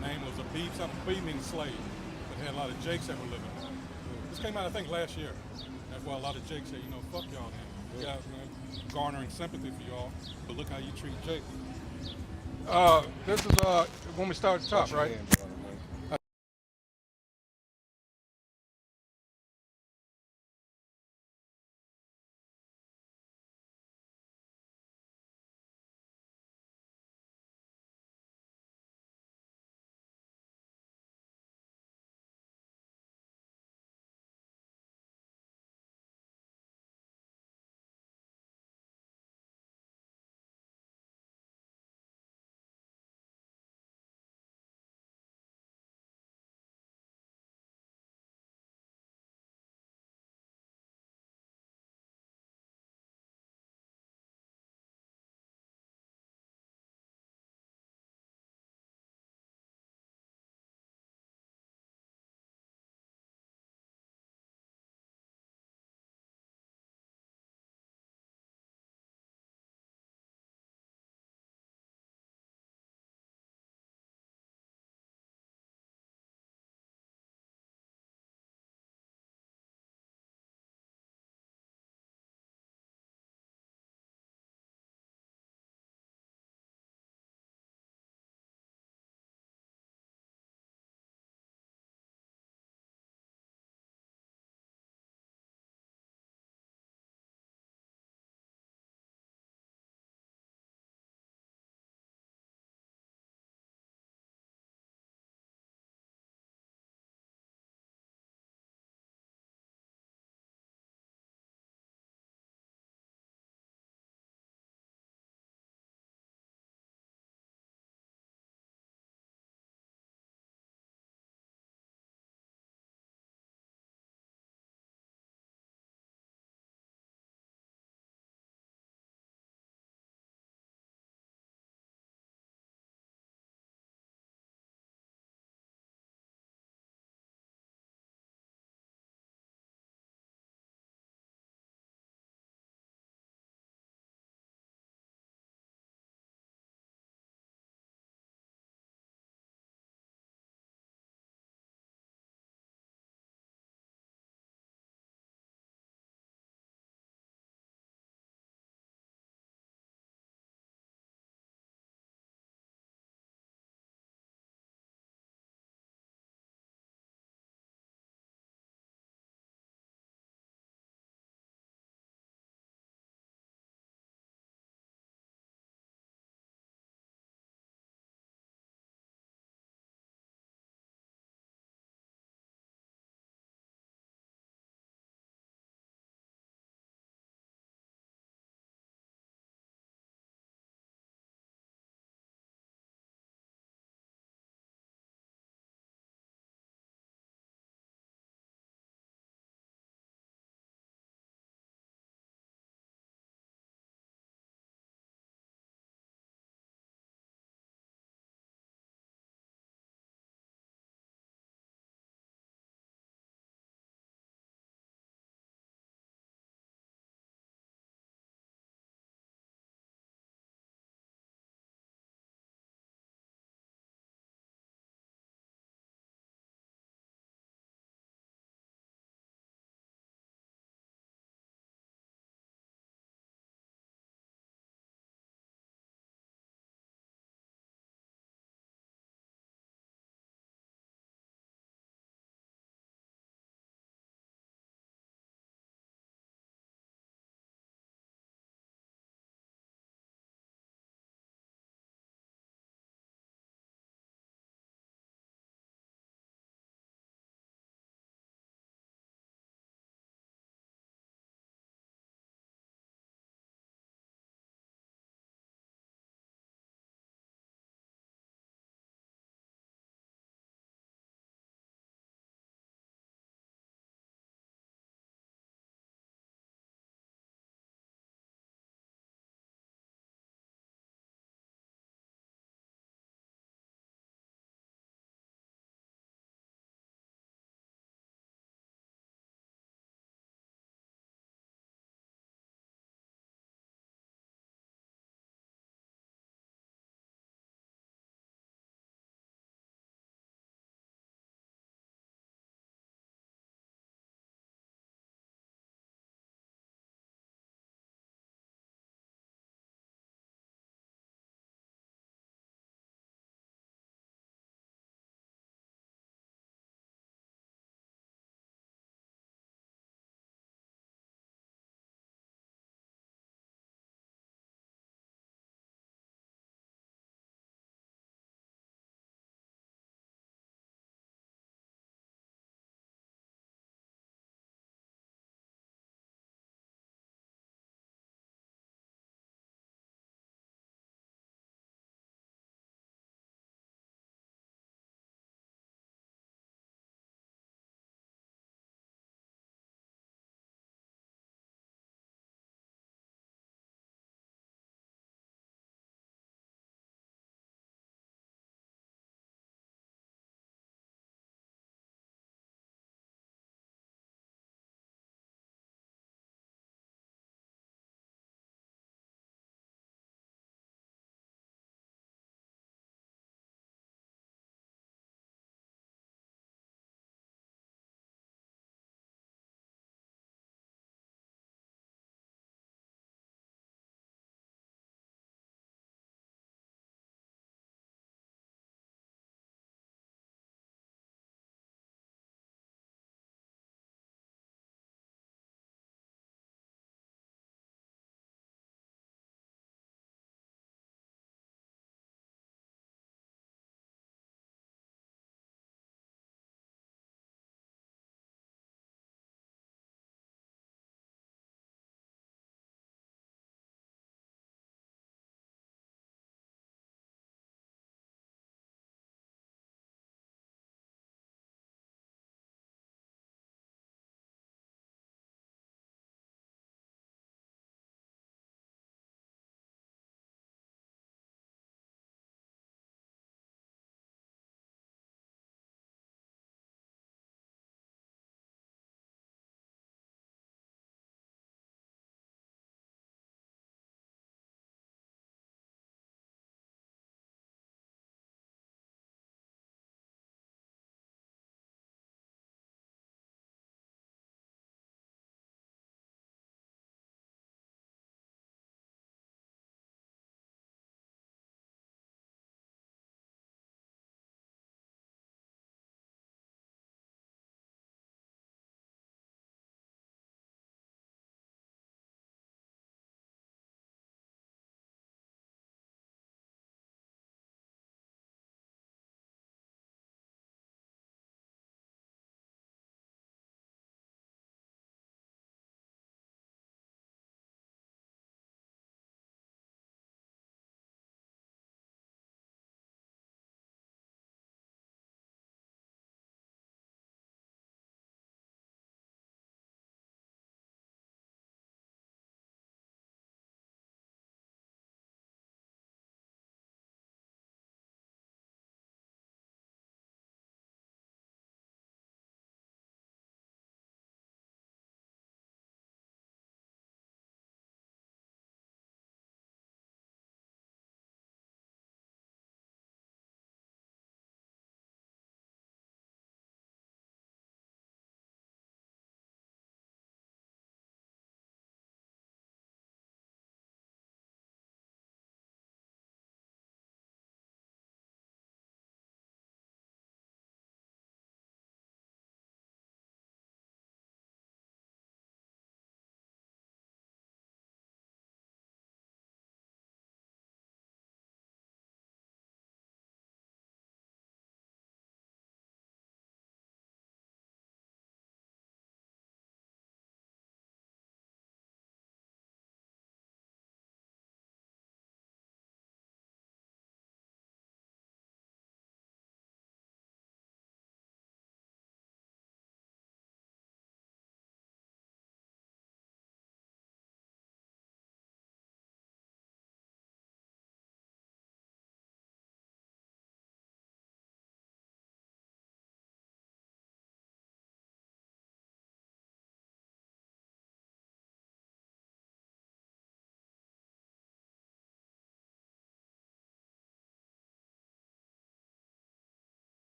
The name was a B, something B means slave, but had a lot of Jakes that were living there. This came out, I think, last year. That's why a lot of Jakes said, you know, fuck y'all, man. You guys, man, garnering sympathy for y'all, but look how you treat Jake. This is when we start at the top, right?